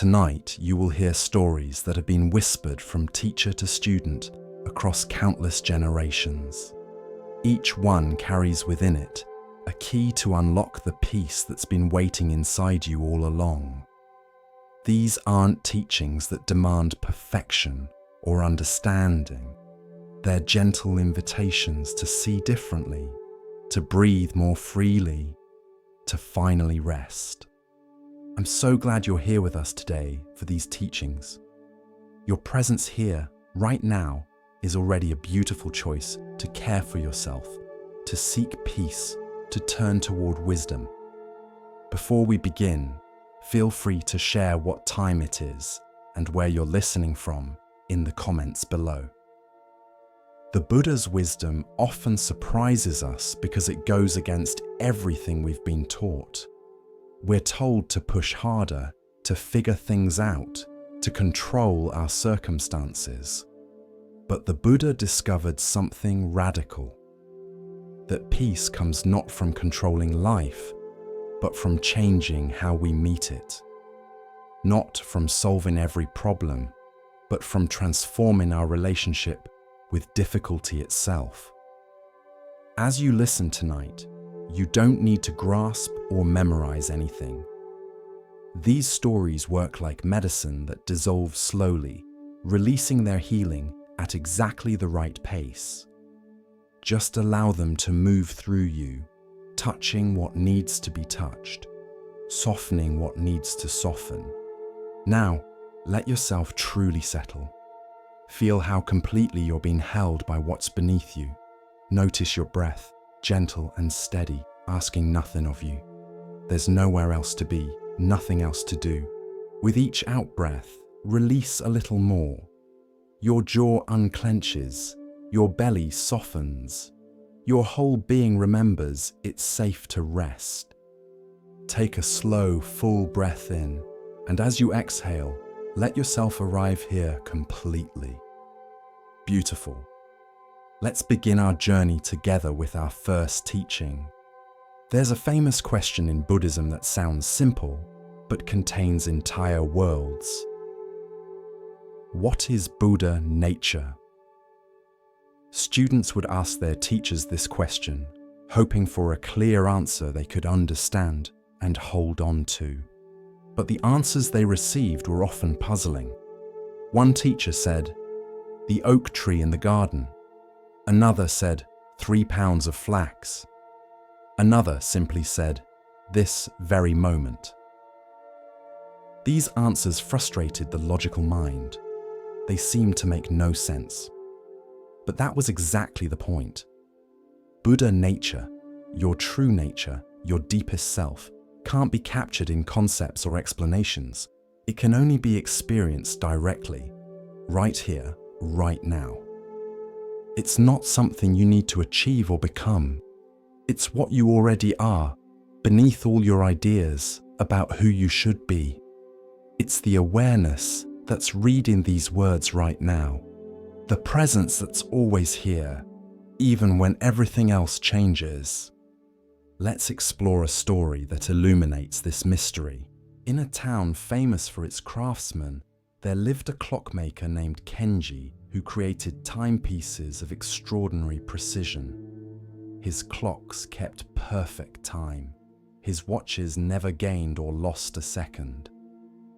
Tonight, you will hear stories that have been whispered from teacher to student across countless generations. Each one carries within it a key to unlock the peace that's been waiting inside you all along. These aren't teachings that demand perfection or understanding. They're gentle invitations to see differently, to breathe more freely, to finally rest. I'm so glad you're here with us today for these teachings. Your presence here, right now, is already a beautiful choice to care for yourself, to seek peace, to turn toward wisdom. Before we begin, feel free to share what time it is and where you're listening from in the comments below. The Buddha's wisdom often surprises us because it goes against everything we've been taught. We're told to push harder, to figure things out, to control our circumstances. But the Buddha discovered something radical, that peace comes not from controlling life, but from changing how we meet it. Not from solving every problem, but from transforming our relationship with difficulty itself. As you listen tonight, you don't need to grasp or memorize anything. These stories work like medicine that dissolves slowly, releasing their healing at exactly the right pace. Just allow them to move through you, touching what needs to be touched, softening what needs to soften. Now, let yourself truly settle. Feel how completely you're being held by what's beneath you. Notice your breath, gentle and steady, asking nothing of you. There's nowhere else to be, nothing else to do. With each out-breath, release a little more. Your jaw unclenches, your belly softens. Your whole being remembers it's safe to rest. Take a slow, full breath in, and as you exhale, let yourself arrive here completely. Beautiful. Let's begin our journey together with our first teaching. There's a famous question in Buddhism that sounds simple, but contains entire worlds. What is Buddha nature? Students would ask their teachers this question, hoping for a clear answer they could understand and hold on to. But the answers they received were often puzzling. One teacher said, "The oak tree in the garden." Another said, 3 pounds of flax. Another simply said, "This very moment." These answers frustrated the logical mind. They seemed to make no sense. But that was exactly the point. Buddha nature, your true nature, your deepest self, can't be captured in concepts or explanations. It can only be experienced directly, right here, right now. It's not something you need to achieve or become. It's what you already are, beneath all your ideas about who you should be. It's the awareness that's reading these words right now. The presence that's always here, even when everything else changes. Let's explore a story that illuminates this mystery. In a town famous for its craftsmen, there lived a clockmaker named Kenji who created timepieces of extraordinary precision. His clocks kept perfect time. His watches never gained or lost a second.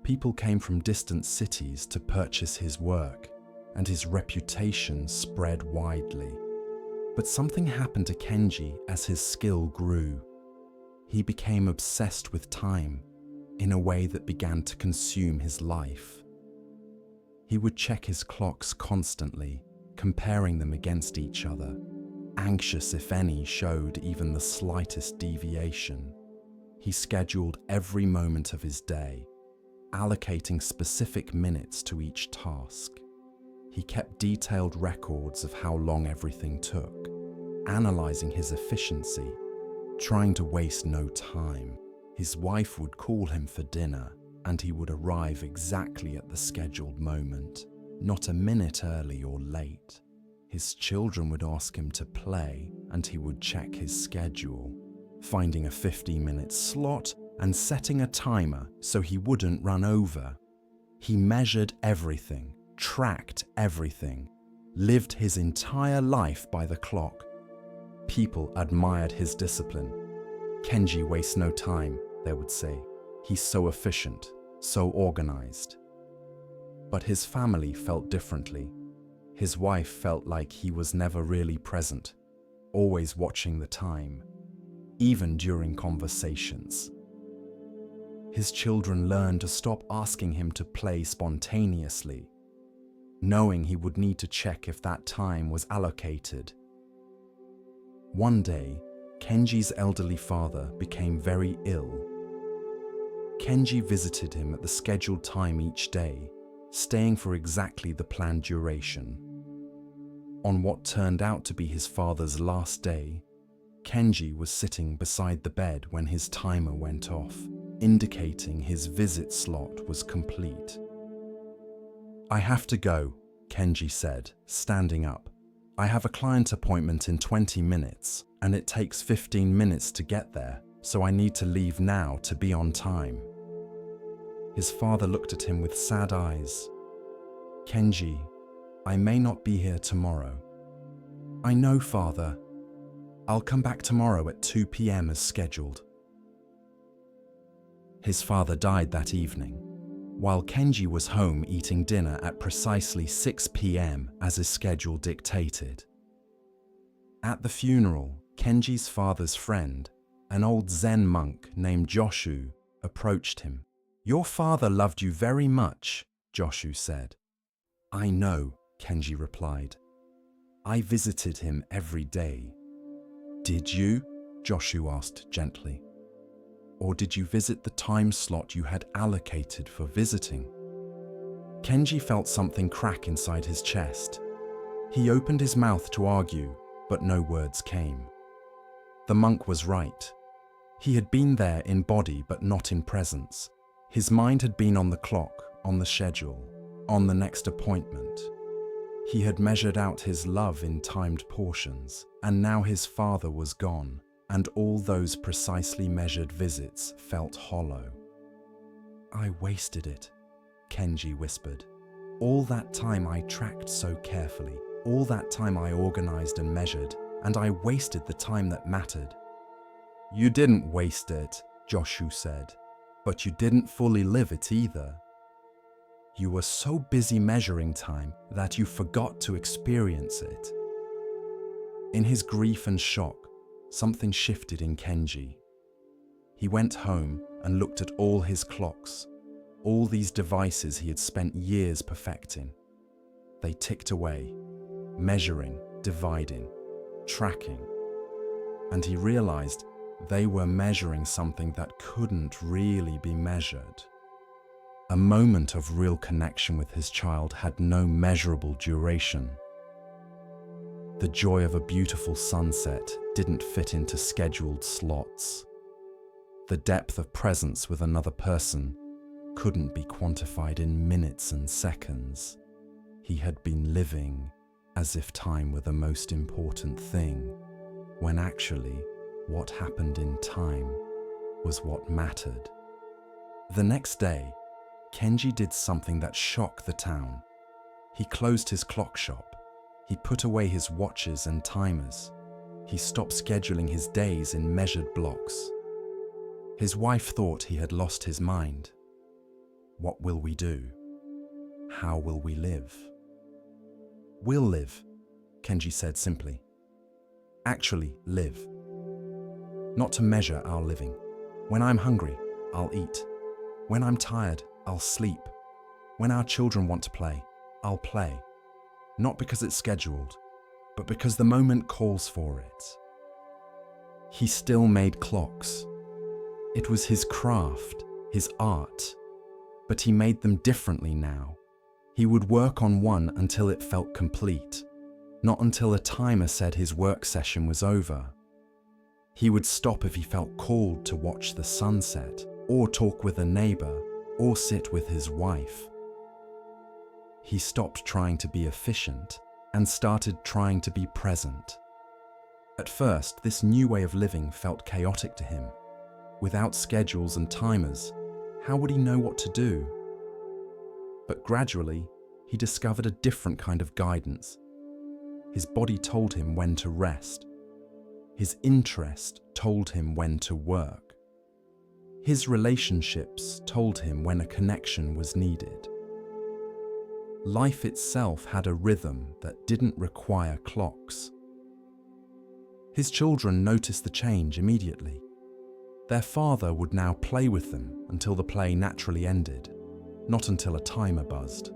People came from distant cities to purchase his work, and his reputation spread widely. But something happened to Kenji as his skill grew. He became obsessed with time in a way that began to consume his life. He would check his clocks constantly, comparing them against each other, anxious if any showed even the slightest deviation. He scheduled every moment of his day, allocating specific minutes to each task. He kept detailed records of how long everything took, analyzing his efficiency, trying to waste no time. His wife would call him for dinner, and he would arrive exactly at the scheduled moment, not a minute early or late. His children would ask him to play, and he would check his schedule, finding a 15-minute slot and setting a timer so he wouldn't run over. He measured everything, tracked everything, lived his entire life by the clock. People admired his discipline. "Kenji wastes no time," they would say. "He's so efficient, so organized." But his family felt differently. His wife felt like he was never really present, always watching the time, even during conversations. His children learned to stop asking him to play spontaneously, knowing he would need to check if that time was allocated. One day, Kenji's elderly father became very ill. Kenji visited him at the scheduled time each day, staying for exactly the planned duration. On what turned out to be his father's last day, Kenji was sitting beside the bed when his timer went off, indicating his visit slot was complete. "I have to go," Kenji said, standing up. "I have a client appointment in 20 minutes, and it takes 15 minutes to get there, so I need to leave now to be on time." His father looked at him with sad eyes. "Kenji, I may not be here tomorrow." "I know, Father. I'll come back tomorrow at 2 p.m. as scheduled." His father died that evening, while Kenji was home eating dinner at precisely 6 p.m. as his schedule dictated. At the funeral, Kenji's father's friend, an old Zen monk named Joshu, approached him. "Your father loved you very much," Joshu said. "I know," Kenji replied. "I visited him every day." "Did you?" Joshu asked gently. "Or did you visit the time slot you had allocated for visiting?" Kenji felt something crack inside his chest. He opened his mouth to argue, but no words came. The monk was right. He had been there in body but not in presence. His mind had been on the clock, on the schedule, on the next appointment. He had measured out his love in timed portions, and now his father was gone, and all those precisely measured visits felt hollow. "I wasted it," Kenji whispered. "All that time I tracked so carefully, all that time I organized and measured, and I wasted the time that mattered." "You didn't waste it," Joshu said, "but you didn't fully live it either. You were so busy measuring time that you forgot to experience it." In his grief and shock, something shifted in Kenji. He went home and looked at all his clocks, all these devices he had spent years perfecting. They ticked away, measuring, dividing, tracking. And he realized they were measuring something that couldn't really be measured. A moment of real connection with his child had no measurable duration. The joy of a beautiful sunset didn't fit into scheduled slots. The depth of presence with another person couldn't be quantified in minutes and seconds. He had been living as if time were the most important thing, when actually what happened in time was what mattered. The next day, Kenji did something that shocked the town. He closed his clock shop. He put away his watches and timers. He stopped scheduling his days in measured blocks. His wife thought he had lost his mind. "What will we do? How will we live?" "We'll live," Kenji said simply. "Actually live. Not to measure our living. When I'm hungry, I'll eat. When I'm tired, I'll sleep. When our children want to play, I'll play. Not because it's scheduled, but because the moment calls for it." He still made clocks. It was his craft, his art, but he made them differently now. He would work on one until it felt complete, not until a timer said his work session was over. He would stop if he felt called to watch the sunset, or talk with a neighbor, or sit with his wife. He stopped trying to be efficient and started trying to be present. At first, this new way of living felt chaotic to him. Without schedules and timers, how would he know what to do? But gradually, he discovered a different kind of guidance. His body told him when to rest. His interest told him when to work. His relationships told him when a connection was needed. Life itself had a rhythm that didn't require clocks. His children noticed the change immediately. Their father would now play with them until the play naturally ended, not until a timer buzzed.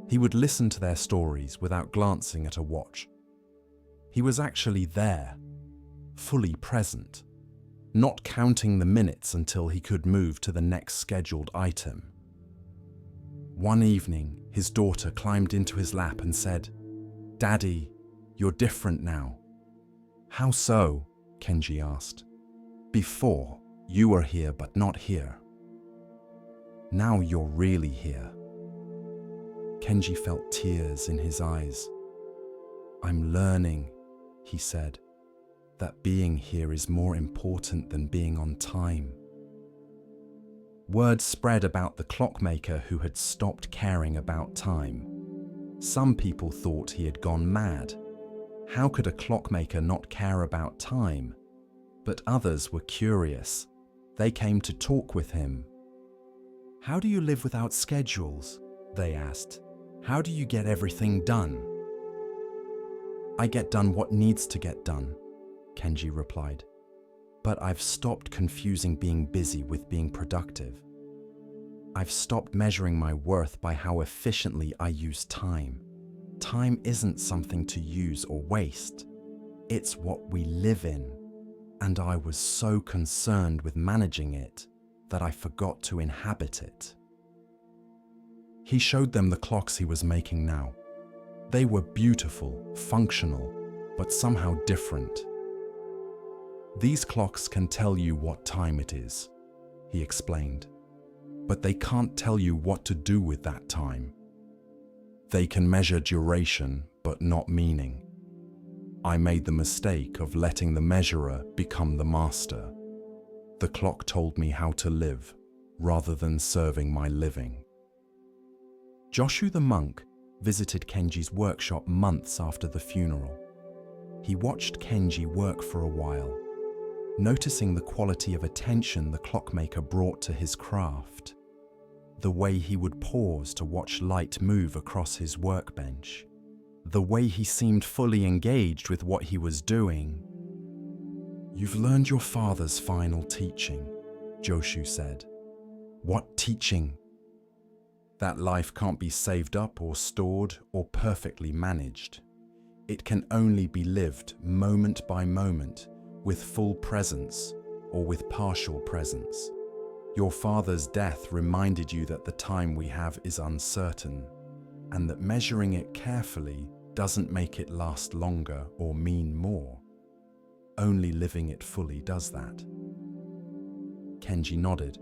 He would listen to their stories without glancing at a watch. He was actually there, fully present, not counting the minutes until he could move to the next scheduled item. One evening, his daughter climbed into his lap and said, "Daddy, you're different now." "How so?" Kenji asked. "Before, you were here but not here. Now you're really here." Kenji felt tears in his eyes. "I'm learning," he said, "that being here is more important than being on time." Word spread about the clockmaker who had stopped caring about time. Some people thought he had gone mad. How could a clockmaker not care about time? But others were curious. They came to talk with him. "How do you live without schedules?" they asked. "How do you get everything done?" "I get done what needs to get done," Kenji replied. "But I've stopped confusing being busy with being productive. I've stopped measuring my worth by how efficiently I use time. Time isn't something to use or waste. It's what we live in. And I was so concerned with managing it that I forgot to inhabit it." He showed them the clocks he was making now. They were beautiful, functional, but somehow different. "These clocks can tell you what time it is," he explained, "but they can't tell you what to do with that time. They can measure duration, but not meaning. I made the mistake of letting the measurer become the master. The clock told me how to live, rather than serving my living." Joshu the monk visited Kenji's workshop months after the funeral. He watched Kenji work for a while, noticing the quality of attention the clockmaker brought to his craft, the way he would pause to watch light move across his workbench, the way he seemed fully engaged with what he was doing. "You've learned your father's final teaching," Joshu said. "What teaching?" "That life can't be saved up or stored or perfectly managed. It can only be lived moment by moment, with full presence or with partial presence. Your father's death reminded you that the time we have is uncertain, and that measuring it carefully doesn't make it last longer or mean more. Only living it fully does that." Kenji nodded.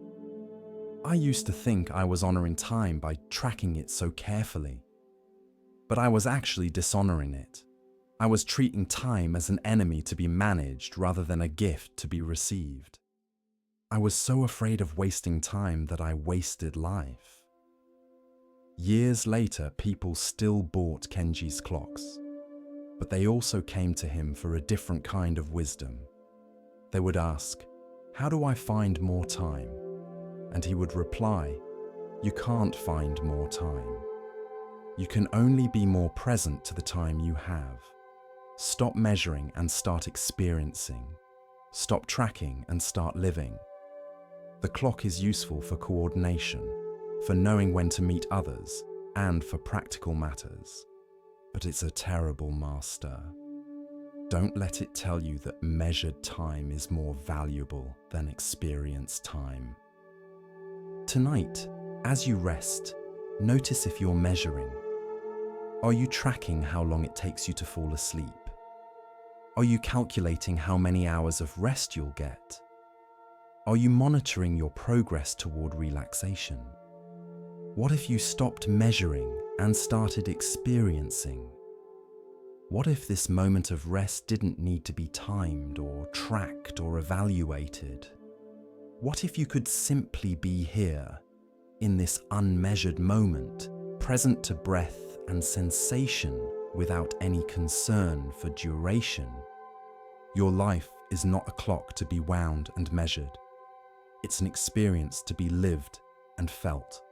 "I used to think I was honoring time by tracking it so carefully. But I was actually dishonoring it. I was treating time as an enemy to be managed rather than a gift to be received. I was so afraid of wasting time that I wasted life." Years later, people still bought Kenji's clocks, but they also came to him for a different kind of wisdom. They would ask, "How do I find more time?" And he would reply, "You can't find more time. You can only be more present to the time you have. Stop measuring and start experiencing. Stop tracking and start living. The clock is useful for coordination, for knowing when to meet others, and for practical matters. But it's a terrible master. Don't let it tell you that measured time is more valuable than experienced time." Tonight, as you rest, notice if you're measuring. Are you tracking how long it takes you to fall asleep? Are you calculating how many hours of rest you'll get? Are you monitoring your progress toward relaxation? What if you stopped measuring and started experiencing? What if this moment of rest didn't need to be timed or tracked or evaluated? What if you could simply be here, in this unmeasured moment, present to breath and sensation without any concern for duration, your life is not a clock to be wound and measured. It's an experience to be lived and felt.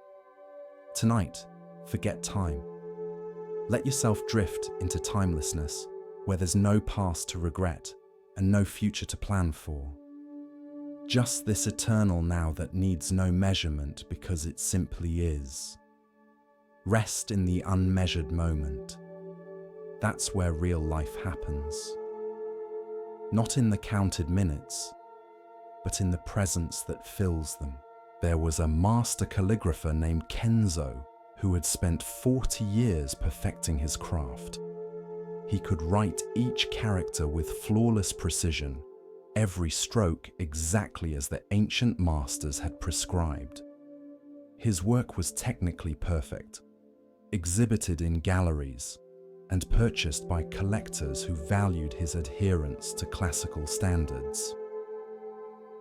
Tonight, forget time. Let yourself drift into timelessness, where there's no past to regret and no future to plan for. Just this eternal now that needs no measurement because it simply is. Rest in the unmeasured moment. That's where real life happens. Not in the counted minutes, but in the presence that fills them. There was a master calligrapher named Kenzo who had spent 40 years perfecting his craft. He could write each character with flawless precision, every stroke exactly as the ancient masters had prescribed. His work was technically perfect, exhibited in galleries, and purchased by collectors who valued his adherence to classical standards.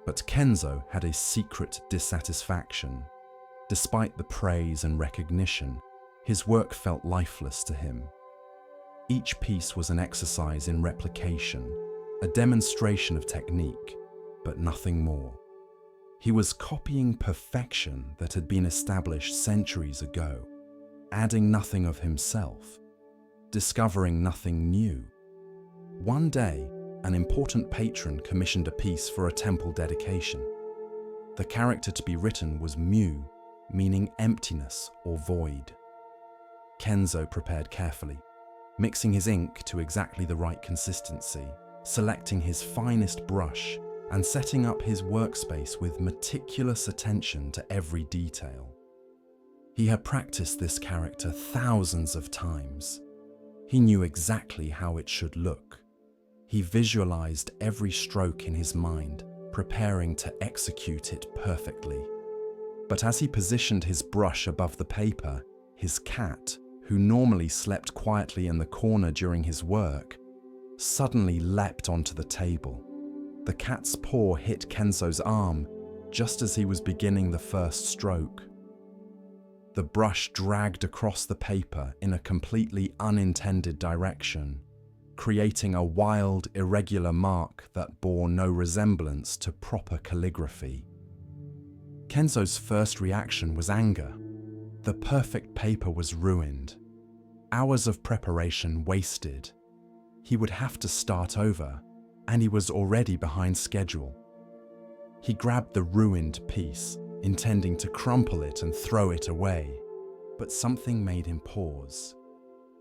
But Kenzo had a secret dissatisfaction. Despite the praise and recognition, his work felt lifeless to him. Each piece was an exercise in replication, a demonstration of technique, but nothing more. He was copying perfection that had been established centuries ago, adding nothing of himself, discovering nothing new. One day, an important patron commissioned a piece for a temple dedication. The character to be written was Mu, meaning emptiness or void. Kenzo prepared carefully, mixing his ink to exactly the right consistency, selecting his finest brush, and setting up his workspace with meticulous attention to every detail. He had practiced this character thousands of times. He knew exactly how it should look. He visualized every stroke in his mind, preparing to execute it perfectly. But as he positioned his brush above the paper, his cat, who normally slept quietly in the corner during his work, suddenly leapt onto the table. The cat's paw hit Kenzo's arm just as he was beginning the first stroke. The brush dragged across the paper in a completely unintended direction, creating a wild, irregular mark that bore no resemblance to proper calligraphy. Kenzo's first reaction was anger. The perfect paper was ruined. Hours of preparation wasted. He would have to start over, and he was already behind schedule. He grabbed the ruined piece, intending to crumple it and throw it away, but something made him pause.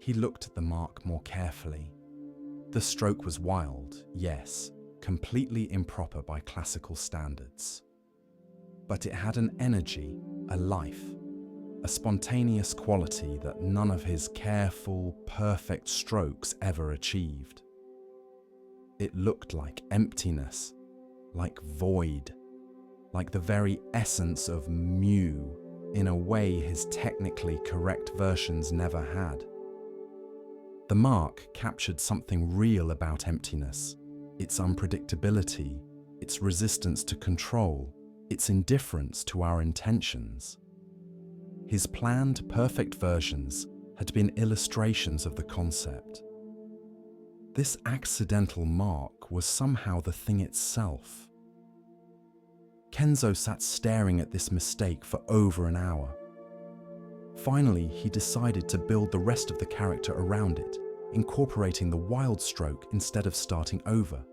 He looked at the mark more carefully. The stroke was wild, yes, completely improper by classical standards. But it had an energy, a life, a spontaneous quality that none of his careful, perfect strokes ever achieved. It looked like emptiness, like void, like the very essence of Mu, in a way his technically correct versions never had. The mark captured something real about emptiness, its unpredictability, its resistance to control, its indifference to our intentions. His planned perfect versions had been illustrations of the concept. This accidental mark was somehow the thing itself. Kenzo sat staring at this mistake for over an hour. Finally, he decided to build the rest of the character around it, incorporating the wild stroke instead of starting over.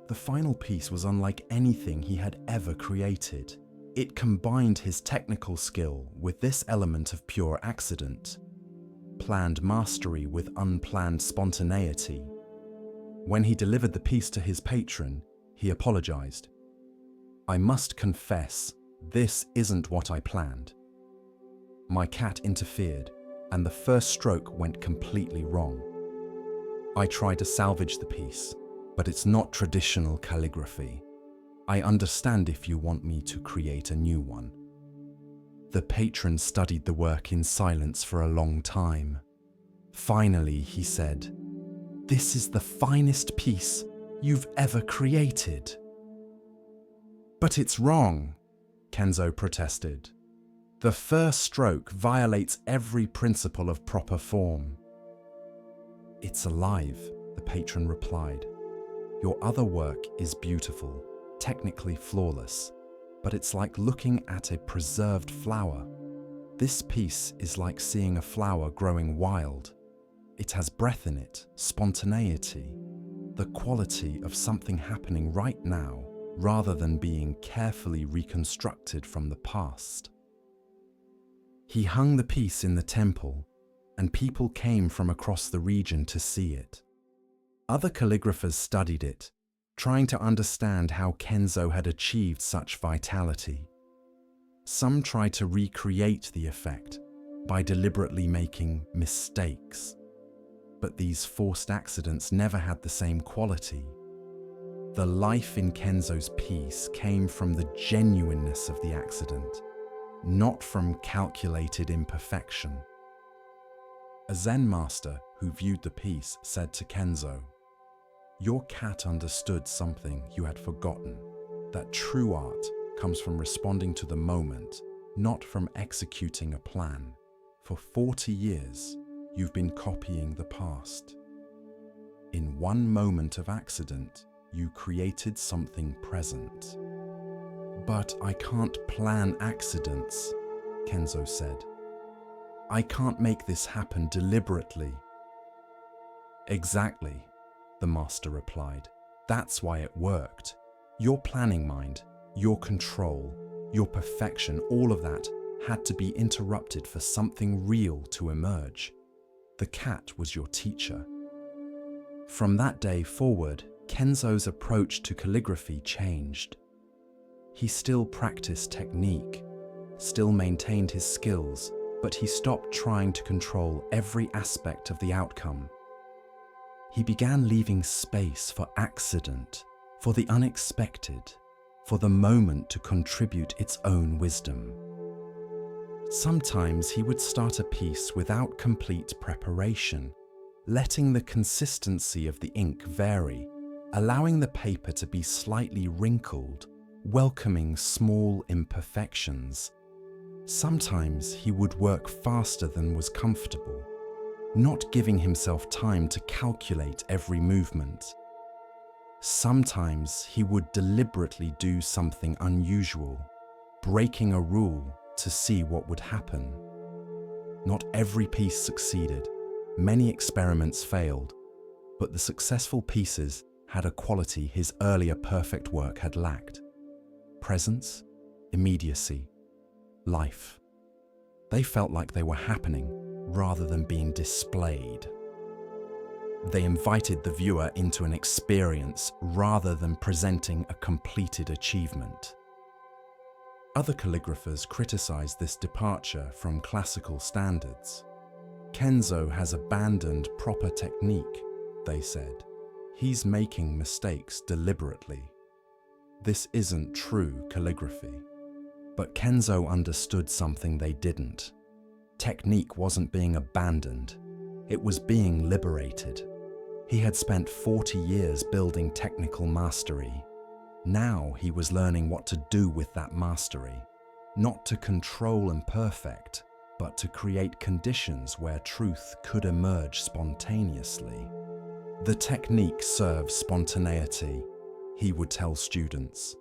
The final piece was unlike anything he had ever created. It combined his technical skill with this element of pure accident, planned mastery with unplanned spontaneity. When he delivered the piece to his patron, he apologized. "I must confess, this isn't what I planned. My cat interfered, and the first stroke went completely wrong. I tried to salvage the piece, but it's not traditional calligraphy. I understand if you want me to create a new one." The patron studied the work in silence for a long time. Finally, he said, "This is the finest piece you've ever created." "But it's wrong," Kenzo protested. The first stroke violates every principle of proper form. It's alive, the patron replied. Your other work is beautiful, technically flawless, but it's like looking at a preserved flower. This piece is like seeing a flower growing wild. It has breath in it, spontaneity, the quality of something happening right now, rather than being carefully reconstructed from the past. He hung the piece in the temple, and people came from across the region to see it. Other calligraphers studied it, trying to understand how Kenzo had achieved such vitality. Some tried to recreate the effect by deliberately making mistakes, but these forced accidents never had the same quality. The life in Kenzo's piece came from the genuineness of the accident, not from calculated imperfection. A Zen master who viewed the piece said to Kenzo, "Your cat understood something you had forgotten, that true art comes from responding to the moment, not from executing a plan. For 40 years, you've been copying the past. In one moment of accident, you created something present." "But I can't plan accidents," Kenzo said. "I can't make this happen deliberately." "Exactly," the master replied. "That's why it worked. Your planning mind, your control, your perfection, all of that had to be interrupted for something real to emerge. The cat was your teacher." From that day forward, Kenzo's approach to calligraphy changed. He still practiced technique, still maintained his skills, but he stopped trying to control every aspect of the outcome. He began leaving space for accident, for the unexpected, for the moment to contribute its own wisdom. Sometimes he would start a piece without complete preparation, letting the consistency of the ink vary, allowing the paper to be slightly wrinkled, welcoming small imperfections. Sometimes he would work faster than was comfortable, not giving himself time to calculate every movement. Sometimes he would deliberately do something unusual, breaking a rule to see what would happen. Not every piece succeeded. Many experiments failed, but the successful pieces had a quality his earlier perfect work had lacked: presence, immediacy, life. They felt like they were happening rather than being displayed. They invited the viewer into an experience rather than presenting a completed achievement. Other calligraphers criticized this departure from classical standards. Kenzo has abandoned proper technique, they said. He's making mistakes deliberately. This isn't true calligraphy. But Kenzo understood something they didn't. Technique wasn't being abandoned, it was being liberated. He had spent 40 years building technical mastery. Now he was learning what to do with that mastery, not to control and perfect, but to create conditions where truth could emerge spontaneously. The technique serves spontaneity, he would tell students.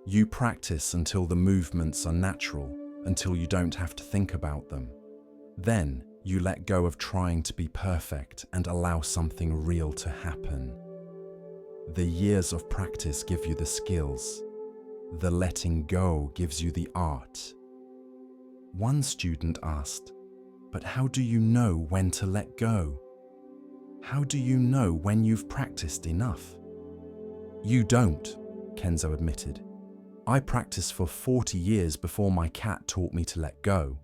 You practice until the movements are natural, until you don't have to think about them. Then you let go of trying to be perfect and allow something real to happen. The years of practice give you the skills. The letting go gives you the art. One student asked, "But how do you know when to let go? How do you know when you've practiced enough?" "You don't," Kenzo admitted. "I practiced for 40 years before my cat taught me to let go.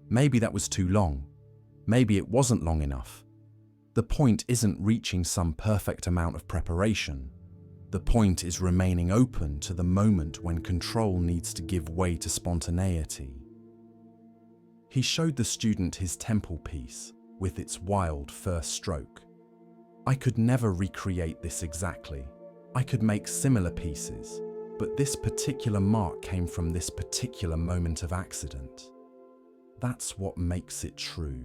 Maybe that was too long. Maybe it wasn't long enough. The point isn't reaching some perfect amount of preparation. The point is remaining open to the moment when control needs to give way to spontaneity." He showed the student his temple piece with its wild first stroke. "I could never recreate this exactly. I could make similar pieces, but this particular mark came from this particular moment of accident. That's what makes it true.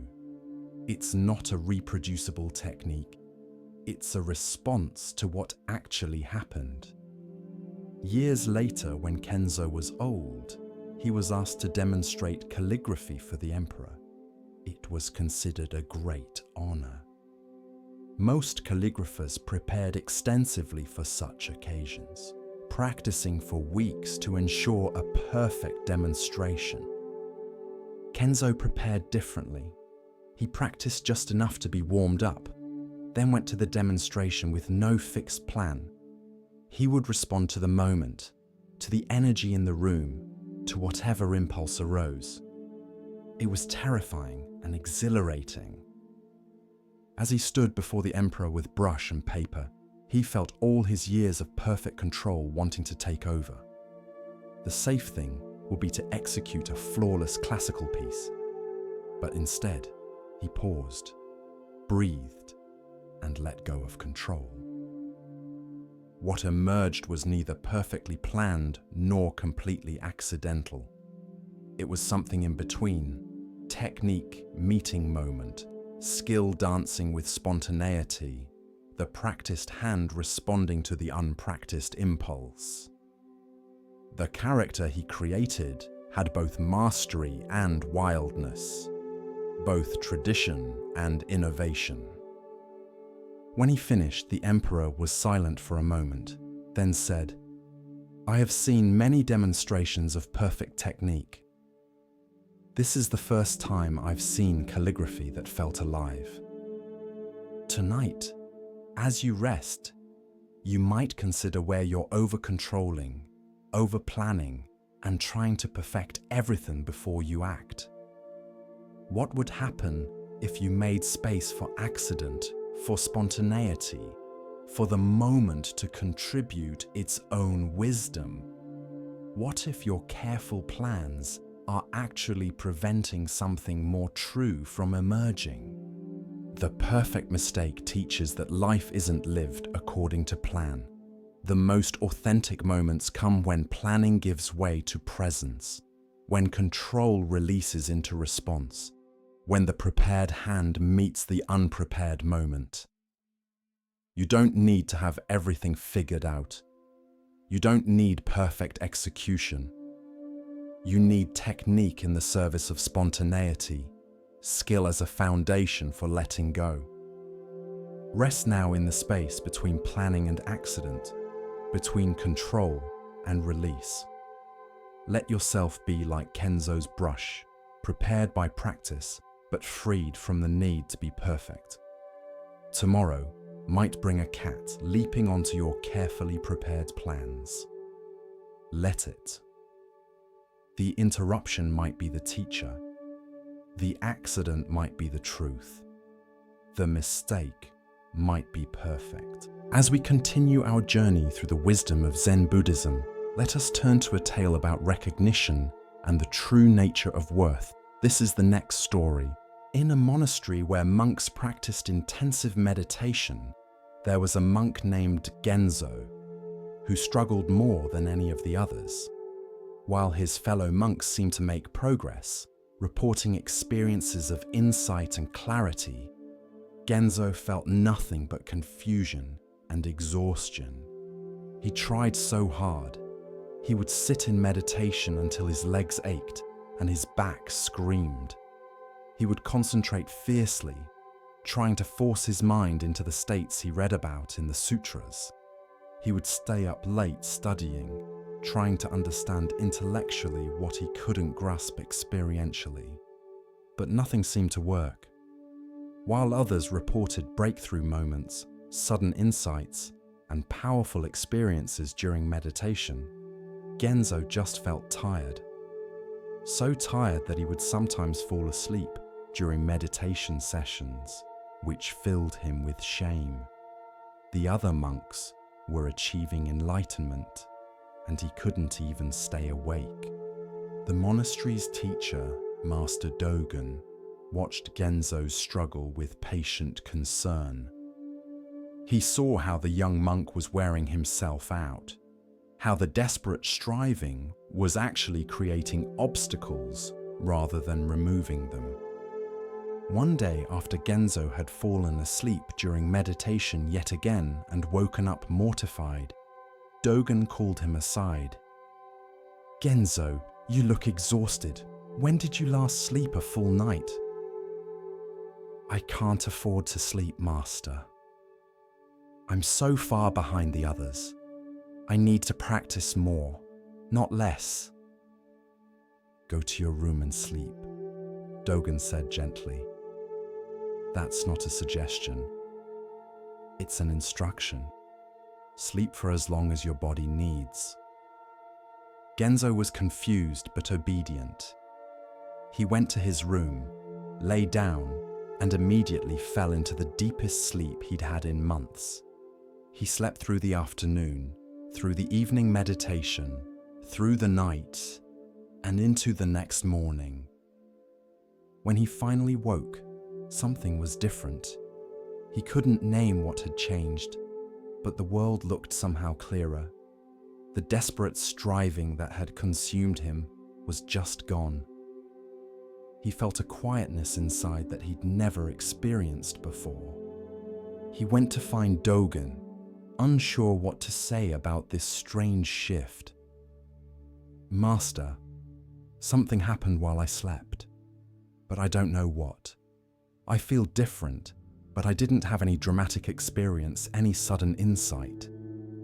It's not a reproducible technique. It's a response to what actually happened. Years later, when Kenzo was old, he was asked to demonstrate calligraphy for the emperor. It was considered a great honor. Most calligraphers prepared extensively for such occasions, practicing for weeks to ensure a perfect demonstration. Kenzo prepared differently. He practiced just enough to be warmed up, then went to the demonstration with no fixed plan. He would respond to the moment, to the energy in the room, to whatever impulse arose. It was terrifying and exhilarating. As he stood before the emperor with brush and paper, he felt all his years of perfect control wanting to take over. The safe thing would be to execute a flawless classical piece. But instead, he paused, breathed, and let go of control. What emerged was neither perfectly planned nor completely accidental. It was something in between: technique meeting moment, skill dancing with spontaneity, the practiced hand responding to the unpracticed impulse. The character he created had both mastery and wildness, both tradition and innovation. When he finished, the emperor was silent for a moment, then said, "I have seen many demonstrations of perfect technique. This is the first time I've seen calligraphy that felt alive. Tonight, as you rest, you might consider where you're over-controlling, over-planning, and trying to perfect everything before you act. What would happen if you made space for accident, for spontaneity, for the moment to contribute its own wisdom? What if your careful plans are actually preventing something more true from emerging?" The perfect mistake teaches that life isn't lived according to plan. The most authentic moments come when planning gives way to presence, when control releases into response, when the prepared hand meets the unprepared moment. You don't need to have everything figured out. You don't need perfect execution. You need technique in the service of spontaneity, skill as a foundation for letting go. Rest now in the space between planning and accident, between control and release. Let yourself be like Kenzo's brush, prepared by practice, but freed from the need to be perfect. Tomorrow might bring a cat leaping onto your carefully prepared plans. Let it. The interruption might be the teacher. The accident might be the truth. The mistake might be perfect. As we continue our journey through the wisdom of Zen Buddhism, let us turn to a tale about recognition and the true nature of worth. This is the next story. In a monastery where monks practiced intensive meditation, there was a monk named Genzo, who struggled more than any of the others. While his fellow monks seemed to make progress, reporting experiences of insight and clarity, Genzo felt nothing but confusion and exhaustion. He tried so hard. He would sit in meditation until his legs ached and his back screamed. He would concentrate fiercely, trying to force his mind into the states he read about in the sutras. He would stay up late studying, trying to understand intellectually what he couldn't grasp experientially. But nothing seemed to work. While others reported breakthrough moments, sudden insights, and powerful experiences during meditation, Genzo just felt tired. So tired that he would sometimes fall asleep during meditation sessions, which filled him with shame. The other monks were achieving enlightenment, and he couldn't even stay awake. The monastery's teacher, Master Dogen, watched Genzo's struggle with patient concern. He saw how the young monk was wearing himself out, how the desperate striving was actually creating obstacles rather than removing them. One day, after Genzo had fallen asleep during meditation yet again and woken up mortified, Dogen called him aside. "Genzo, you look exhausted. When did you last sleep a full night?" "I can't afford to sleep, Master. I'm so far behind the others. I need to practice more, not less." "Go to your room and sleep," Dogen said gently. "That's not a suggestion. It's an instruction. Sleep for as long as your body needs." Genzo was confused but obedient. He went to his room, lay down, and immediately fell into the deepest sleep he'd had in months. He slept through the afternoon, through the evening meditation, through the night, and into the next morning. When he finally woke, something was different. He couldn't name what had changed, but the world looked somehow clearer. The desperate striving that had consumed him was just gone. He felt a quietness inside that he'd never experienced before. He went to find Dogen, unsure what to say about this strange shift. "Master, something happened while I slept, but I don't know what. I feel different, but I didn't have any dramatic experience, any sudden insight.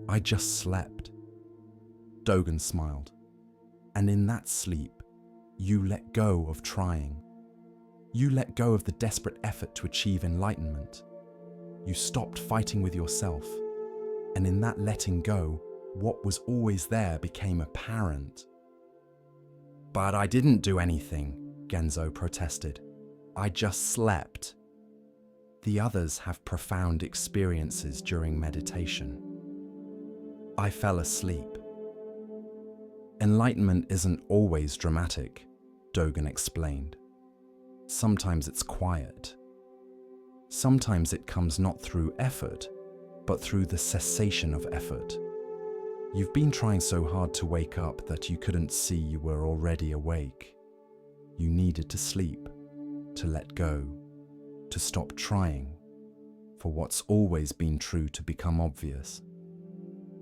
I just slept." Dogen smiled. "And in that sleep, you let go of trying. You let go of the desperate effort to achieve enlightenment. You stopped fighting with yourself, and in that letting go, what was always there became apparent." "But I didn't do anything," Genzo protested. "I just slept." "The others have profound experiences during meditation. I fell asleep." "Enlightenment isn't always dramatic," Dogen explained. "Sometimes it's quiet. Sometimes it comes not through effort, but through the cessation of effort. You've been trying so hard to wake up that you couldn't see you were already awake. You needed to sleep, to let go, to stop trying, for what's always been true to become obvious."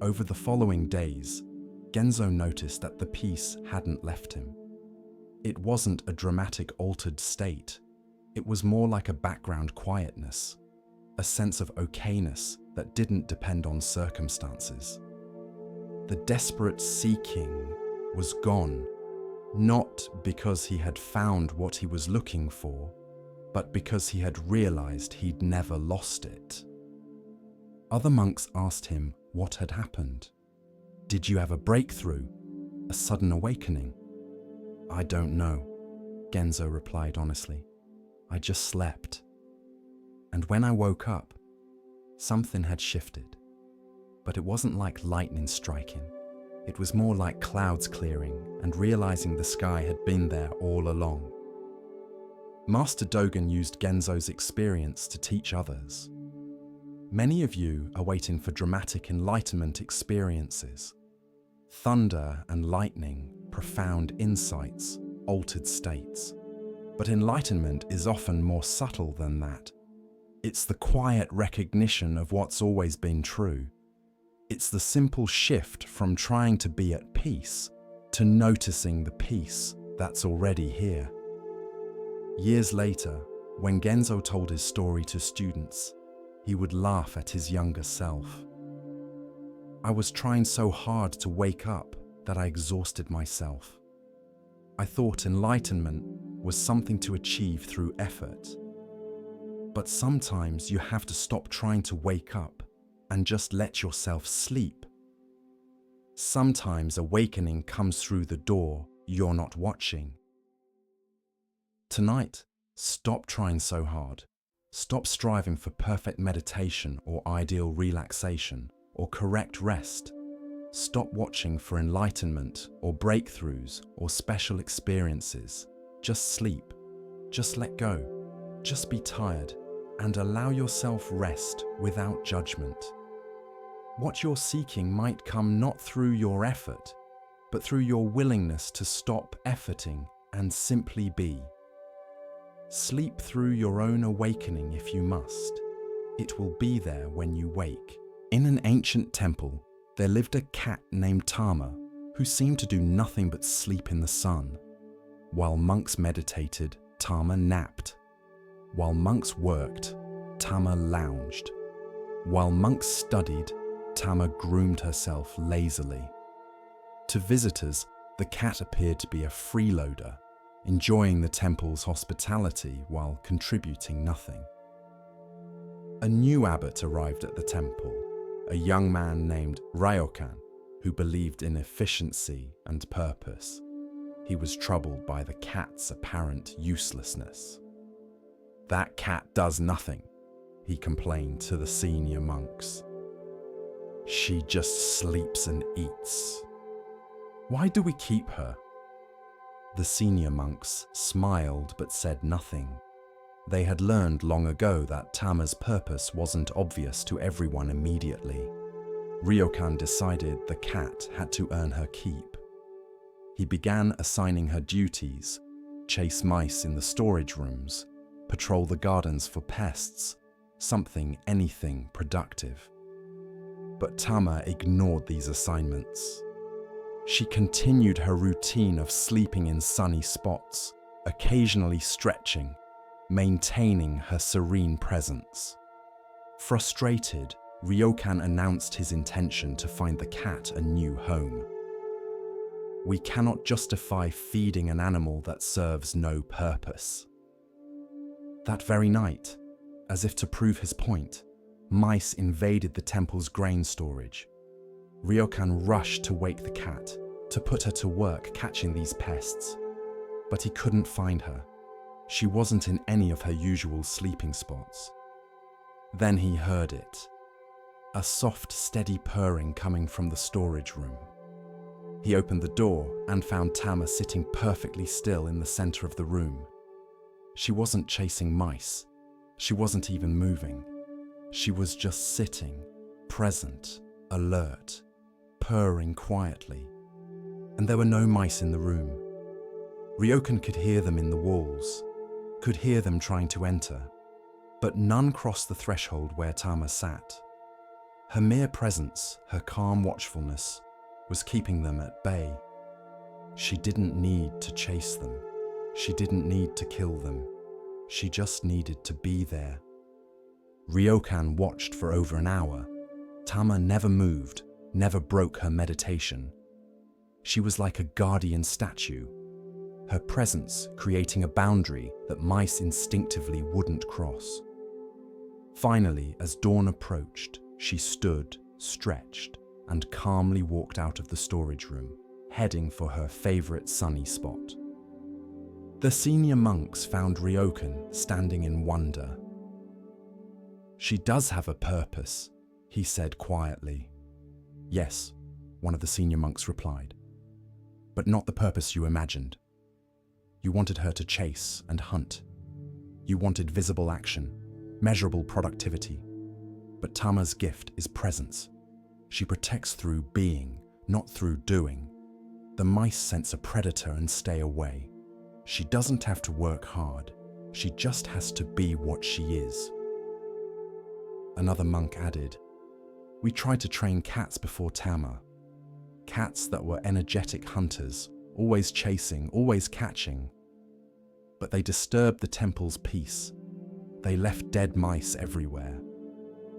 Over the following days, Genzo noticed that the peace hadn't left him. It wasn't a dramatic altered state. It was more like a background quietness, a sense of okayness that didn't depend on circumstances. The desperate seeking was gone, not because he had found what he was looking for, but because he had realized he'd never lost it. Other monks asked him what had happened. "Did you have a breakthrough, a sudden awakening?" "I don't know," Genzo replied honestly. "I just slept. And when I woke up, something had shifted. But it wasn't like lightning striking. It was more like clouds clearing and realizing the sky had been there all along." Master Dogen used Genzo's experience to teach others. Many of you are waiting for dramatic enlightenment experiences. Thunder and lightning, profound insights, altered states. But enlightenment is often more subtle than that. It's the quiet recognition of what's always been true. It's the simple shift from trying to be at peace to noticing the peace that's already here. Years later, when Genzo told his story to students, he would laugh at his younger self. "I was trying so hard to wake up that I exhausted myself. I thought enlightenment was something to achieve through effort. But sometimes you have to stop trying to wake up and just let yourself sleep. Sometimes awakening comes through the door you're not watching." Tonight, stop trying so hard. Stop striving for perfect meditation or ideal relaxation or correct rest. Stop watching for enlightenment or breakthroughs or special experiences. Just sleep. Just let go. Just be tired and allow yourself rest without judgment. What you're seeking might come not through your effort, but through your willingness to stop efforting and simply be. Sleep through your own awakening if you must. It will be there when you wake. In an ancient temple, there lived a cat named Tama, who seemed to do nothing but sleep in the sun. While monks meditated, Tama napped. While monks worked, Tama lounged. While monks studied, Tama groomed herself lazily. To visitors, the cat appeared to be a freeloader, enjoying the temple's hospitality while contributing nothing. A new abbot arrived at the temple, a young man named Ryokan, who believed in efficiency and purpose. He was troubled by the cat's apparent uselessness. "That cat does nothing," he complained to the senior monks. "She just sleeps and eats. Why do we keep her?" The senior monks smiled but said nothing. They had learned long ago that Tama's purpose wasn't obvious to everyone immediately. Ryokan decided the cat had to earn her keep. He began assigning her duties: chase mice in the storage rooms, patrol the gardens for pests, anything productive. But Tama ignored these assignments. She continued her routine of sleeping in sunny spots, occasionally stretching, maintaining her serene presence. Frustrated, Ryokan announced his intention to find the cat a new home. "We cannot justify feeding an animal that serves no purpose." That very night, as if to prove his point, mice invaded the temple's grain storage. Ryokan rushed to wake the cat, to put her to work catching these pests. But he couldn't find her. She wasn't in any of her usual sleeping spots. Then he heard it. A soft, steady purring coming from the storage room. He opened the door and found Tama sitting perfectly still in the center of the room. She wasn't chasing mice. She wasn't even moving. She was just sitting, present, alert, purring quietly. And there were no mice in the room. Ryokan could hear them in the walls, could hear them trying to enter, but none crossed the threshold where Tama sat. Her mere presence, her calm watchfulness, was keeping them at bay. She didn't need to chase them. She didn't need to kill them. She just needed to be there. Ryokan watched for over an hour. Tama never moved, never broke her meditation. She was like a guardian statue, her presence creating a boundary that mice instinctively wouldn't cross. Finally, as dawn approached, she stood, stretched, and calmly walked out of the storage room, heading for her favorite sunny spot. The senior monks found Ryokan standing in wonder. "She does have a purpose," he said quietly. "Yes," one of the senior monks replied, "but not the purpose you imagined. You wanted her to chase and hunt. You wanted visible action, measurable productivity. But Tama's gift is presence. She protects through being, not through doing. The mice sense a predator and stay away. She doesn't have to work hard. She just has to be what she is." Another monk added, "We tried to train cats before Tama. Cats that were energetic hunters, always chasing, always catching. But they disturbed the temple's peace. They left dead mice everywhere.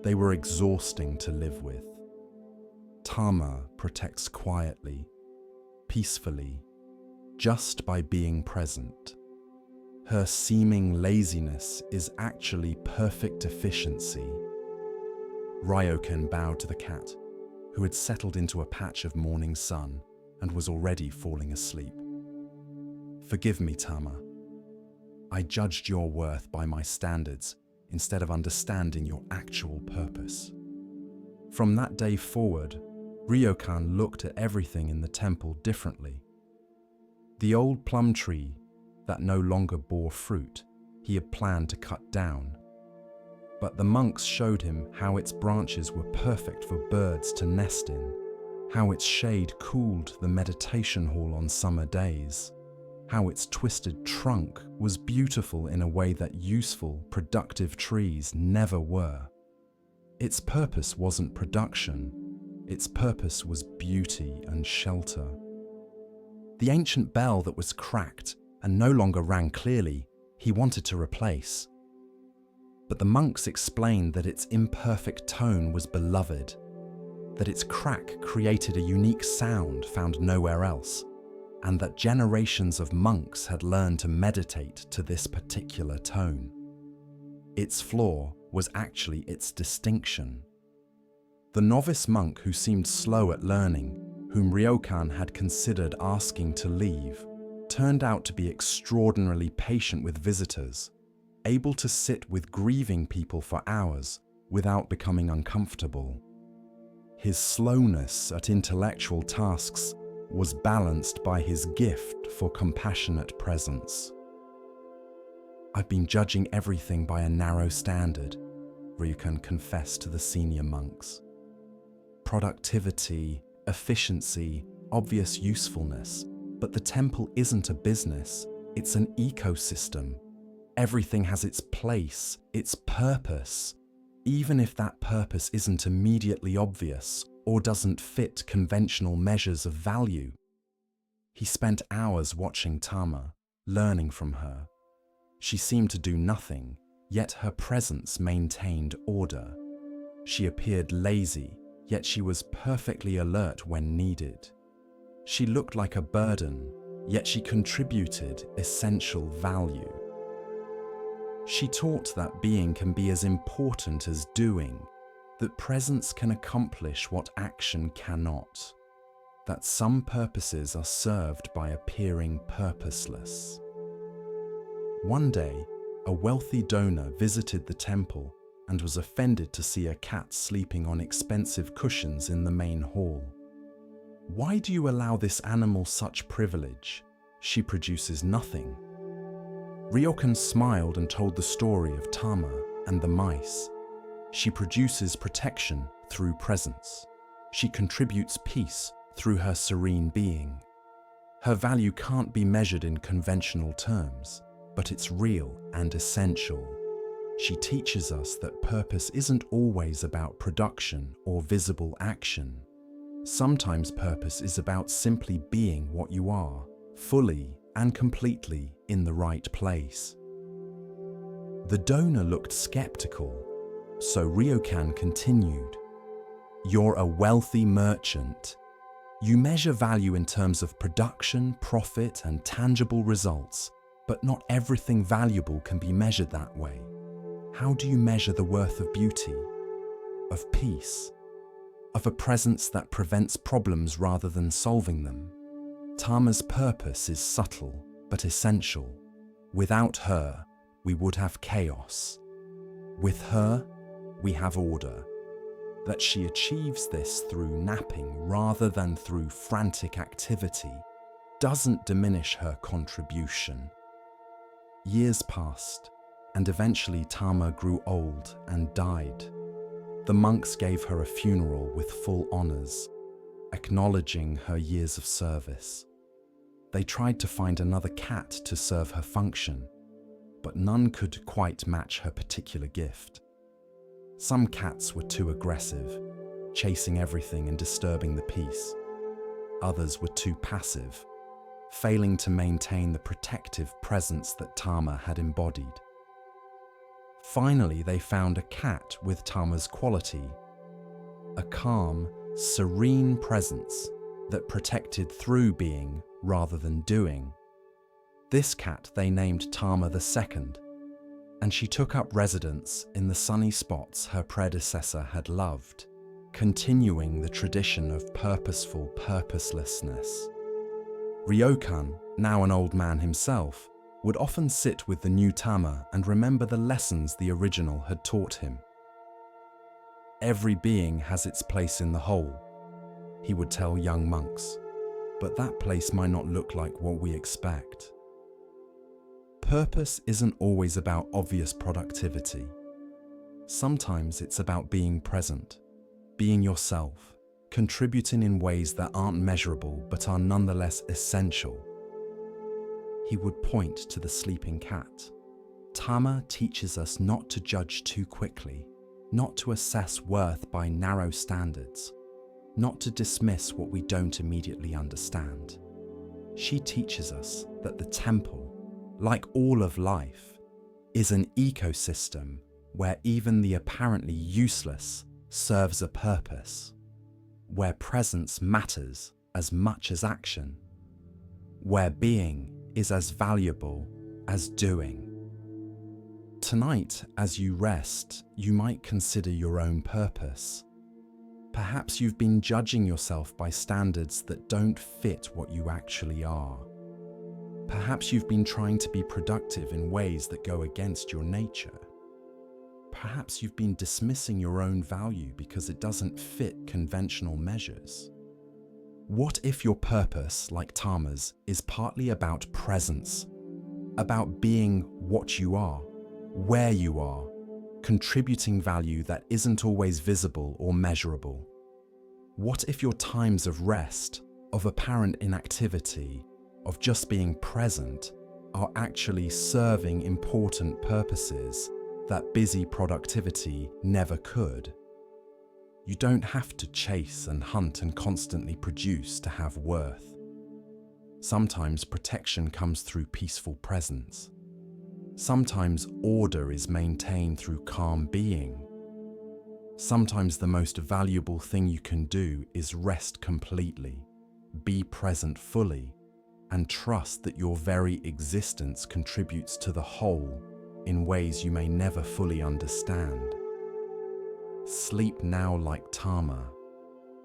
They were exhausting to live with. Tama protects quietly, peacefully, just by being present. Her seeming laziness is actually perfect efficiency." Ryokan bowed to the cat, who had settled into a patch of morning sun and was already falling asleep. "Forgive me, Tama. I judged your worth by my standards instead of understanding your actual purpose." From that day forward, Ryokan looked at everything in the temple differently. The old plum tree that no longer bore fruit he had planned to cut down. But the monks showed him how its branches were perfect for birds to nest in, how its shade cooled the meditation hall on summer days, how its twisted trunk was beautiful in a way that useful, productive trees never were. Its purpose wasn't production, its purpose was beauty and shelter. The ancient bell that was cracked and no longer rang clearly, he wanted to replace. But the monks explained that its imperfect tone was beloved, that its crack created a unique sound found nowhere else, and that generations of monks had learned to meditate to this particular tone. Its flaw was actually its distinction. The novice monk who seemed slow at learning, whom Ryokan had considered asking to leave, turned out to be extraordinarily patient with visitors, able to sit with grieving people for hours without becoming uncomfortable. His slowness at intellectual tasks was balanced by his gift for compassionate presence. "I've been judging everything by a narrow standard," Ryokan confessed to the senior monks. "Productivity, efficiency, obvious usefulness, but the temple isn't a business, it's an ecosystem. Everything has its place, its purpose, even if that purpose isn't immediately obvious or doesn't fit conventional measures of value." He spent hours watching Tama, learning from her. She seemed to do nothing, yet her presence maintained order. She appeared lazy, yet she was perfectly alert when needed. She looked like a burden, yet she contributed essential value. She taught that being can be as important as doing, that presence can accomplish what action cannot, that some purposes are served by appearing purposeless. One day, a wealthy donor visited the temple and was offended to see a cat sleeping on expensive cushions in the main hall. "Why do you allow this animal such privilege? She produces nothing." Ryokan smiled and told the story of Tama and the mice. "She produces protection through presence. She contributes peace through her serene being. Her value can't be measured in conventional terms, but it's real and essential. She teaches us that purpose isn't always about production or visible action. Sometimes purpose is about simply being what you are, fully and completely in the right place." The donor looked skeptical, so Ryokan continued, "You're a wealthy merchant. You measure value in terms of production, profit, and tangible results, but not everything valuable can be measured that way. How do you measure the worth of beauty, of peace, of a presence that prevents problems rather than solving them? Tama's purpose is subtle but essential. Without her, we would have chaos. With her, we have order. That she achieves this through napping rather than through frantic activity doesn't diminish her contribution." Years passed, and eventually Tama grew old and died. The monks gave her a funeral with full honors, acknowledging her years of service. They tried to find another cat to serve her function, but none could quite match her particular gift. Some cats were too aggressive, chasing everything and disturbing the peace. Others were too passive, failing to maintain the protective presence that Tama had embodied. Finally, they found a cat with Tama's quality, a calm, serene presence that protected through being rather than doing. This cat they named Tama II, and she took up residence in the sunny spots her predecessor had loved, continuing the tradition of purposeful purposelessness. Ryokan, now an old man himself, would often sit with the new Tama and remember the lessons the original had taught him. "Every being has its place in the whole," he would tell young monks, "but that place might not look like what we expect." Purpose isn't always about obvious productivity. Sometimes it's about being present, being yourself, contributing in ways that aren't measurable but are nonetheless essential. he would point to the sleeping cat. Tama teaches us not to judge too quickly, not to assess worth by narrow standards, not to dismiss what we don't immediately understand. She teaches us that the temple, like all of life, is an ecosystem where even the apparently useless serves a purpose, where presence matters as much as action, where being is as valuable as doing. Tonight, as you rest, you might consider your own purpose. Perhaps you've been judging yourself by standards that don't fit what you actually are. Perhaps you've been trying to be productive in ways that go against your nature. Perhaps you've been dismissing your own value because it doesn't fit conventional measures. What if your purpose, like Tama's, is partly about presence, about being what you are, where you are, contributing value that isn't always visible or measurable? What if your times of rest, of apparent inactivity, of just being present, are actually serving important purposes that busy productivity never could? You don't have to chase and hunt and constantly produce to have worth. Sometimes protection comes through peaceful presence. Sometimes order is maintained through calm being. Sometimes the most valuable thing you can do is rest completely, be present fully, and trust that your very existence contributes to the whole in ways you may never fully understand. Sleep now like Tama,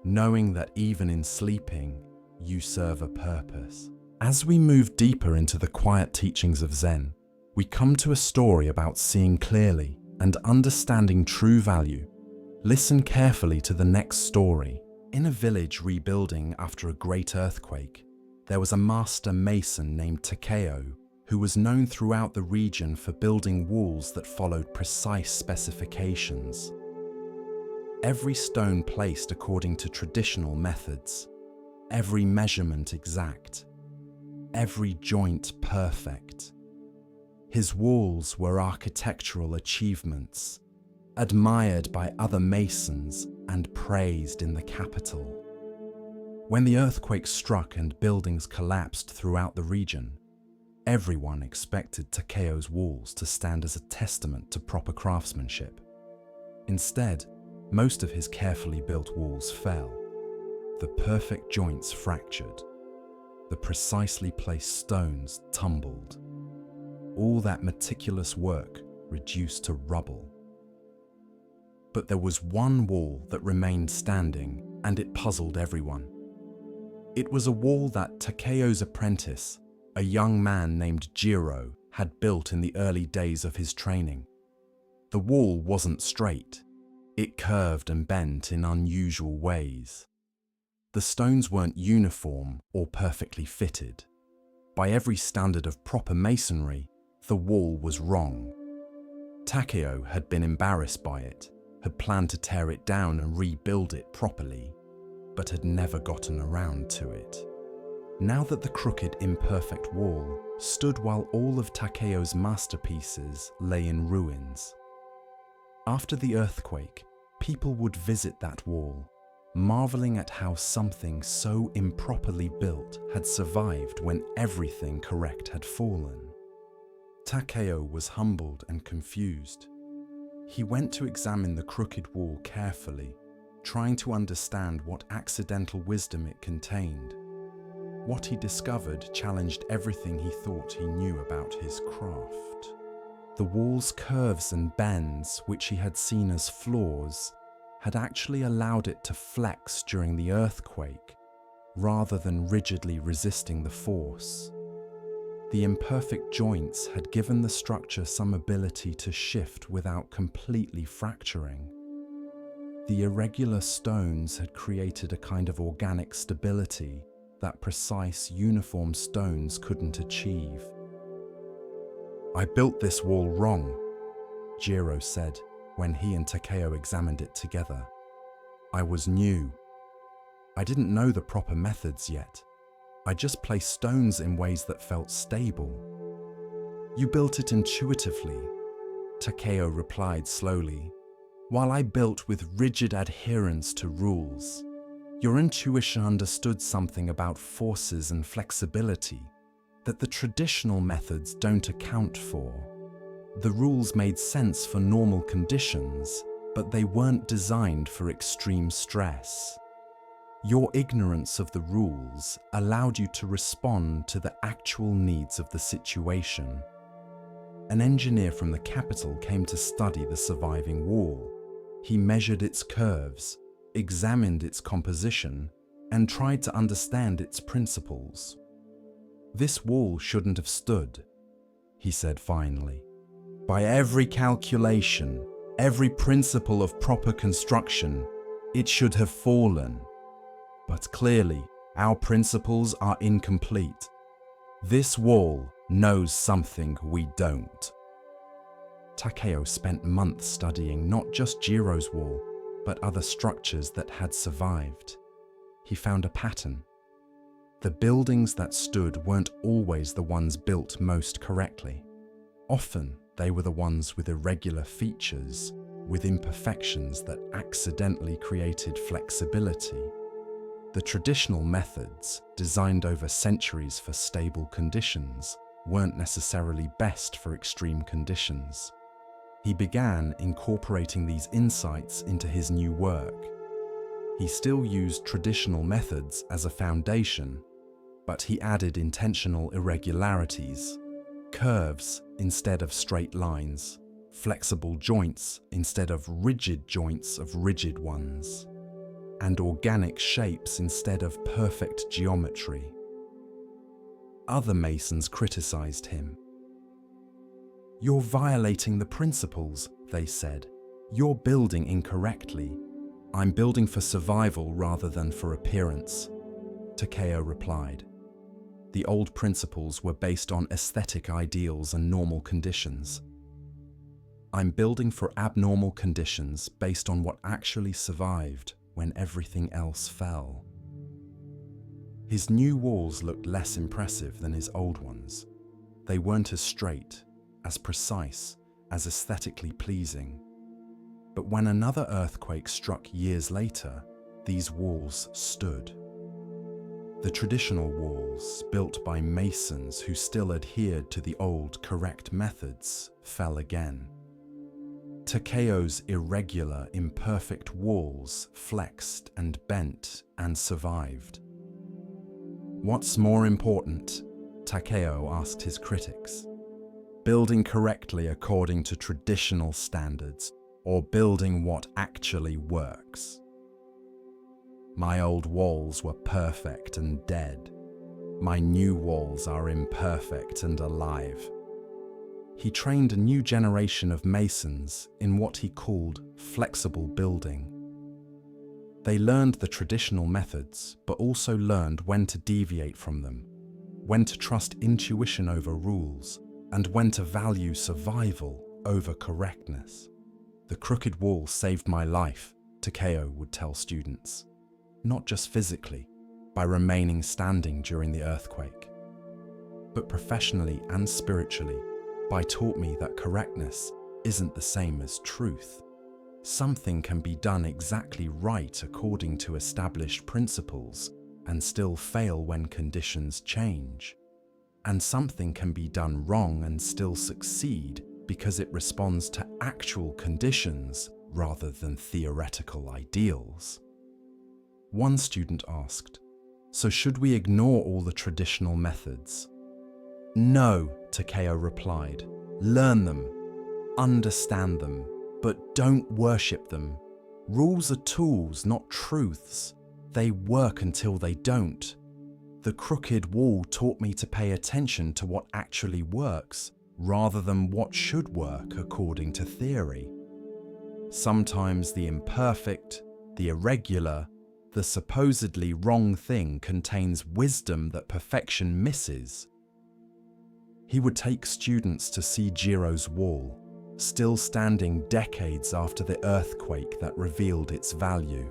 knowing that even in sleeping, you serve a purpose. As we move deeper into the quiet teachings of Zen, we come to a story about seeing clearly and understanding true value. Listen carefully to the next story. In a village rebuilding after a great earthquake, there was a master mason named Takeo who was known throughout the region for building walls that followed precise specifications. Every stone placed according to traditional methods, every measurement exact, every joint perfect. His walls were architectural achievements, admired by other masons and praised in the capital. When the earthquake struck and buildings collapsed throughout the region, everyone expected Takeo's walls to stand as a testament to proper craftsmanship. Instead, most of his carefully built walls fell. The perfect joints fractured. The precisely placed stones tumbled. All that meticulous work reduced to rubble. But there was one wall that remained standing, and it puzzled everyone. It was a wall that Takeo's apprentice, a young man named Jiro, had built in the early days of his training. The wall wasn't straight. It curved and bent in unusual ways. The stones weren't uniform or perfectly fitted. By every standard of proper masonry, the wall was wrong. Takeo had been embarrassed by it, had planned to tear it down and rebuild it properly, but had never gotten around to it. Now that the crooked, imperfect wall stood while all of Takeo's masterpieces lay in ruins. After the earthquake, people would visit that wall, marveling at how something so improperly built had survived when everything correct had fallen. Takeo was humbled and confused. He went to examine the crooked wall carefully, trying to understand what accidental wisdom it contained. What he discovered challenged everything he thought he knew about his craft. The wall's curves and bends, which he had seen as flaws, had actually allowed it to flex during the earthquake, rather than rigidly resisting the force. The imperfect joints had given the structure some ability to shift without completely fracturing. The irregular stones had created a kind of organic stability that precise, uniform stones couldn't achieve. "I built this wall wrong," Jiro said when he and Takeo examined it together. "I was new. I didn't know the proper methods yet. I just placed stones in ways that felt stable. You built it intuitively, Takeo replied slowly, while I built with rigid adherence to rules. Your intuition understood something about forces and flexibility that the traditional methods don't account for. The rules made sense for normal conditions, but they weren't designed for extreme stress. Your ignorance of the rules allowed you to respond to the actual needs of the situation. An engineer from the capital came to study the surviving wall. He measured its curves, examined its composition, and tried to understand its principles. This wall shouldn't have stood, he said finally. By every calculation, every principle of proper construction, it should have fallen. But clearly, our principles are incomplete. This wall knows something we don't. Takeo spent months studying not just Jiro's wall, but other structures that had survived. He found a pattern. The buildings that stood weren't always the ones built most correctly. Often, they were the ones with irregular features, with imperfections that accidentally created flexibility. The traditional methods, designed over centuries for stable conditions, weren't necessarily best for extreme conditions. He began incorporating these insights into his new work. He still used traditional methods as a foundation, but he added intentional irregularities, curves instead of straight lines, flexible joints instead of rigid joints of rigid ones, and organic shapes instead of perfect geometry. Other masons criticized him. "You're violating the principles," they said. "You're building incorrectly." "I'm building for survival rather than for appearance," Takeo replied. The old principles were based on aesthetic ideals and normal conditions. "I'm building for abnormal conditions based on what actually survived when everything else fell." His new walls looked less impressive than his old ones. They weren't as straight, as precise, as aesthetically pleasing. But when another earthquake struck years later, these walls stood. The traditional walls, built by masons who still adhered to the old, correct methods, fell again. Takeo's irregular, imperfect walls flexed and bent and survived. "What's more important?" Takeo asked his critics. "Building correctly according to traditional standards, or building what actually works?" "My old walls were perfect and dead. My new walls are imperfect and alive." He trained a new generation of masons in what he called flexible building. They learned the traditional methods, but also learned when to deviate from them, when to trust intuition over rules, and when to value survival over correctness. "The crooked wall saved my life," Takeo would tell students. Not just physically, by remaining standing during the earthquake, but professionally and spiritually, by taught me that correctness isn't the same as truth. Something can be done exactly right according to established principles and still fail when conditions change. And something can be done wrong and still succeed because it responds to actual conditions rather than theoretical ideals. One student asked, "So should we ignore all the traditional methods?" "No," Takeo replied. "Learn them, understand them, but don't worship them. Rules are tools, not truths. They work until they don't. The crooked wall taught me to pay attention to what actually works, rather than what should work according to theory. Sometimes the imperfect, the irregular, the supposedly wrong thing contains wisdom that perfection misses." He would take students to see Jiro's wall, still standing decades after the earthquake that revealed its value.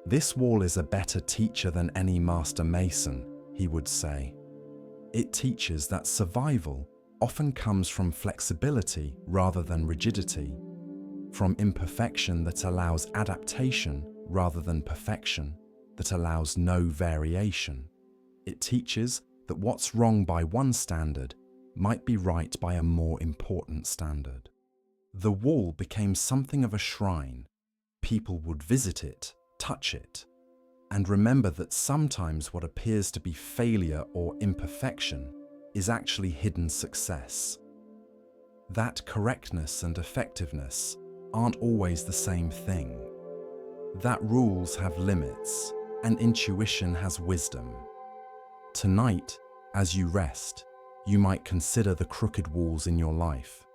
"This wall is a better teacher than any master mason," he would say. It teaches that survival often comes from flexibility rather than rigidity, from imperfection that allows adaptation rather than perfection that allows no variation. It teaches that what's wrong by one standard might be right by a more important standard. The wall became something of a shrine. People would visit it, touch it, and remember that sometimes what appears to be failure or imperfection is actually hidden success. That correctness and effectiveness aren't always the same thing. That rules have limits, and intuition has wisdom. Tonight, as you rest, you might consider the crooked walls in your life,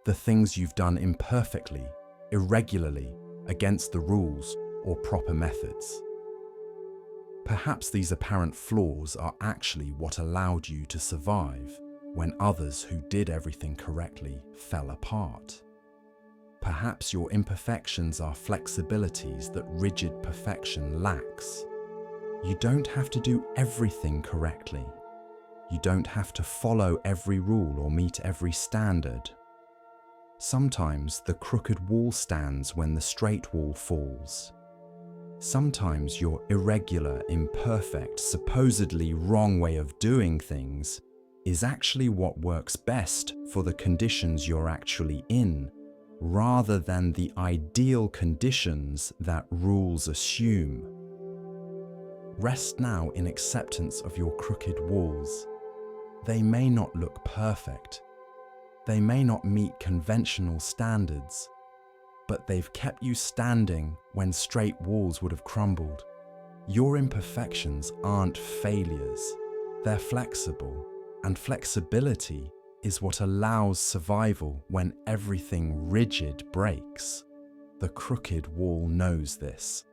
the things you've done imperfectly, irregularly, against the rules or proper methods. Perhaps these apparent flaws are actually what allowed you to survive when others who did everything correctly fell apart. Perhaps your imperfections are flexibilities that rigid perfection lacks. You don't have to do everything correctly. You don't have to follow every rule or meet every standard. Sometimes the crooked wall stands when the straight wall falls. Sometimes your irregular, imperfect, supposedly wrong way of doing things is actually what works best for the conditions you're actually in, rather than the ideal conditions that rules assume. Rest now in acceptance of your crooked walls. They may not look perfect. They may not meet conventional standards, but they've kept you standing when straight walls would have crumbled. Your imperfections aren't failures. They're flexible, and flexibility is what allows survival when everything rigid breaks. The crooked wall knows this.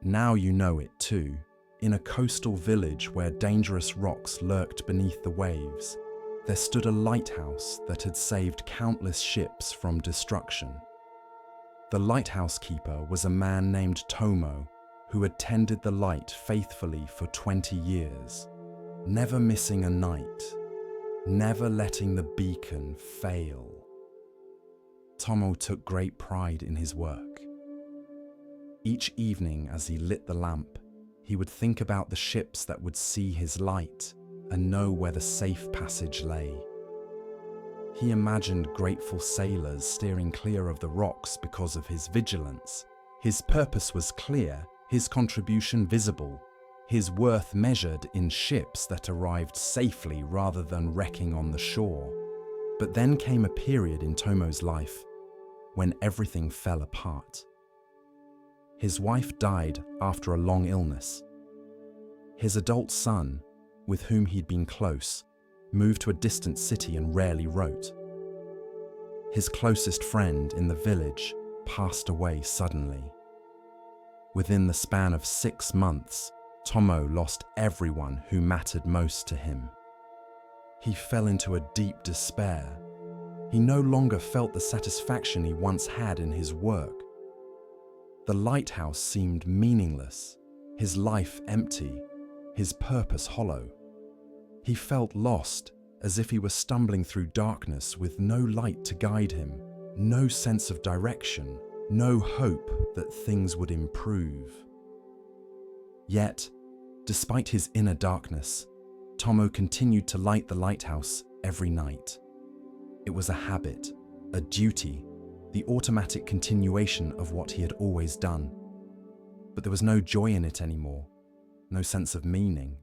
Now you know it too. In a coastal village where dangerous rocks lurked beneath the waves, there stood a lighthouse that had saved countless ships from destruction. The lighthouse keeper was a man named Tomo, who had tended the light faithfully for 20 years, never missing a night, never letting the beacon fail. Tomo took great pride in his work. Each evening as he lit the lamp, he would think about the ships that would see his light and know where the safe passage lay. He imagined grateful sailors steering clear of the rocks because of his vigilance. His purpose was clear, his contribution visible, his worth measured in ships that arrived safely rather than wrecking on the shore. But then came a period in Tomo's life when everything fell apart. His wife died after a long illness. His adult son, with whom he'd been close, moved to a distant city and rarely wrote. His closest friend in the village passed away suddenly. Within the span of 6 months, Tomo lost everyone who mattered most to him. He fell into a deep despair. He no longer felt the satisfaction he once had in his work. The lighthouse seemed meaningless, his life empty, his purpose hollow. He felt lost, as if he were stumbling through darkness with no light to guide him, no sense of direction, no hope that things would improve. Yet, despite his inner darkness, Tomo continued to light the lighthouse every night. It was a habit, a duty, the automatic continuation of what he had always done. But there was no joy in it anymore, no sense of meaning.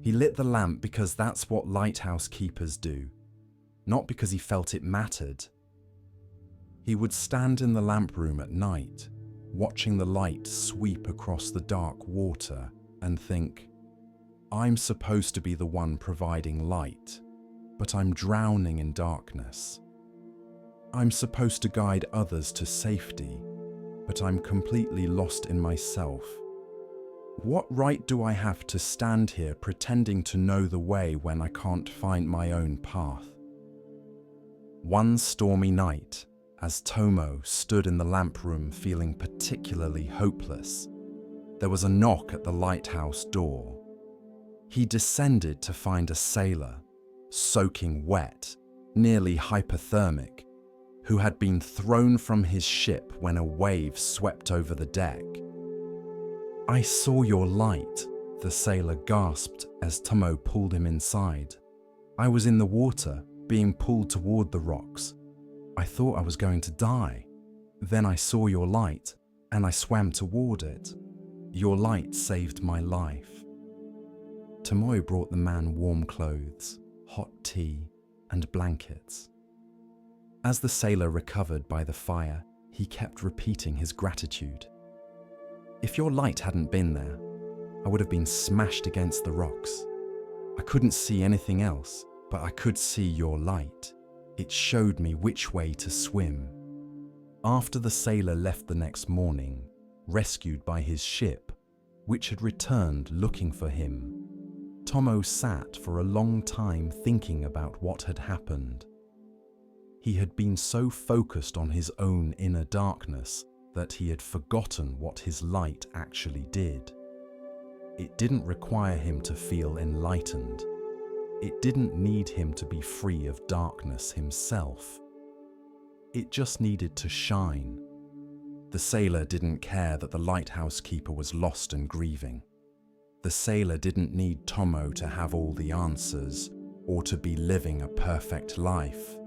He lit the lamp because that's what lighthouse keepers do, not because he felt it mattered. He would stand in the lamp room at night, watching the light sweep across the dark water, and think, I'm supposed to be the one providing light, but I'm drowning in darkness. I'm supposed to guide others to safety, but I'm completely lost in myself. What right do I have to stand here pretending to know the way when I can't find my own path? One stormy night, as Tomo stood in the lamp room feeling particularly hopeless, there was a knock at the lighthouse door. He descended to find a sailor, soaking wet, nearly hypothermic, who had been thrown from his ship when a wave swept over the deck. "I saw your light," the sailor gasped as Tomo pulled him inside. "I was in the water, being pulled toward the rocks. I thought I was going to die. Then I saw your light, and I swam toward it. Your light saved my life." Tomoe brought the man warm clothes, hot tea, and blankets. As the sailor recovered by the fire, he kept repeating his gratitude. "If your light hadn't been there, I would have been smashed against the rocks. I couldn't see anything else, but I could see your light. It showed me which way to swim." After the sailor left the next morning, rescued by his ship, which had returned looking for him, Tomo sat for a long time thinking about what had happened. He had been so focused on his own inner darkness that he had forgotten what his light actually did. It didn't require him to feel enlightened. It didn't need him to be free of darkness himself. It just needed to shine. The sailor didn't care that the lighthouse keeper was lost and grieving. The sailor didn't need Tomo to have all the answers or to be living a perfect life.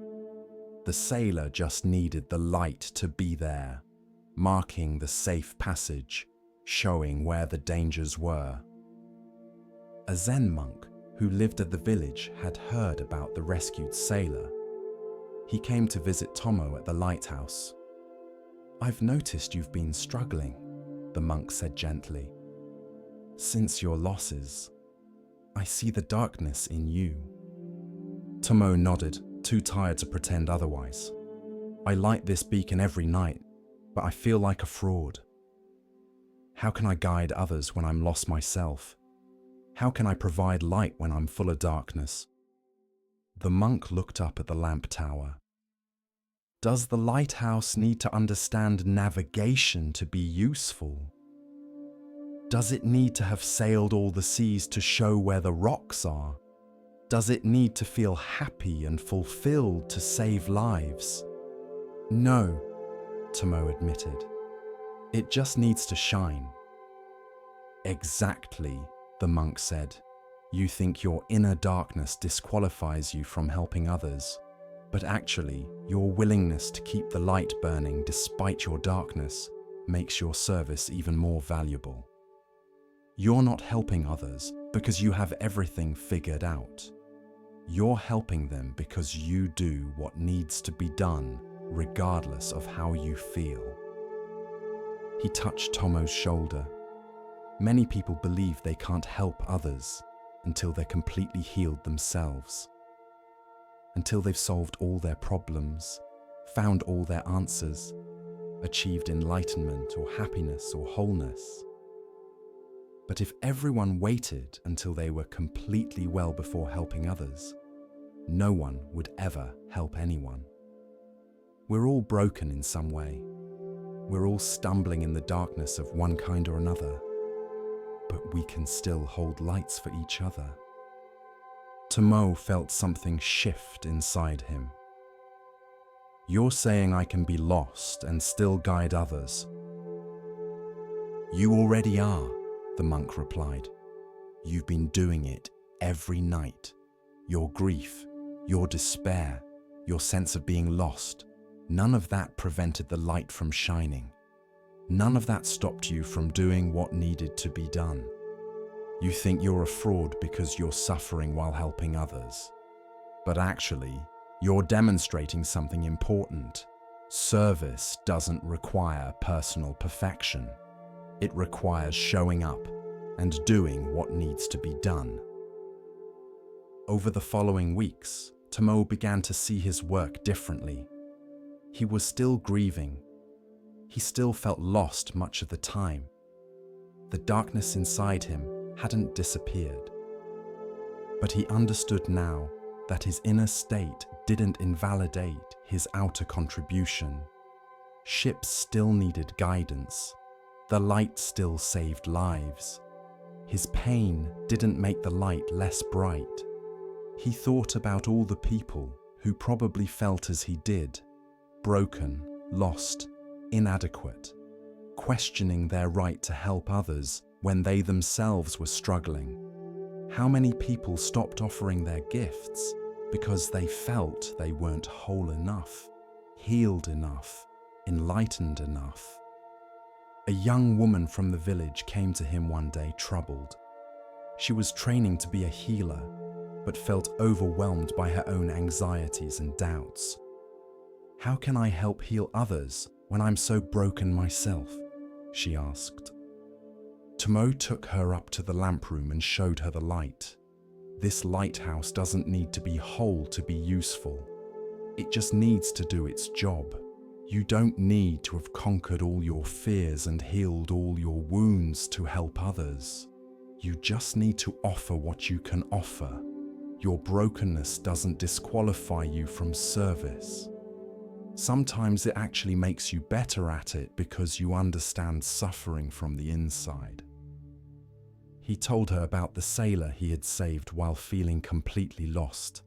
The sailor just needed the light to be there, marking the safe passage, showing where the dangers were. A Zen monk who lived at the village had heard about the rescued sailor. He came to visit Tomo at the lighthouse. "I've noticed you've been struggling," the monk said gently. "Since your losses, I see the darkness in you." Tomo nodded, too tired to pretend otherwise. "I light this beacon every night, but I feel like a fraud. How can I guide others when I'm lost myself? How can I provide light when I'm full of darkness?" The monk looked up at the lamp tower. "Does the lighthouse need to understand navigation to be useful? Does it need to have sailed all the seas to show where the rocks are? Does it need to feel happy and fulfilled to save lives?" "No," Tomo admitted. "It just needs to shine." "Exactly," the monk said. "You think your inner darkness disqualifies you from helping others, but actually, your willingness to keep the light burning despite your darkness makes your service even more valuable. You're not helping others because you have everything figured out. You're helping them because you do what needs to be done, regardless of how you feel." He touched Tomo's shoulder. Many people believe they can't help others until they're completely healed themselves. Until they've solved all their problems, found all their answers, achieved enlightenment or happiness or wholeness. But if everyone waited until they were completely well before helping others, no one would ever help anyone. We're all broken in some way. We're all stumbling in the darkness of one kind or another, but we can still hold lights for each other. Tomo felt something shift inside him. "You're saying I can be lost and still guide others?" "You already are," the monk replied. "You've been doing it every night. Your grief, your despair, your sense of being lost, none of that prevented the light from shining. None of that stopped you from doing what needed to be done. You think you're a fraud because you're suffering while helping others. But actually, you're demonstrating something important. Service doesn't require personal perfection. It requires showing up and doing what needs to be done." Over the following weeks, Tomo began to see his work differently. He was still grieving. He still felt lost much of the time. The darkness inside him hadn't disappeared. But he understood now that his inner state didn't invalidate his outer contribution. Ships still needed guidance. The light still saved lives. His pain didn't make the light less bright. He thought about all the people who probably felt as he did, broken, lost, inadequate, questioning their right to help others when they themselves were struggling. How many people stopped offering their gifts because they felt they weren't whole enough, healed enough, enlightened enough? A young woman from the village came to him one day troubled. She was training to be a healer, but felt overwhelmed by her own anxieties and doubts. "How can I help heal others when I'm so broken myself?" she asked. Tomo took her up to the lamp room and showed her the light. This lighthouse doesn't need to be whole to be useful. It just needs to do its job. You don't need to have conquered all your fears and healed all your wounds to help others. You just need to offer what you can offer. Your brokenness doesn't disqualify you from service. Sometimes it actually makes you better at it because you understand suffering from the inside. He told her about the sailor he had saved while feeling completely lost.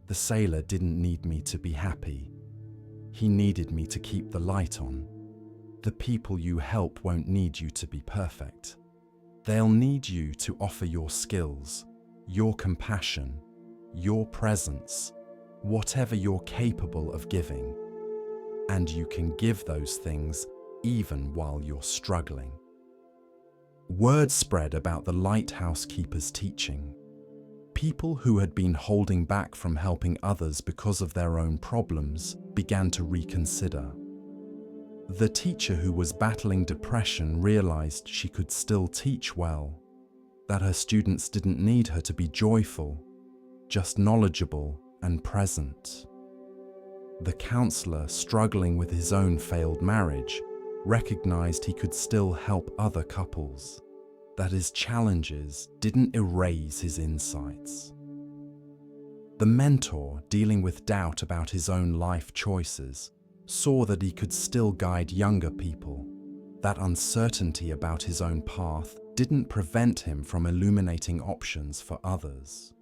The sailor didn't need me to be happy. He needed me to keep the light on. The people you help won't need you to be perfect. They'll need you to offer your skills, your compassion, your presence, whatever you're capable of giving. And you can give those things even while you're struggling. Word spread about the lighthouse keeper's teaching. People who had been holding back from helping others because of their own problems began to reconsider. The teacher who was battling depression realized she could still teach well, that her students didn't need her to be joyful, just knowledgeable and present. The counselor struggling with his own failed marriage recognized he could still help other couples, that his challenges didn't erase his insights. The mentor, dealing with doubt about his own life choices, saw that he could still guide younger people. That uncertainty about his own path didn't prevent him from illuminating options for others.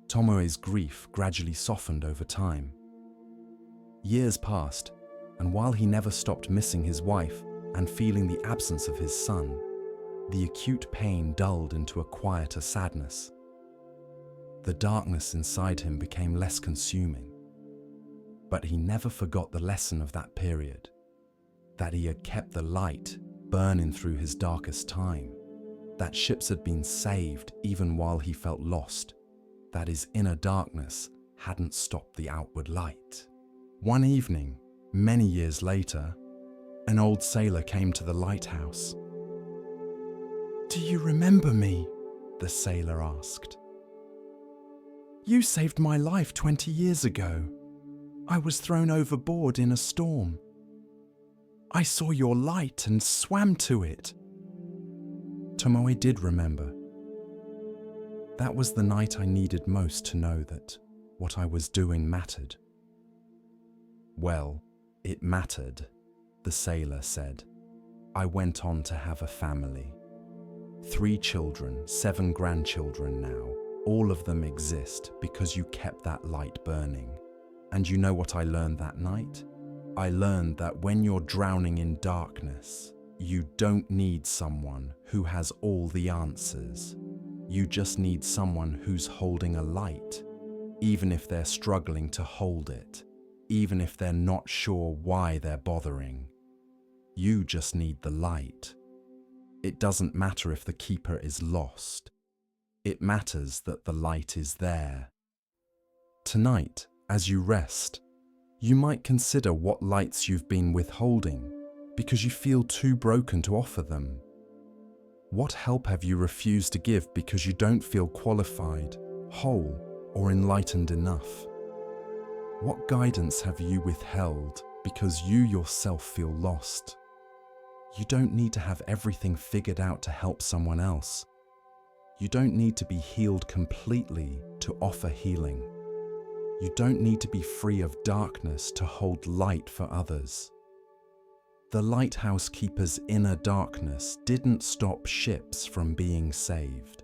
Tomoe's grief gradually softened over time. Years passed, and while he never stopped missing his wife and feeling the absence of his son, the acute pain dulled into a quieter sadness. The darkness inside him became less consuming. But he never forgot the lesson of that period, that he had kept the light burning through his darkest time, that ships had been saved even while he felt lost, that his inner darkness hadn't stopped the outward light. One evening, many years later, an old sailor came to the lighthouse. "Do you remember me?" the sailor asked. "You saved my life 20 years ago. I was thrown overboard in a storm. I saw your light and swam to it." Tomoe did remember. That was the night I needed most to know that what I was doing mattered. "Well, it mattered," the sailor said. "I went on to have a family. 3 children, 7 grandchildren now. All of them exist because you kept that light burning. And you know what I learned that night? I learned that when you're drowning in darkness, you don't need someone who has all the answers. You just need someone who's holding a light, even if they're struggling to hold it, even if they're not sure why they're bothering. You just need the light. It doesn't matter if the keeper is lost. It matters that the light is there." Tonight, as you rest, you might consider what lights you've been withholding because you feel too broken to offer them. What help have you refused to give because you don't feel qualified, whole, or enlightened enough? What guidance have you withheld because you yourself feel lost? You don't need to have everything figured out to help someone else. You don't need to be healed completely to offer healing. You don't need to be free of darkness to hold light for others. The lighthouse keeper's inner darkness didn't stop ships from being saved.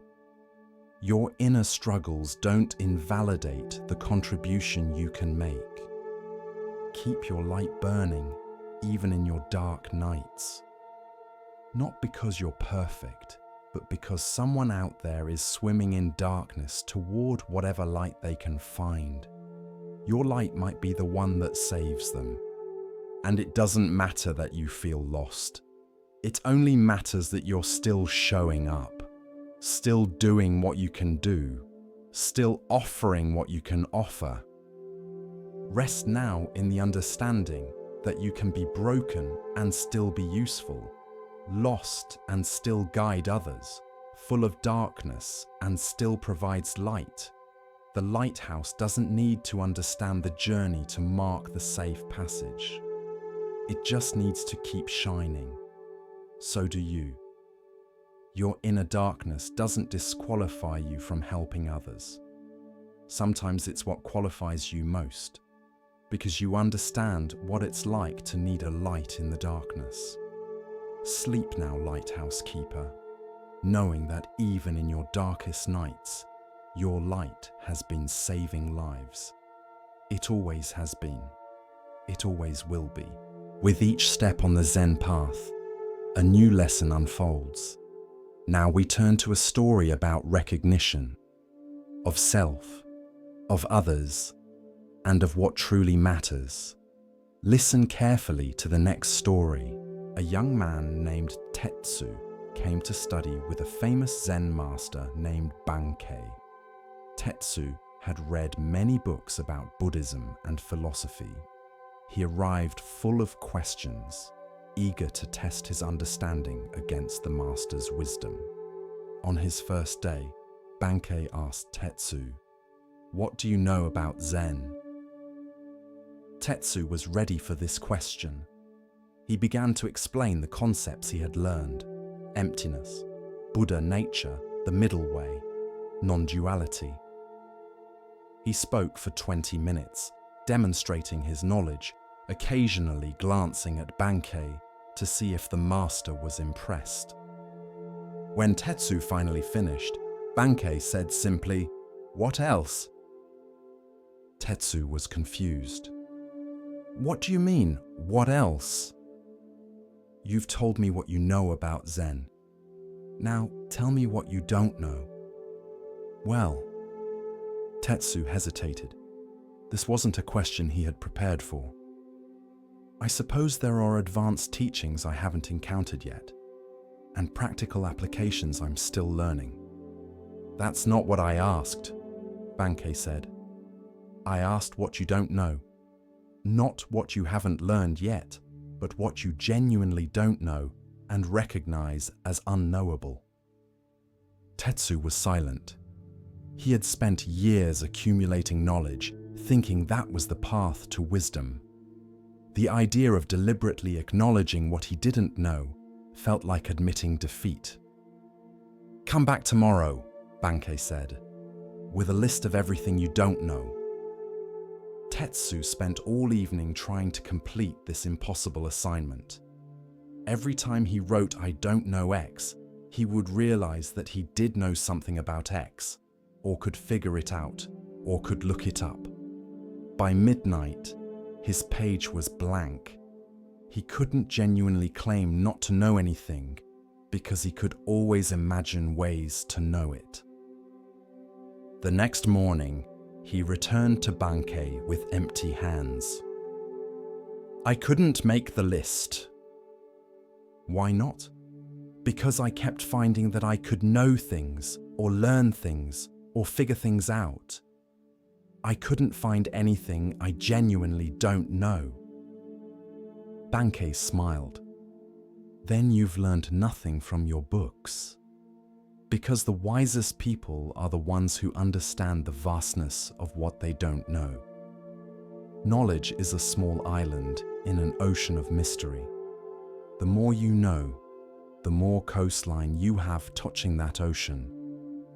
Your inner struggles don't invalidate the contribution you can make. Keep your light burning, even in your dark nights. Not because you're perfect, but because someone out there is swimming in darkness toward whatever light they can find. Your light might be the one that saves them. And it doesn't matter that you feel lost. It only matters that you're still showing up, still doing what you can do, still offering what you can offer. Rest now in the understanding that you can be broken and still be useful, lost and still guide others, full of darkness and still provides light. The lighthouse doesn't need to understand the journey to mark the safe passage. It just needs to keep shining. So do you. Your inner darkness doesn't disqualify you from helping others. Sometimes it's what qualifies you most, because you understand what it's like to need a light in the darkness. Sleep now, lighthouse keeper, knowing that even in your darkest nights, your light has been saving lives. It always has been. It always will be. With each step on the Zen path, a new lesson unfolds. Now we turn to a story about recognition, of self, of others, and of what truly matters. Listen carefully to the next story. A young man named Tetsu came to study with a famous Zen master named Bankei. Tetsu had read many books about Buddhism and philosophy. He arrived full of questions, eager to test his understanding against the master's wisdom. On his first day, Bankei asked Tetsu, "What do you know about Zen?" Tetsu was ready for this question. He began to explain the concepts he had learned: emptiness, Buddha nature, the middle way, non-duality. He spoke for 20 minutes, demonstrating his knowledge, occasionally glancing at Bankei to see if the master was impressed. When Tetsu finally finished, Bankei said simply, "What else?" Tetsu was confused. "What do you mean, what else?" "You've told me what you know about Zen. Now tell me what you don't know." "Well," Tetsu hesitated. This wasn't a question he had prepared for. "I suppose there are advanced teachings I haven't encountered yet, and practical applications I'm still learning." "That's not what I asked," Bankei said. "I asked what you don't know. Not what you haven't learned yet, but what you genuinely don't know and recognize as unknowable." Tetsu was silent. He had spent years accumulating knowledge, thinking that was the path to wisdom. The idea of deliberately acknowledging what he didn't know felt like admitting defeat. "Come back tomorrow," Bankei said, "with a list of everything you don't know." Tetsu spent all evening trying to complete this impossible assignment. Every time he wrote "I don't know X," he would realize that he did know something about X, or could figure it out, or could look it up. By midnight, his page was blank. He couldn't genuinely claim not to know anything because he could always imagine ways to know it. The next morning, he returned to Bankei with empty hands. "I couldn't make the list." "Why not?" "Because I kept finding that I could know things, or learn things, or figure things out. I couldn't find anything I genuinely don't know." Bankei smiled. "Then you've learned nothing from your books. Because the wisest people are the ones who understand the vastness of what they don't know. Knowledge is a small island in an ocean of mystery. The more you know, the more coastline you have touching that ocean,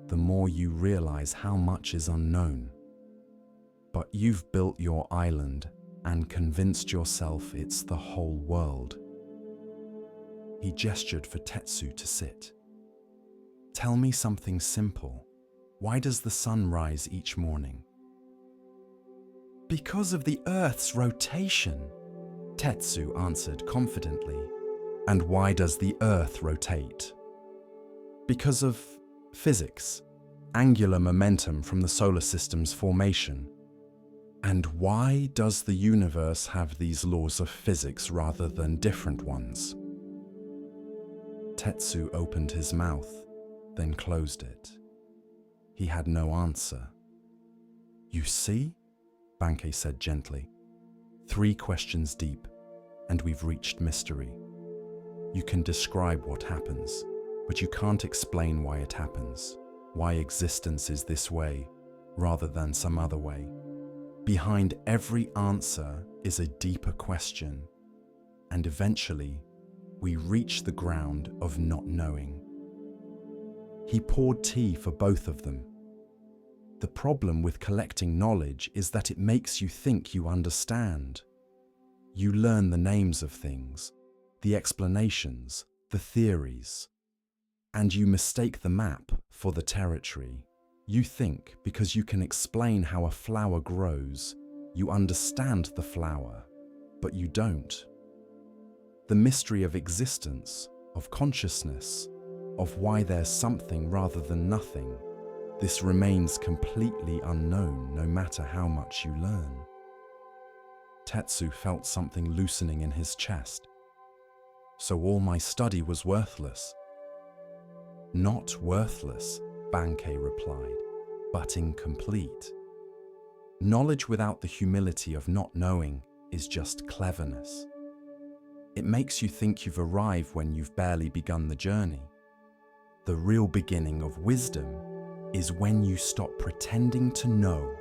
the more you realize how much is unknown. But you've built your island and convinced yourself it's the whole world. He gestured for Tetsu to sit. Tell me something simple. Why does the sun rise each morning? Because of the Earth's rotation, Tetsu answered confidently. And why does the Earth rotate? Because of physics, angular momentum from the solar system's formation. And why does the universe have these laws of physics rather than different ones? Tetsu opened his mouth, then closed it. He had no answer. You see? Bankei said gently. 3 questions deep, and we've reached mystery. You can describe what happens, but you can't explain why it happens, why existence is this way, rather than some other way. Behind every answer is a deeper question, and eventually, we reach the ground of not knowing. He poured tea for both of them. The problem with collecting knowledge is that it makes you think you understand. You learn the names of things, the explanations, the theories, and you mistake the map for the territory. You think because you can explain how a flower grows, you understand the flower, but you don't. The mystery of existence, of consciousness, of why there's something rather than nothing, this remains completely unknown no matter how much you learn. Tetsu felt something loosening in his chest. So all my study was worthless? Not worthless, Bankei replied, but incomplete. Knowledge without the humility of not knowing is just cleverness. It makes you think you've arrived when you've barely begun the journey. The real beginning of wisdom is when you stop pretending to know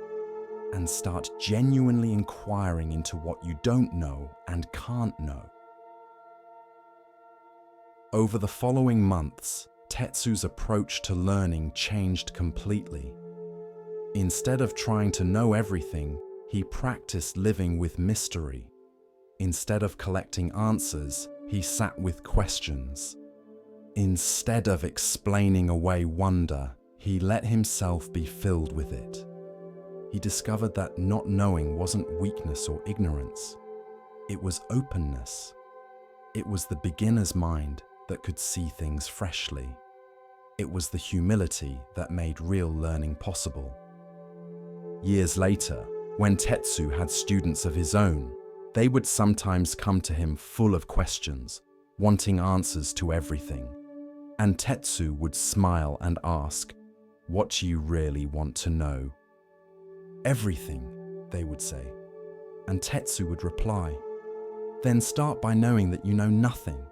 and start genuinely inquiring into what you don't know and can't know. Over the following months, Tetsu's approach to learning changed completely. Instead of trying to know everything, he practiced living with mystery. Instead of collecting answers, he sat with questions. Instead of explaining away wonder, he let himself be filled with it. He discovered that not knowing wasn't weakness or ignorance. It was openness. It was the beginner's mind that could see things freshly. It was the humility that made real learning possible. Years later, when Tetsu had students of his own, they would sometimes come to him full of questions, wanting answers to everything. And Tetsu would smile and ask, "What do you really want to know?" "Everything," they would say. And Tetsu would reply, "Then start by knowing that you know nothing.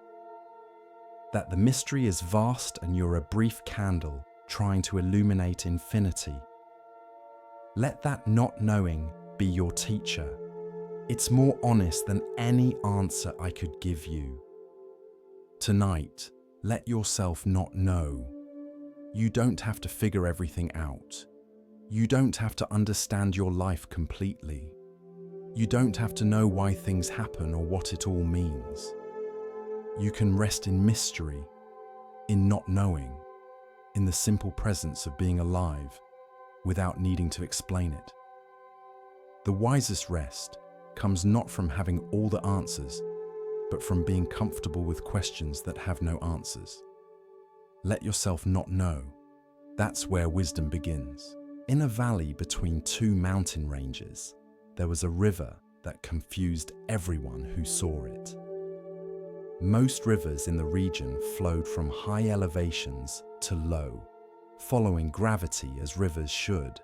That the mystery is vast and you're a brief candle trying to illuminate infinity. Let that not knowing be your teacher. It's more honest than any answer I could give you. Tonight, let yourself not know. You don't have to figure everything out. You don't have to understand your life completely. You don't have to know why things happen or what it all means. You can rest in mystery, in not knowing, in the simple presence of being alive, without needing to explain it. The wisest rest comes not from having all the answers, but from being comfortable with questions that have no answers. Let yourself not know. That's where wisdom begins. In a valley between 2 mountain ranges, there was a river that confused everyone who saw it. Most rivers in the region flowed from high elevations to low, following gravity as rivers should.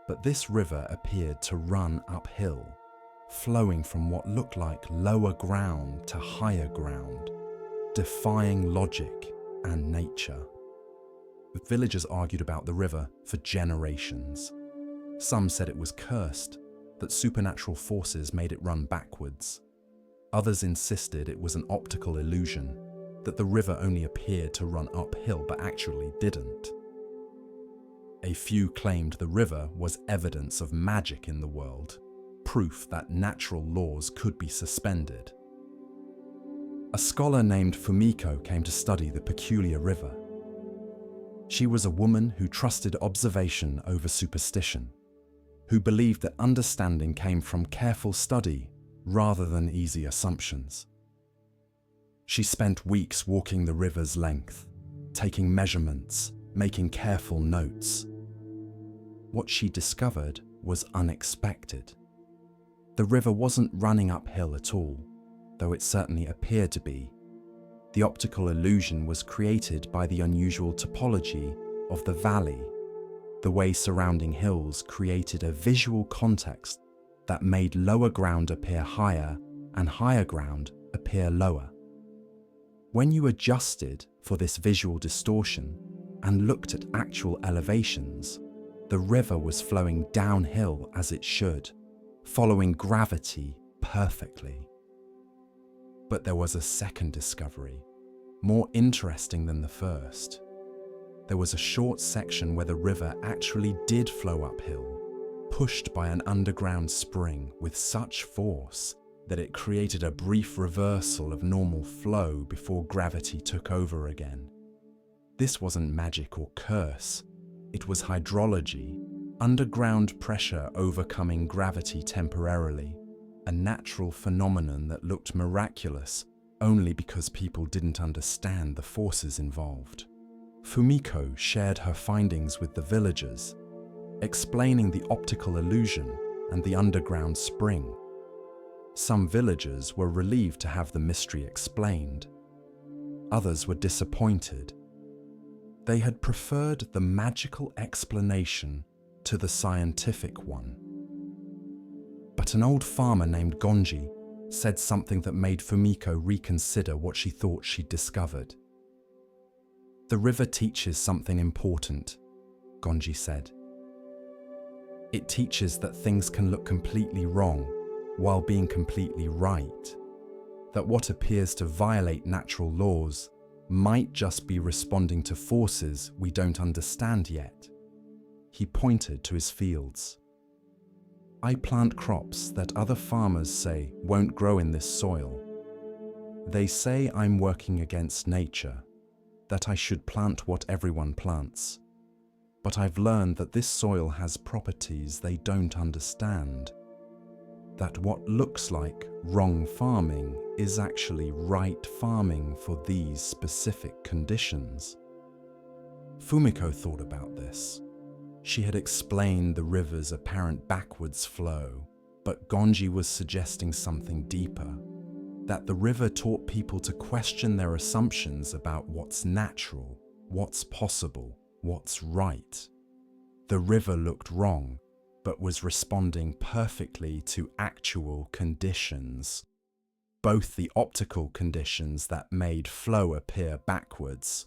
But this river appeared to run uphill, flowing from what looked like lower ground to higher ground, defying logic and nature. The villagers argued about the river for generations. Some said it was cursed, that supernatural forces made it run backwards. Others insisted it was an optical illusion, that the river only appeared to run uphill but actually didn't. A few claimed the river was evidence of magic in the world, proof that natural laws could be suspended. A scholar named Fumiko came to study the peculiar river. She was a woman who trusted observation over superstition, who believed that understanding came from careful study rather than easy assumptions. She spent weeks walking the river's length, taking measurements, making careful notes. What she discovered was unexpected. The river wasn't running uphill at all, though it certainly appeared to be. The optical illusion was created by the unusual topology of the valley. The way surrounding hills created a visual context that made lower ground appear higher and higher ground appear lower. When you adjusted for this visual distortion and looked at actual elevations, the river was flowing downhill as it should, following gravity perfectly. But there was a second discovery, more interesting than the first. There was a short section where the river actually did flow uphill, pushed by an underground spring with such force that it created a brief reversal of normal flow before gravity took over again. This wasn't magic or curse, it was hydrology, underground pressure overcoming gravity temporarily, a natural phenomenon that looked miraculous only because people didn't understand the forces involved. Fumiko shared her findings with the villagers, explaining the optical illusion and the underground spring. Some villagers were relieved to have the mystery explained. Others were disappointed. They had preferred the magical explanation to the scientific one. But an old farmer named Gonji said something that made Fumiko reconsider what she thought she'd discovered. "The river teaches something important," Gonji said. "It teaches that things can look completely wrong while being completely right, that what appears to violate natural laws might just be responding to forces we don't understand yet." He pointed to his fields. "I plant crops that other farmers say won't grow in this soil. They say I'm working against nature, that I should plant what everyone plants. But I've learned that this soil has properties they don't understand, that what looks like wrong farming is actually right farming for these specific conditions." Fumiko thought about this. She had explained the river's apparent backwards flow, but Gonji was suggesting something deeper, that the river taught people to question their assumptions about what's natural, what's possible, what's right. The river looked wrong, but was responding perfectly to actual conditions, both the optical conditions that made flow appear backwards,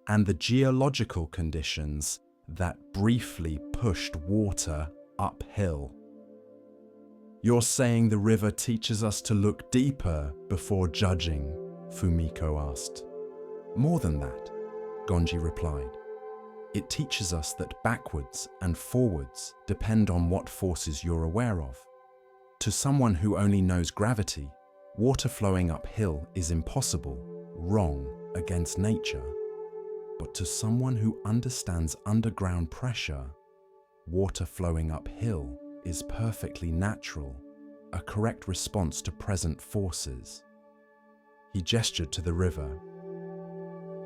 and the geological conditions that briefly pushed water uphill. "You're saying the river teaches us to look deeper before judging?" Fumiko asked. "More than that," Gonji replied. "It teaches us that backwards and forwards depend on what forces you're aware of. To someone who only knows gravity, water flowing uphill is impossible, wrong, against nature. But to someone who understands underground pressure, water flowing uphill is perfectly natural, a correct response to present forces." He gestured to the river.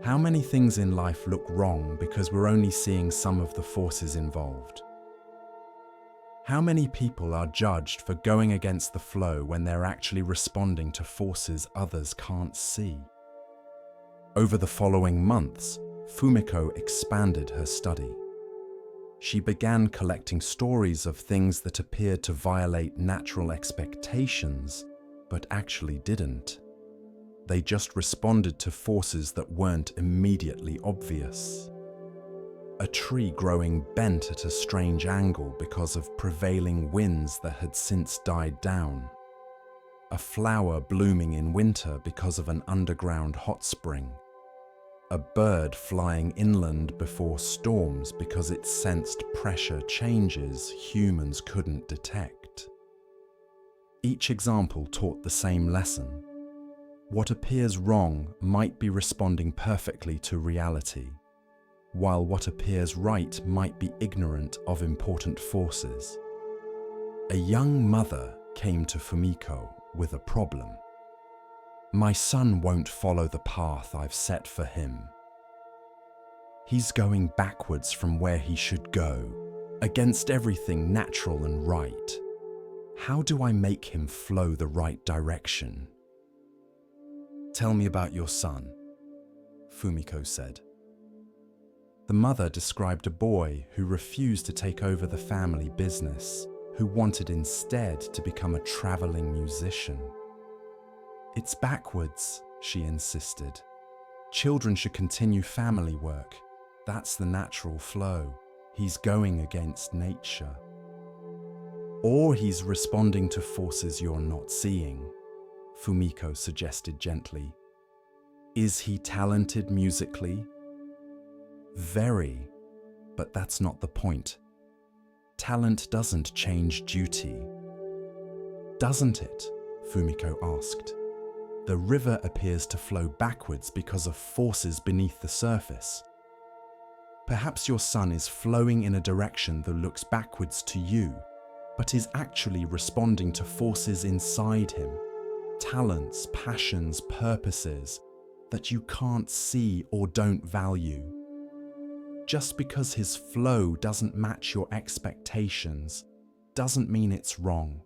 "How many things in life look wrong because we're only seeing some of the forces involved? How many people are judged for going against the flow when they're actually responding to forces others can't see?" Over the following months, Fumiko expanded her study. She began collecting stories of things that appeared to violate natural expectations, but actually didn't. They just responded to forces that weren't immediately obvious. A tree growing bent at a strange angle because of prevailing winds that had since died down. A flower blooming in winter because of an underground hot spring. A bird flying inland before storms because it sensed pressure changes humans couldn't detect. Each example taught the same lesson. What appears wrong might be responding perfectly to reality, while what appears right might be ignorant of important forces. A young mother came to Fumiko with a problem. My son won't follow the path I've set for him. He's going backwards from where he should go, against everything natural and right. How do I make him flow the right direction? Tell me about your son, Fumiko said. The mother described a boy who refused to take over the family business, who wanted instead to become a traveling musician. It's backwards, she insisted. Children should continue family work. That's the natural flow. He's going against nature. Or he's responding to forces you're not seeing, Fumiko suggested gently. Is he talented musically? Very, but that's not the point. Talent doesn't change duty. Doesn't it? Fumiko asked. The river appears to flow backwards because of forces beneath the surface. Perhaps your son is flowing in a direction that looks backwards to you, but is actually responding to forces inside him, talents, passions, purposes that you can't see or don't value. Just because his flow doesn't match your expectations doesn't mean it's wrong.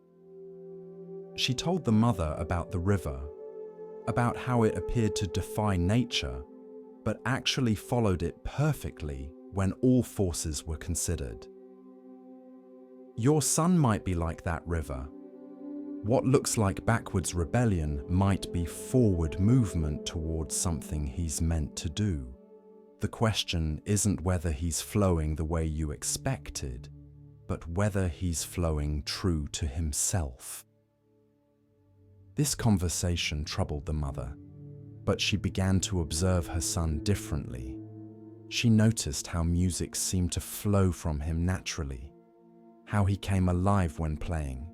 She told the mother about the river, about how it appeared to defy nature, but actually followed it perfectly when all forces were considered. Your son might be like that river. What looks like backwards rebellion might be forward movement towards something he's meant to do. The question isn't whether he's flowing the way you expected, but whether he's flowing true to himself. This conversation troubled the mother, but she began to observe her son differently. She noticed how music seemed to flow from him naturally, how he came alive when playing,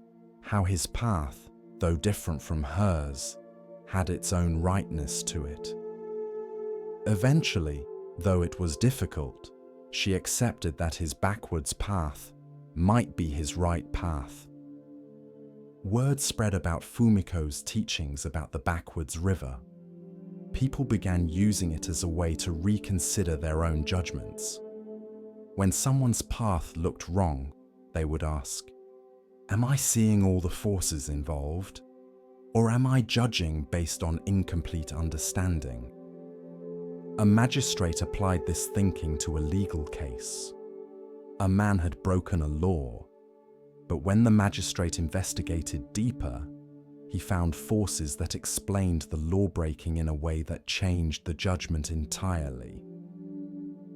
how his path, though different from hers, had its own rightness to it. Eventually, though it was difficult, she accepted that his backwards path might be his right path. Word spread about Fumiko's teachings about the backwards river. People began using it as a way to reconsider their own judgments. When someone's path looked wrong, they would ask, "Am I seeing all the forces involved? Or am I judging based on incomplete understanding?" A magistrate applied this thinking to a legal case. A man had broken a law, but when the magistrate investigated deeper, he found forces that explained the law-breaking in a way that changed the judgment entirely.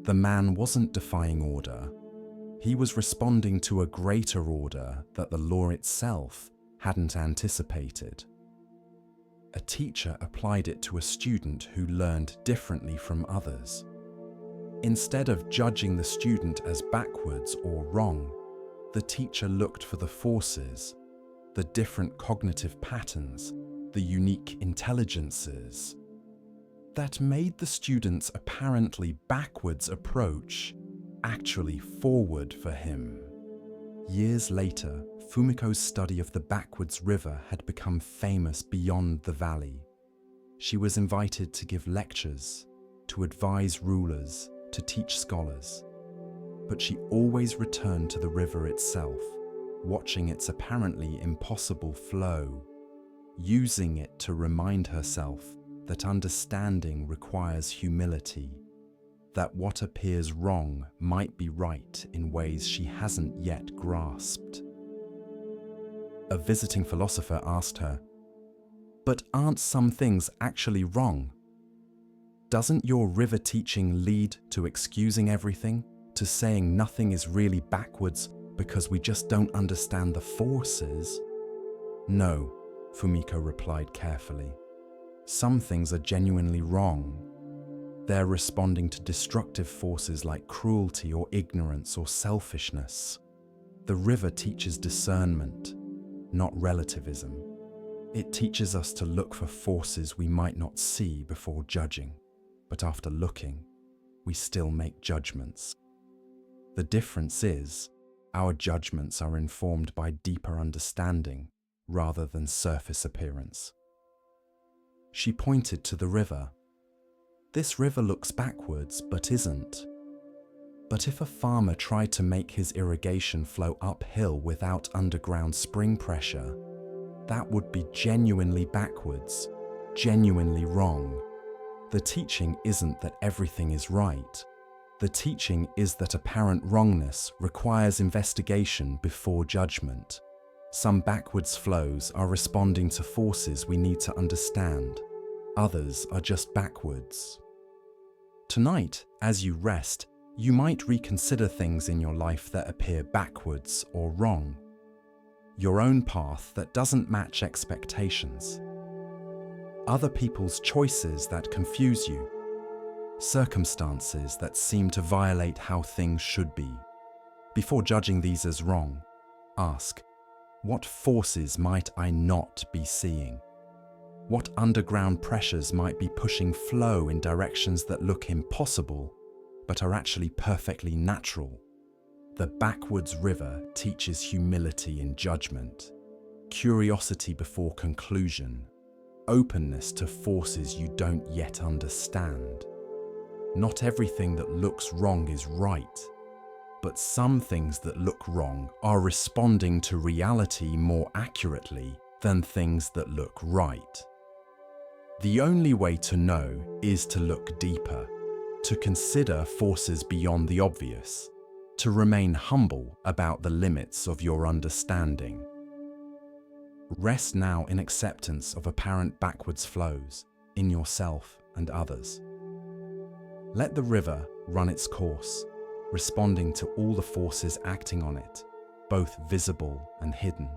The man wasn't defying order. He was responding to a greater order that the law itself hadn't anticipated. A teacher applied it to a student who learned differently from others. Instead of judging the student as backwards or wrong, the teacher looked for the forces, the different cognitive patterns, the unique intelligences that made the student's apparently backwards approach actually forward for him. Years later, Fumiko's study of the backwards river had become famous beyond the valley. She was invited to give lectures, to advise rulers, to teach scholars. But she always returned to the river itself, watching its apparently impossible flow, using it to remind herself that understanding requires humility, that what appears wrong might be right in ways she hasn't yet grasped. A visiting philosopher asked her, "But aren't some things actually wrong? Doesn't your river teaching lead to excusing everything, to saying nothing is really backwards because we just don't understand the forces?" "No," Fumiko replied carefully. "Some things are genuinely wrong. They're responding to destructive forces like cruelty or ignorance or selfishness. The river teaches discernment, not relativism. It teaches us to look for forces we might not see before judging, but after looking, we still make judgments. The difference is, our judgments are informed by deeper understanding rather than surface appearance. She pointed to the river. This river looks backwards, but isn't. But if a farmer tried to make his irrigation flow uphill without underground spring pressure, that would be genuinely backwards, genuinely wrong. The teaching isn't that everything is right. The teaching is that apparent wrongness requires investigation before judgment. Some backwards flows are responding to forces we need to understand. Others are just backwards. Tonight, as you rest, you might reconsider things in your life that appear backwards or wrong. Your own path that doesn't match expectations. Other people's choices that confuse you. Circumstances that seem to violate how things should be. Before judging these as wrong, ask, what forces might I not be seeing? What underground pressures might be pushing flow in directions that look impossible, but are actually perfectly natural? The backwards river teaches humility in judgment, curiosity before conclusion, openness to forces you don't yet understand. Not everything that looks wrong is right, but some things that look wrong are responding to reality more accurately than things that look right. The only way to know is to look deeper, to consider forces beyond the obvious, to remain humble about the limits of your understanding. Rest now in acceptance of apparent backwards flows in yourself and others. Let the river run its course, responding to all the forces acting on it, both visible and hidden.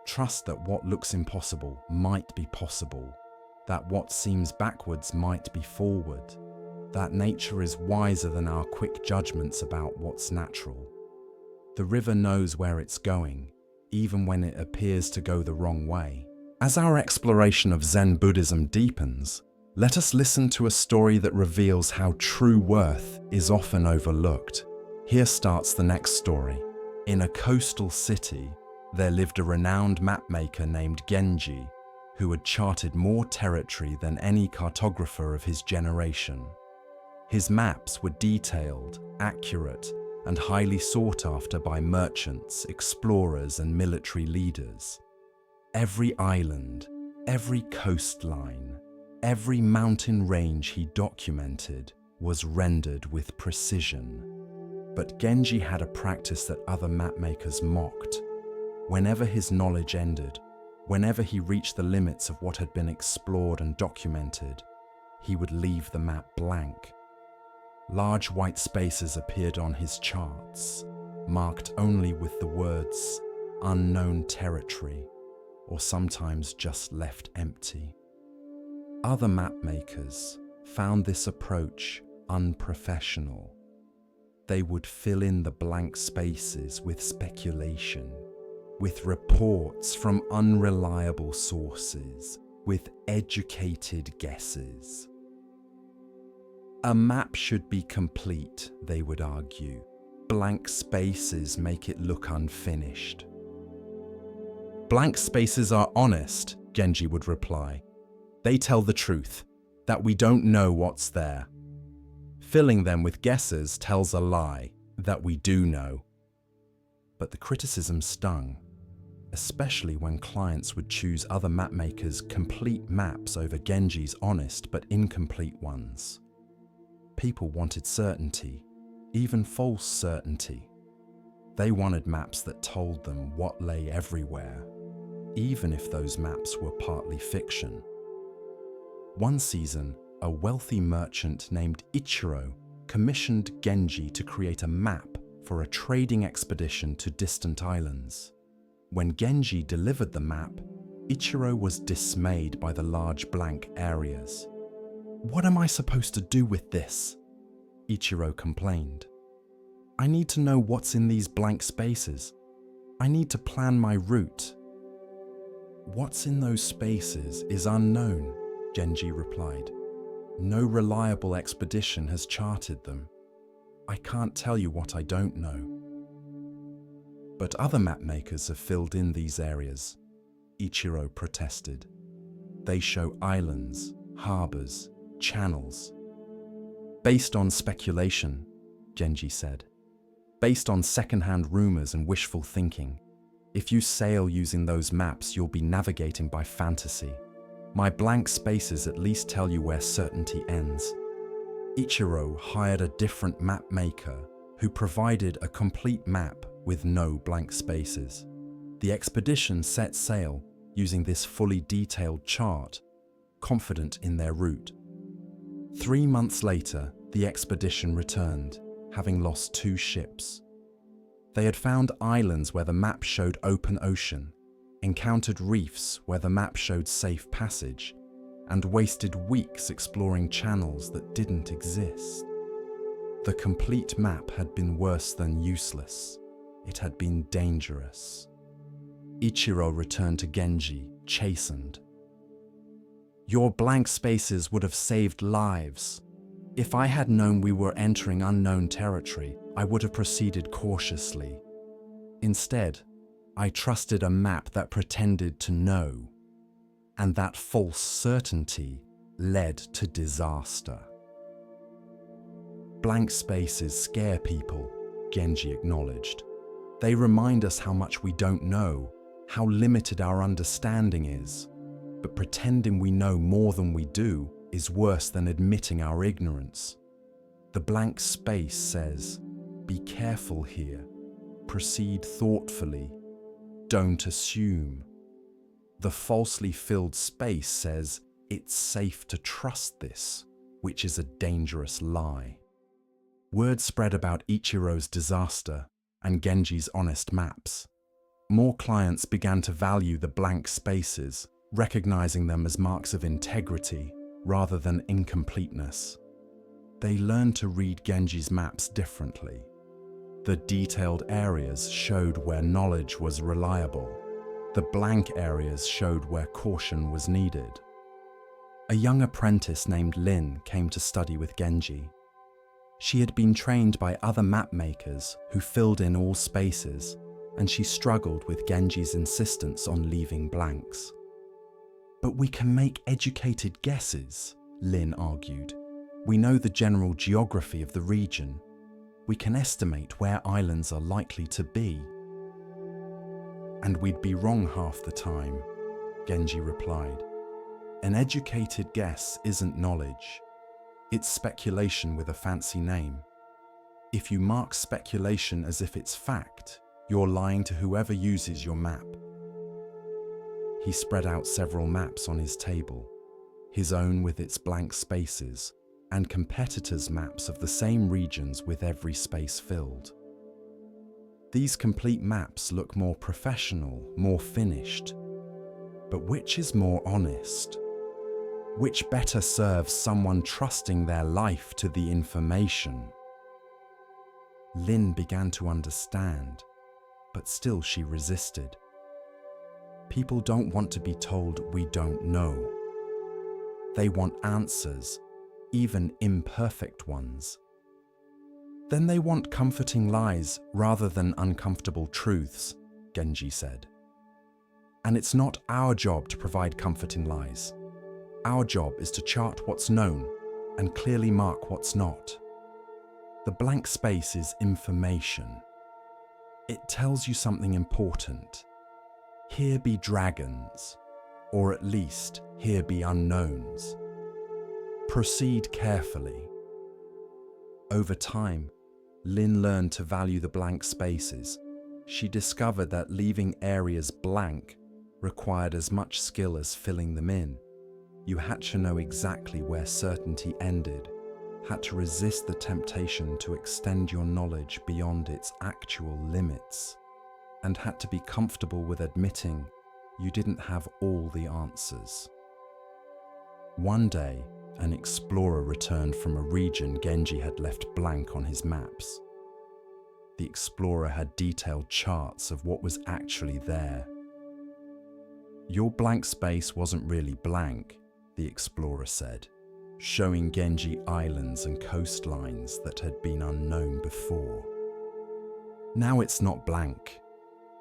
Trust that what looks impossible might be possible, that what seems backwards might be forward, that nature is wiser than our quick judgments about what's natural. The river knows where it's going, even when it appears to go the wrong way. As our exploration of Zen Buddhism deepens, let us listen to a story that reveals how true worth is often overlooked. Here starts the next story. In a coastal city, there lived a renowned mapmaker named Genji, who had charted more territory than any cartographer of his generation. His maps were detailed, accurate, and highly sought after by merchants, explorers, and military leaders. Every island, every coastline, every mountain range he documented was rendered with precision. But Genji had a practice that other mapmakers mocked. Whenever his knowledge ended, whenever he reached the limits of what had been explored and documented, he would leave the map blank. Large white spaces appeared on his charts, marked only with the words "unknown territory," or sometimes just left empty. Other mapmakers found this approach unprofessional. They would fill in the blank spaces with speculation, with reports from unreliable sources, with educated guesses. A map should be complete, they would argue. Blank spaces make it look unfinished. Blank spaces are honest, Genji would reply. They tell the truth, that we don't know what's there. Filling them with guesses tells a lie, that we do know. But the criticism stung, especially when clients would choose other mapmakers' complete maps over Genji's honest but incomplete ones. People wanted certainty, even false certainty. They wanted maps that told them what lay everywhere, even if those maps were partly fiction. One season, a wealthy merchant named Ichiro commissioned Genji to create a map for a trading expedition to distant islands. When Genji delivered the map, Ichiro was dismayed by the large blank areas. "What am I supposed to do with this?" Ichiro complained. "I need to know what's in these blank spaces. I need to plan my route." What's in those spaces is unknown, Genji replied. No reliable expedition has charted them. I can't tell you what I don't know. But other mapmakers have filled in these areas, Ichiro protested. They show islands, harbors, channels. Based on speculation, Genji said. Based on second-hand rumors and wishful thinking. If you sail using those maps, you'll be navigating by fantasy. My blank spaces at least tell you where certainty ends. Ichiro hired a different map maker who provided a complete map with no blank spaces. The expedition set sail using this fully detailed chart, confident in their route. 3 months later, the expedition returned, having lost 2 ships. They had found islands where the map showed open ocean, encountered reefs where the map showed safe passage, and wasted weeks exploring channels that didn't exist. The complete map had been worse than useless. It had been dangerous. Ichiro returned to Genji, chastened. Your blank spaces would have saved lives. If I had known we were entering unknown territory, I would have proceeded cautiously. Instead, I trusted a map that pretended to know, and that false certainty led to disaster. Blank spaces scare people, Genji acknowledged. They remind us how much we don't know, how limited our understanding is. But pretending we know more than we do is worse than admitting our ignorance. The blank space says, be careful here, proceed thoughtfully, don't assume. The falsely filled space says, it's safe to trust this, which is a dangerous lie. Word spread about Ichiro's disaster and Genji's honest maps. More clients began to value the blank spaces, recognizing them as marks of integrity rather than incompleteness. They learned to read Genji's maps differently. The detailed areas showed where knowledge was reliable. The blank areas showed where caution was needed. A young apprentice named Lin came to study with Genji. She had been trained by other map makers who filled in all spaces, and she struggled with Genji's insistence on leaving blanks. But we can make educated guesses, Lin argued. We know the general geography of the region. We can estimate where islands are likely to be. And we'd be wrong half the time, Genji replied. An educated guess isn't knowledge. It's speculation with a fancy name. If you mark speculation as if it's fact, you're lying to whoever uses your map. He spread out several maps on his table, his own with its blank spaces, and competitors' maps of the same regions with every space filled. These complete maps look more professional, more finished. But which is more honest? Which better serves someone trusting their life to the information? Lin began to understand, but still she resisted. People don't want to be told we don't know. They want answers, even imperfect ones. Then they want comforting lies rather than uncomfortable truths, Genji said. And it's not our job to provide comforting lies. Our job is to chart what's known and clearly mark what's not. The blank space is information. It tells you something important. Here be dragons, or at least here be unknowns. Proceed carefully. Over time, Lin learned to value the blank spaces. She discovered that leaving areas blank required as much skill as filling them in. You had to know exactly where certainty ended, had to resist the temptation to extend your knowledge beyond its actual limits, and had to be comfortable with admitting you didn't have all the answers. One day, an explorer returned from a region Genji had left blank on his maps. The explorer had detailed charts of what was actually there. Your blank space wasn't really blank, the explorer said, showing Genji islands and coastlines that had been unknown before. Now it's not blank,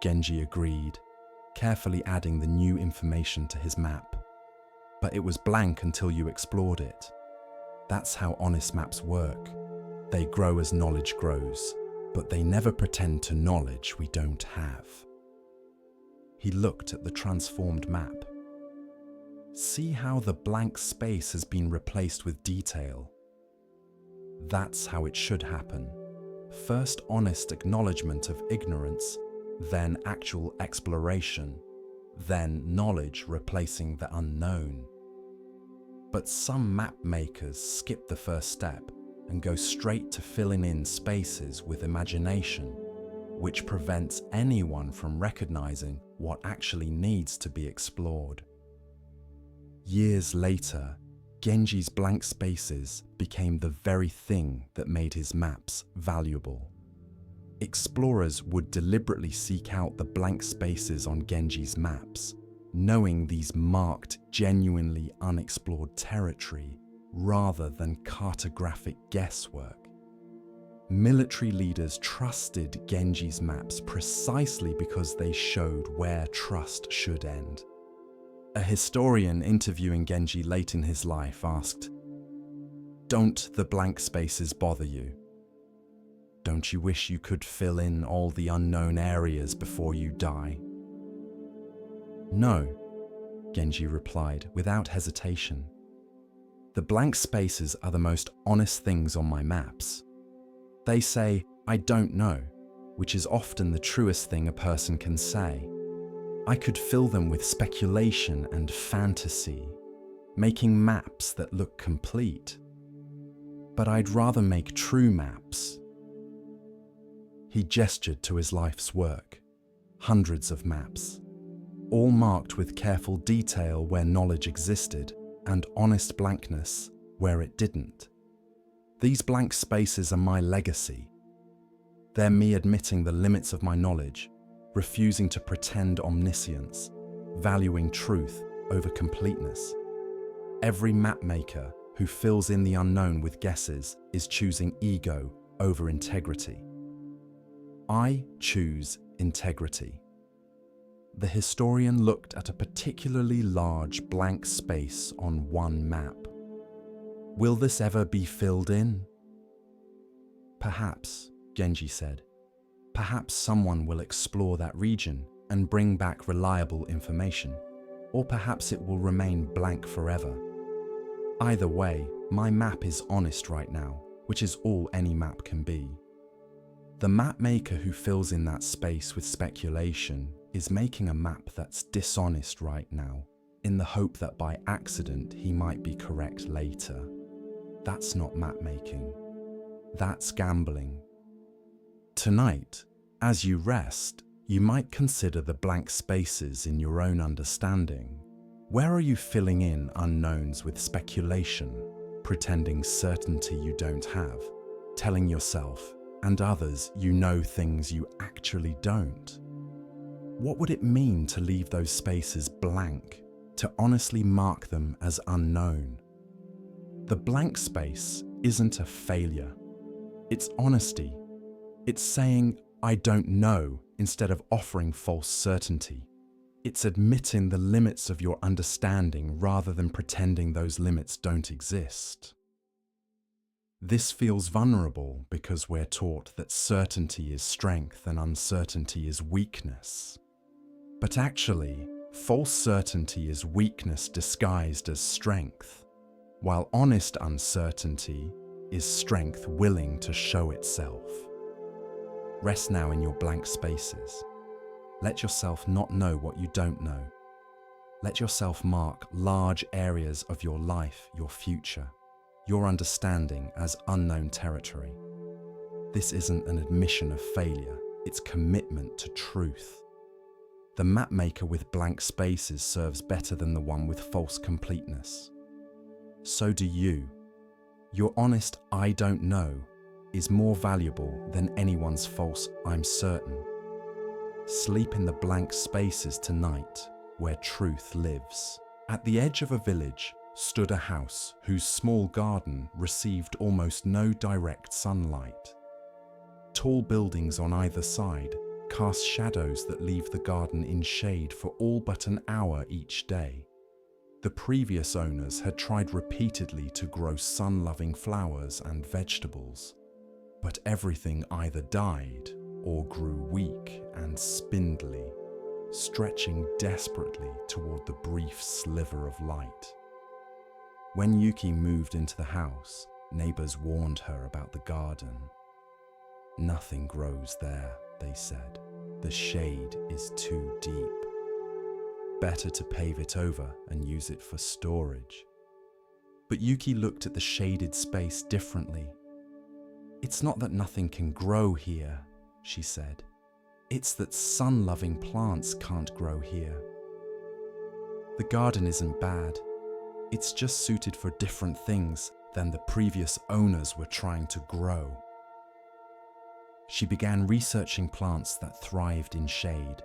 Genji agreed, carefully adding the new information to his map. But it was blank until you explored it. That's how honest maps work. They grow as knowledge grows, but they never pretend to knowledge we don't have. He looked at the transformed map. See how the blank space has been replaced with detail. That's how it should happen. First honest acknowledgement of ignorance, then actual exploration, then knowledge replacing the unknown. But some map makers skip the first step and go straight to filling in spaces with imagination, which prevents anyone from recognizing what actually needs to be explored. Years later, Genji's blank spaces became the very thing that made his maps valuable. Explorers would deliberately seek out the blank spaces on Genji's maps, knowing these marked genuinely unexplored territory rather than cartographic guesswork. Military leaders trusted Genji's maps precisely because they showed where trust should end. A historian interviewing Genji late in his life asked, "Don't the blank spaces bother you? Don't you wish you could fill in all the unknown areas before you die?" "No," Genji replied without hesitation. "The blank spaces are the most honest things on my maps. They say, 'I don't know,' which is often the truest thing a person can say. I could fill them with speculation and fantasy, making maps that look complete. But I'd rather make true maps." He gestured to his life's work, hundreds of maps, all marked with careful detail where knowledge existed and honest blankness where it didn't. These blank spaces are my legacy. They're me admitting the limits of my knowledge, refusing to pretend omniscience, valuing truth over completeness. Every mapmaker who fills in the unknown with guesses is choosing ego over integrity. I choose integrity. The historian looked at a particularly large blank space on one map. Will this ever be filled in? Perhaps, Genji said. Perhaps someone will explore that region and bring back reliable information, or perhaps it will remain blank forever. Either way, my map is honest right now, which is all any map can be. The map maker who fills in that space with speculation is making a map that's dishonest right now, in the hope that by accident he might be correct later. That's not map making. That's gambling. Tonight, as you rest, you might consider the blank spaces in your own understanding. Where are you filling in unknowns with speculation, pretending certainty you don't have, telling yourself and others you know things you actually don't? What would it mean to leave those spaces blank, to honestly mark them as unknown? The blank space isn't a failure. It's honesty. It's saying, "I don't know," instead of offering false certainty. It's admitting the limits of your understanding rather than pretending those limits don't exist. This feels vulnerable because we're taught that certainty is strength and uncertainty is weakness. But actually, false certainty is weakness disguised as strength, while honest uncertainty is strength willing to show itself. Rest now in your blank spaces. Let yourself not know what you don't know. Let yourself mark large areas of your life, your future, your understanding as unknown territory. This isn't an admission of failure, it's commitment to truth. The mapmaker with blank spaces serves better than the one with false completeness. So do you. Your honest "I don't know" is more valuable than anyone's false "I'm certain." Sleep in the blank spaces tonight, where truth lives. At the edge of a village stood a house whose small garden received almost no direct sunlight. Tall buildings on either side cast shadows that leave the garden in shade for all but an hour each day. The previous owners had tried repeatedly to grow sun-loving flowers and vegetables, but everything either died or grew weak and spindly, stretching desperately toward the brief sliver of light. When Yuki moved into the house, neighbors warned her about the garden. "Nothing grows there," they said. "The shade is too deep. Better to pave it over and use it for storage." But Yuki looked at the shaded space differently. "It's not that nothing can grow here," she said. "It's that sun-loving plants can't grow here. The garden isn't bad. It's just suited for different things than the previous owners were trying to grow." She began researching plants that thrived in shade,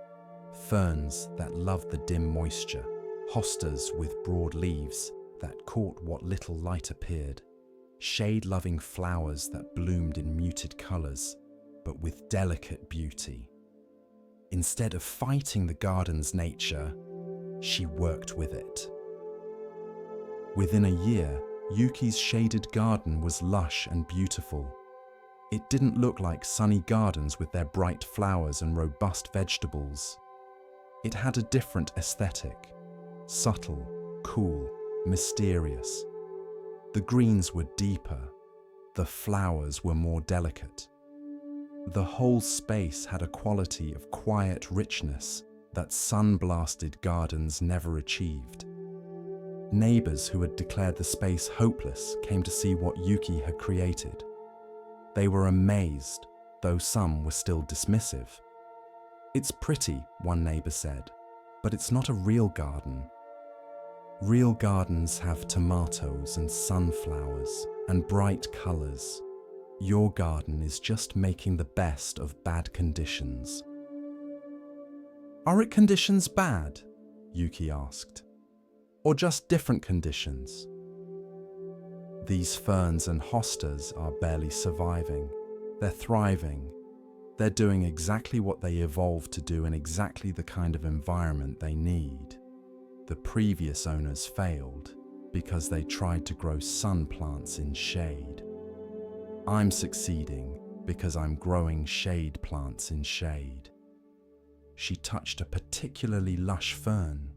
ferns that loved the dim moisture, hostas with broad leaves that caught what little light appeared, shade-loving flowers that bloomed in muted colors, but with delicate beauty. Instead of fighting the garden's nature, she worked with it. Within a year, Yuki's shaded garden was lush and beautiful. It didn't look like sunny gardens with their bright flowers and robust vegetables. It had a different aesthetic, subtle, cool, mysterious. The greens were deeper, the flowers were more delicate. The whole space had a quality of quiet richness that sun-blasted gardens never achieved. Neighbors who had declared the space hopeless came to see what Yuki had created. They were amazed, though some were still dismissive. "It's pretty," one neighbor said, "but it's not a real garden. Real gardens have tomatoes and sunflowers and bright colors. Your garden is just making the best of bad conditions." "Are its conditions bad?" Yuki asked. "Or just different conditions?" "These ferns and hostas are barely surviving. They're thriving. They're doing exactly what they evolved to do in exactly the kind of environment they need. The previous owners failed because they tried to grow sun plants in shade. I'm succeeding because I'm growing shade plants in shade." She touched a particularly lush fern.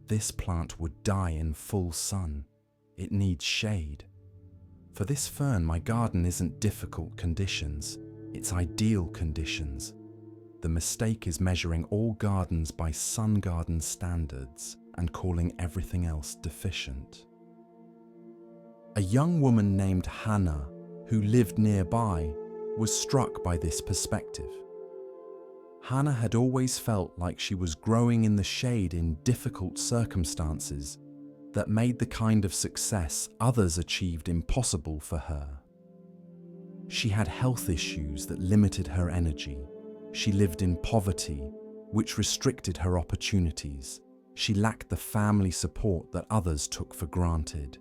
"This plant would die in full sun. It needs shade. For this fern, my garden isn't difficult conditions, it's ideal conditions. The mistake is measuring all gardens by sun garden standards and calling everything else deficient." A young woman named Hannah, who lived nearby, was struck by this perspective. Hannah had always felt like she was growing in the shade in difficult circumstances that made the kind of success others achieved impossible for her. She had health issues that limited her energy. She lived in poverty, which restricted her opportunities. She lacked the family support that others took for granted.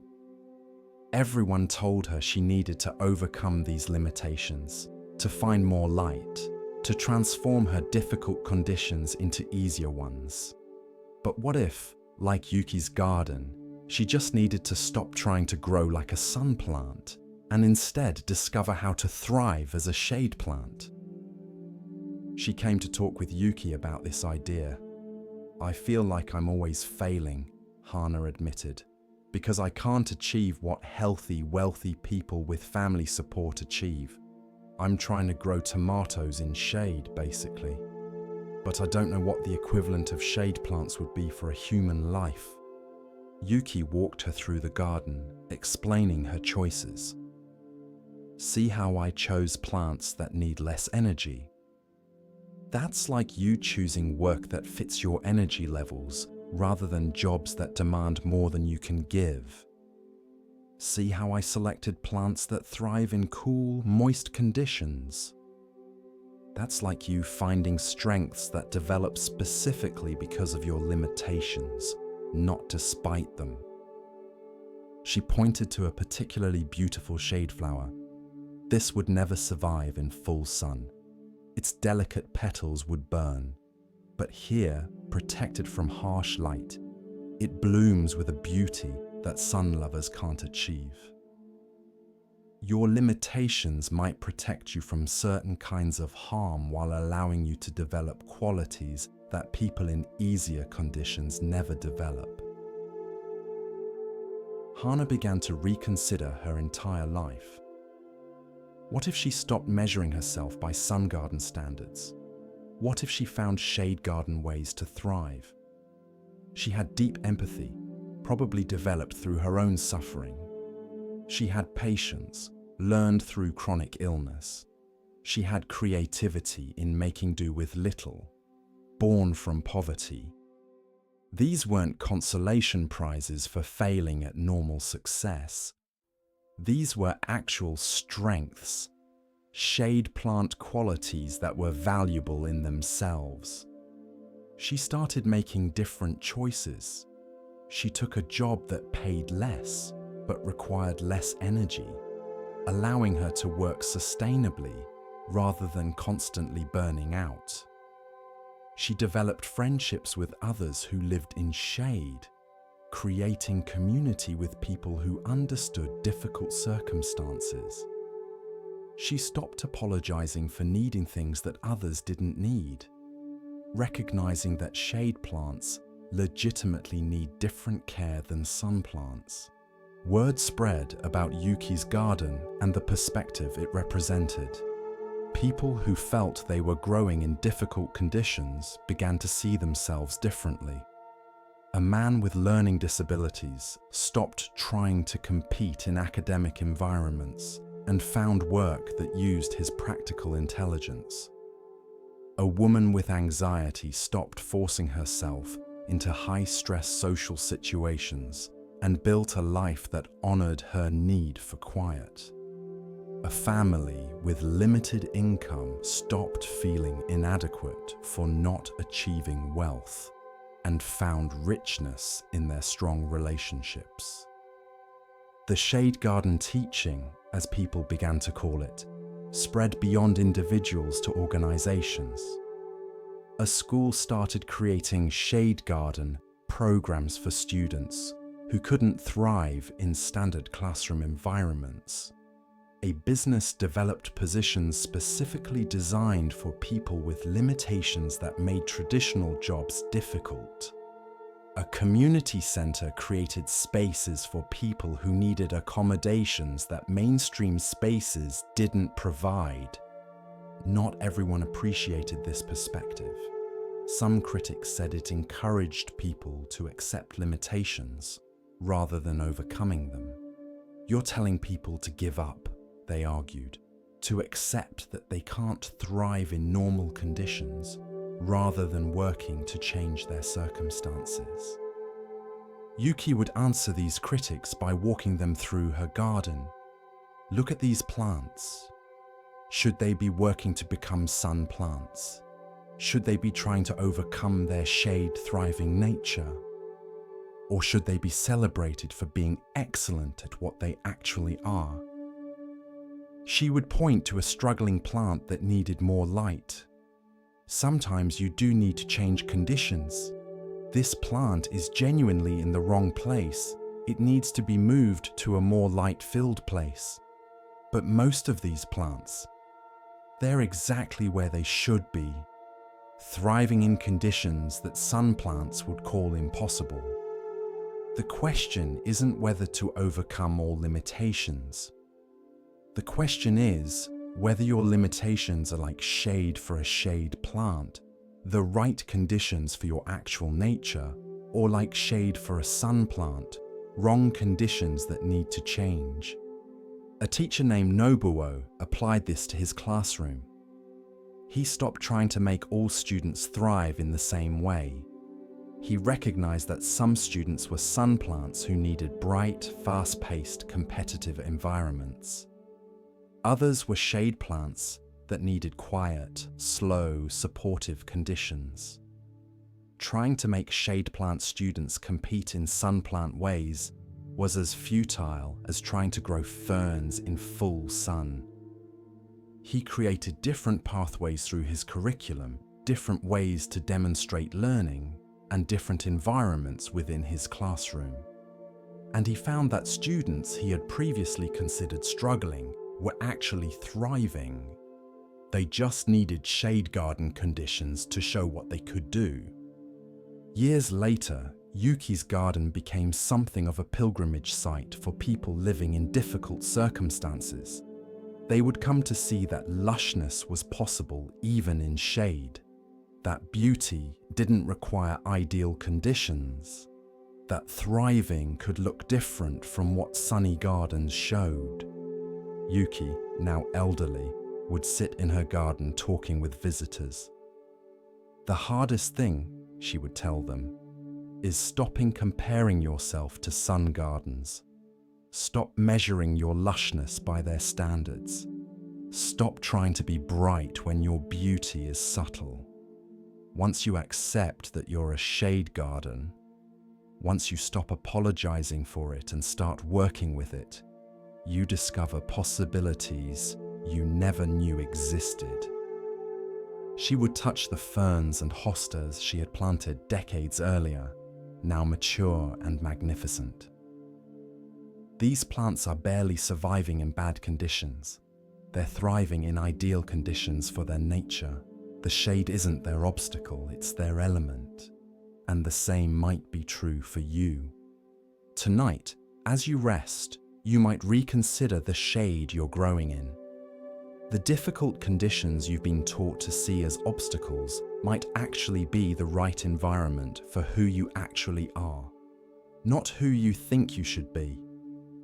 Everyone told her she needed to overcome these limitations, to find more light, to transform her difficult conditions into easier ones. But what if, like Yuki's garden, she just needed to stop trying to grow like a sun plant and instead discover how to thrive as a shade plant? She came to talk with Yuki about this idea. "I feel like I'm always failing," Hannah admitted, "because I can't achieve what healthy, wealthy people with family support achieve. I'm trying to grow tomatoes in shade, basically. But I don't know what the equivalent of shade plants would be for a human life." Yuki walked her through the garden, explaining her choices. "See how I chose plants that need less energy? That's like you choosing work that fits your energy levels rather than jobs that demand more than you can give. See how I selected plants that thrive in cool, moist conditions? That's like you finding strengths that develop specifically because of your limitations, not despite them. She pointed to a particularly beautiful shade flower. This would never survive in full sun. Its delicate petals would burn. But here, protected from harsh light, it blooms with a beauty that sun lovers can't achieve. Your limitations might protect you from certain kinds of harm while allowing you to develop qualities that people in easier conditions never develop. Hannah began to reconsider her entire life. What if she stopped measuring herself by sun garden standards? What if she found shade garden ways to thrive? She had deep empathy, probably developed through her own suffering. She had patience, learned through chronic illness. She had creativity in making do with little, born from poverty. These weren't consolation prizes for failing at normal success. These were actual strengths, shade plant qualities that were valuable in themselves. She started making different choices. She took a job that paid less, but required less energy, allowing her to work sustainably rather than constantly burning out. She developed friendships with others who lived in shade, creating community with people who understood difficult circumstances. She stopped apologizing for needing things that others didn't need, recognizing that shade plants legitimately need different care than sun plants. Word spread about Yuki's garden and the perspective it represented. People who felt they were growing in difficult conditions began to see themselves differently. A man with learning disabilities stopped trying to compete in academic environments and found work that used his practical intelligence. A woman with anxiety stopped forcing herself into high-stress social situations and built a life that honored her need for quiet. A family with limited income stopped feeling inadequate for not achieving wealth and found richness in their strong relationships. The shade garden teaching, as people began to call it, spread beyond individuals to organizations. A school started creating shade garden programs for students who couldn't thrive in standard classroom environments. A business developed positions specifically designed for people with limitations that made traditional jobs difficult. A community center created spaces for people who needed accommodations that mainstream spaces didn't provide. Not everyone appreciated this perspective. Some critics said it encouraged people to accept limitations rather than overcoming them. You're telling people to give up, they argued, to accept that they can't thrive in normal conditions rather than working to change their circumstances. Yuki would answer these critics by walking them through her garden. Look at these plants. Should they be working to become sun plants? Should they be trying to overcome their shade-thriving nature? Or should they be celebrated for being excellent at what they actually are? She would point to a struggling plant that needed more light. Sometimes you do need to change conditions. This plant is genuinely in the wrong place. It needs to be moved to a more light-filled place. But most of these plants, they're exactly where they should be, thriving in conditions that sun plants would call impossible. The question isn't whether to overcome all limitations. The question is whether your limitations are like shade for a shade plant, the right conditions for your actual nature, or like shade for a sun plant, wrong conditions that need to change. A teacher named Nobuo applied this to his classroom. He stopped trying to make all students thrive in the same way. He recognized that some students were sun plants who needed bright, fast-paced, competitive environments. Others were shade plants that needed quiet, slow, supportive conditions. Trying to make shade plant students compete in sun plant ways was as futile as trying to grow ferns in full sun. He created different pathways through his curriculum, different ways to demonstrate learning, and different environments within his classroom. And he found that students he had previously considered struggling were actually thriving. They just needed shade garden conditions to show what they could do. Years later, Yuki's garden became something of a pilgrimage site for people living in difficult circumstances. They would come to see that lushness was possible even in shade, that beauty didn't require ideal conditions, that thriving could look different from what sunny gardens showed. Yuki, now elderly, would sit in her garden talking with visitors. The hardest thing, she would tell them, is stopping comparing yourself to sun gardens. Stop measuring your lushness by their standards. Stop trying to be bright when your beauty is subtle. Once you accept that you're a shade garden, once you stop apologizing for it and start working with it, you discover possibilities you never knew existed. She would touch the ferns and hostas she had planted decades earlier, now mature and magnificent. These plants are barely surviving in bad conditions. They're thriving in ideal conditions for their nature. The shade isn't their obstacle, it's their element. And the same might be true for you. Tonight, as you rest, you might reconsider the shade you're growing in. The difficult conditions you've been taught to see as obstacles might actually be the right environment for who you actually are. Not who you think you should be,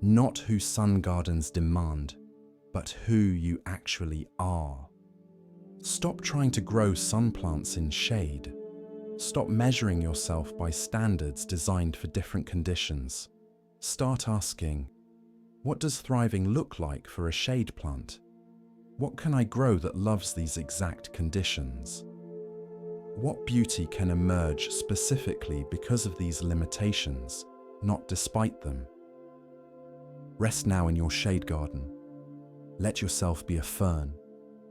not who sun gardens demand, but who you actually are. Stop trying to grow sun plants in shade. Stop measuring yourself by standards designed for different conditions. Start asking, what does thriving look like for a shade plant? What can I grow that loves these exact conditions? What beauty can emerge specifically because of these limitations, not despite them? Rest now in your shade garden. Let yourself be a fern,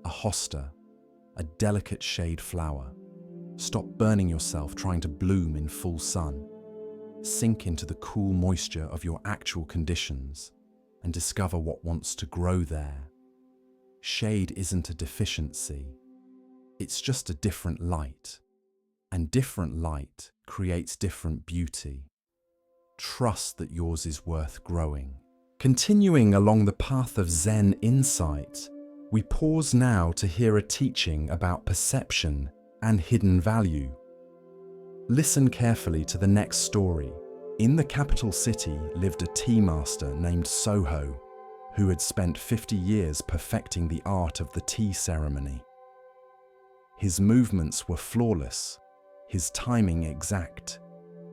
a hosta, a delicate shade flower. Stop burning yourself trying to bloom in full sun. Sink into the cool moisture of your actual conditions and discover what wants to grow there. Shade isn't a deficiency. It's just a different light. And different light creates different beauty. Trust that yours is worth growing. Continuing along the path of Zen insight, we pause now to hear a teaching about perception and hidden value. Listen carefully to the next story. In the capital city lived a tea master named Soho, who had spent 50 years perfecting the art of the tea ceremony. His movements were flawless, his timing exact,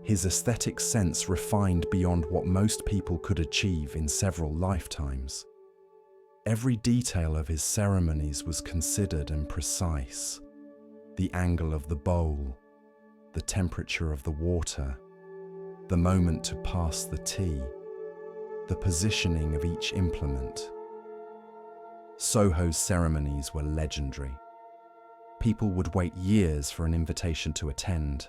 his aesthetic sense refined beyond what most people could achieve in several lifetimes. Every detail of his ceremonies was considered and precise. The angle of the bowl, the temperature of the water, the moment to pass the tea, the positioning of each implement. Soho's ceremonies were legendary. People would wait years for an invitation to attend.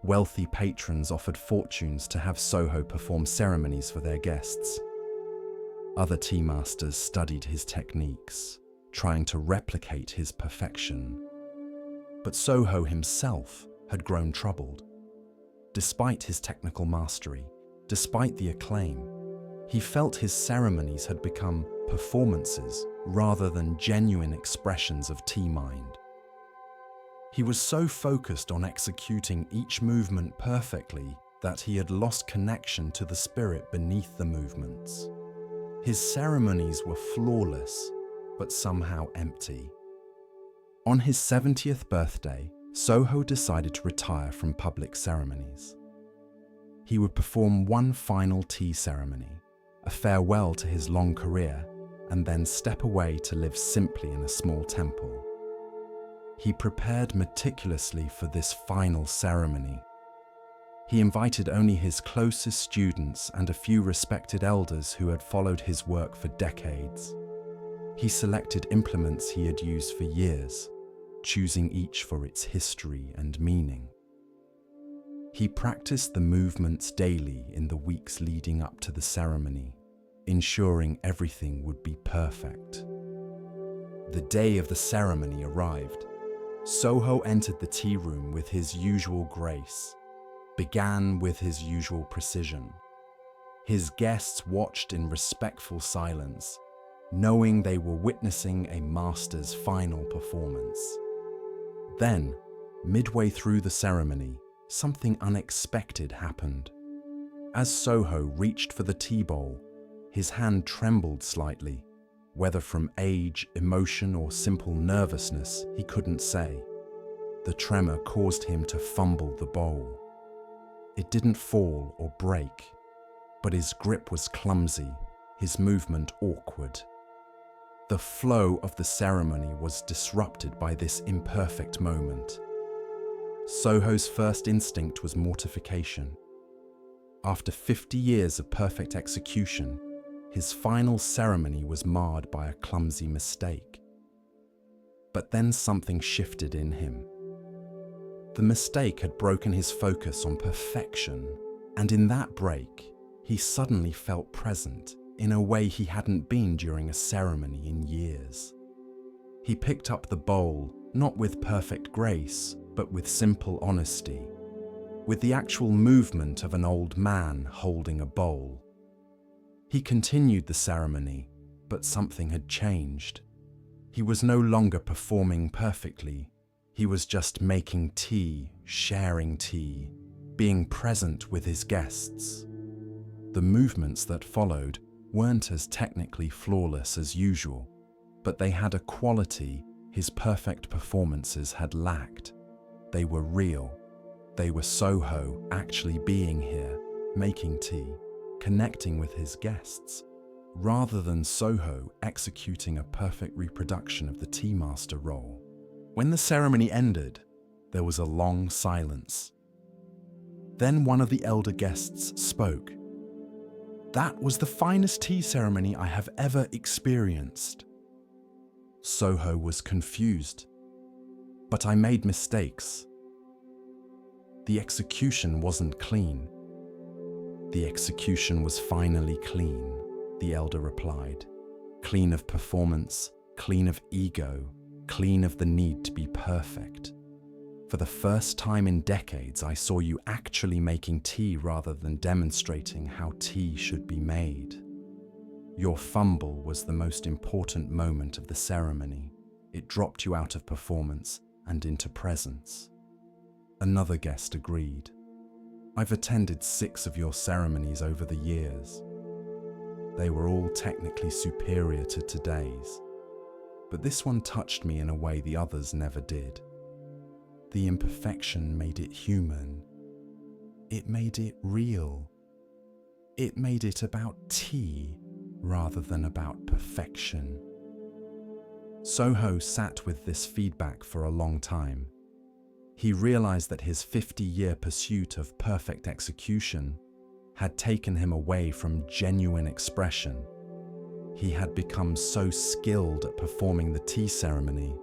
Wealthy patrons offered fortunes to have Soho perform ceremonies for their guests. Other tea masters studied his techniques, trying to replicate his perfection. But Soho himself had grown troubled. Despite his technical mastery, despite the acclaim, he felt his ceremonies had become performances rather than genuine expressions of tea mind. He was so focused on executing each movement perfectly that he had lost connection to the spirit beneath the movements. His ceremonies were flawless, but somehow empty. On his 70th birthday, Soho decided to retire from public ceremonies. He would perform one final tea ceremony, a farewell to his long career, and then step away to live simply in a small temple. He prepared meticulously for this final ceremony. He invited only his closest students and a few respected elders who had followed his work for decades. He selected implements he had used for years, choosing each for its history and meaning. He practiced the movements daily in the weeks leading up to the ceremony, ensuring everything would be perfect. The day of the ceremony arrived. Soho entered the tea room with his usual grace, began with his usual precision. His guests watched in respectful silence, knowing they were witnessing a master's final performance. Then, midway through the ceremony, something unexpected happened. As Soho reached for the tea bowl, his hand trembled slightly, whether from age, emotion, or simple nervousness, he couldn't say. The tremor caused him to fumble the bowl. It didn't fall or break, but his grip was clumsy, his movement awkward. The flow of the ceremony was disrupted by this imperfect moment. Soho's first instinct was mortification. After 50 years of perfect execution, his final ceremony was marred by a clumsy mistake. But then something shifted in him. The mistake had broken his focus on perfection, and in that break, he suddenly felt present in a way he hadn't been during a ceremony in years. He picked up the bowl, not with perfect grace, but with simple honesty, with the actual movement of an old man holding a bowl. He continued the ceremony, but something had changed. He was no longer performing perfectly. He was just making tea, sharing tea, being present with his guests. The movements that followed weren't as technically flawless as usual, but they had a quality his perfect performances had lacked. They were real. They were Soho actually being here, making tea, connecting with his guests, rather than Soho executing a perfect reproduction of the tea master role. When the ceremony ended, there was a long silence. Then one of the elder guests spoke. "That was the finest tea ceremony I have ever experienced." Soho was confused. "But I made mistakes. The execution wasn't clean." "The execution was finally clean," the elder replied. "Clean of performance, clean of ego, clean of the need to be perfect. For the first time in decades, I saw you actually making tea rather than demonstrating how tea should be made. Your fumble was the most important moment of the ceremony. It dropped you out of performance and into presence." Another guest agreed. "I've attended 6 of your ceremonies over the years. They were all technically superior to today's. But this one touched me in a way the others never did. The imperfection made it human. It made it real. It made it about tea rather than about perfection." Soho sat with this feedback for a long time. He realized that his 50-year pursuit of perfect execution had taken him away from genuine expression. He had become so skilled at performing the tea ceremony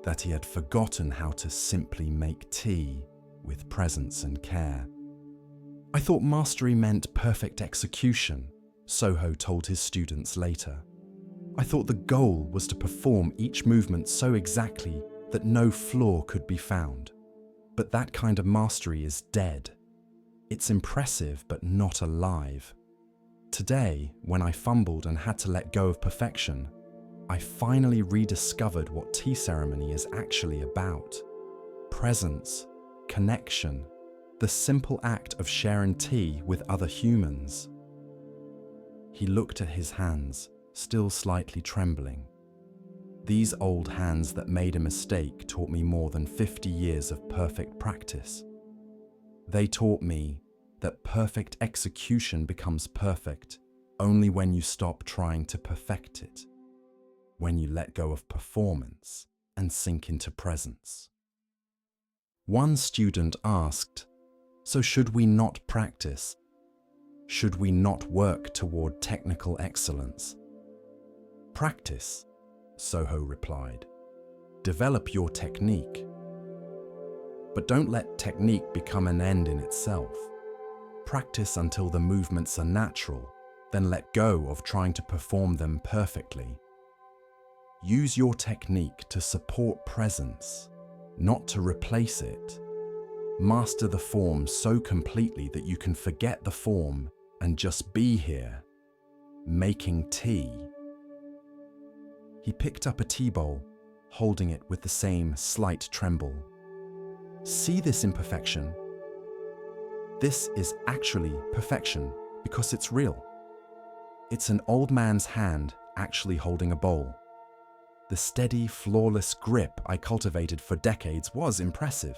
that he had forgotten how to simply make tea with presence and care. "I thought mastery meant perfect execution," Soho told his students later. "I thought the goal was to perform each movement so exactly that no flaw could be found. But that kind of mastery is dead. It's impressive but not alive. Today, when I fumbled and had to let go of perfection, I finally rediscovered what tea ceremony is actually about. Presence, connection, the simple act of sharing tea with other humans." He looked at his hands, still slightly trembling. "These old hands that made a mistake taught me more than 50 years of perfect practice. They taught me that perfect execution becomes perfect only when you stop trying to perfect it. when you let go of performance and sink into presence. One student asked, "So should we not practice? Should we not work toward technical excellence?" "Practice," Soho replied. "Develop your technique. But don't let technique become an end in itself. Practice until the movements are natural, then let go of trying to perform them perfectly. Use your technique to support presence, not to replace it. Master the form so completely that you can forget the form and just be here, making tea." He picked up a tea bowl, holding it with the same slight tremble. "See this imperfection? This is actually perfection because it's real. It's an old man's hand actually holding a bowl. The steady, flawless grip I cultivated for decades was impressive,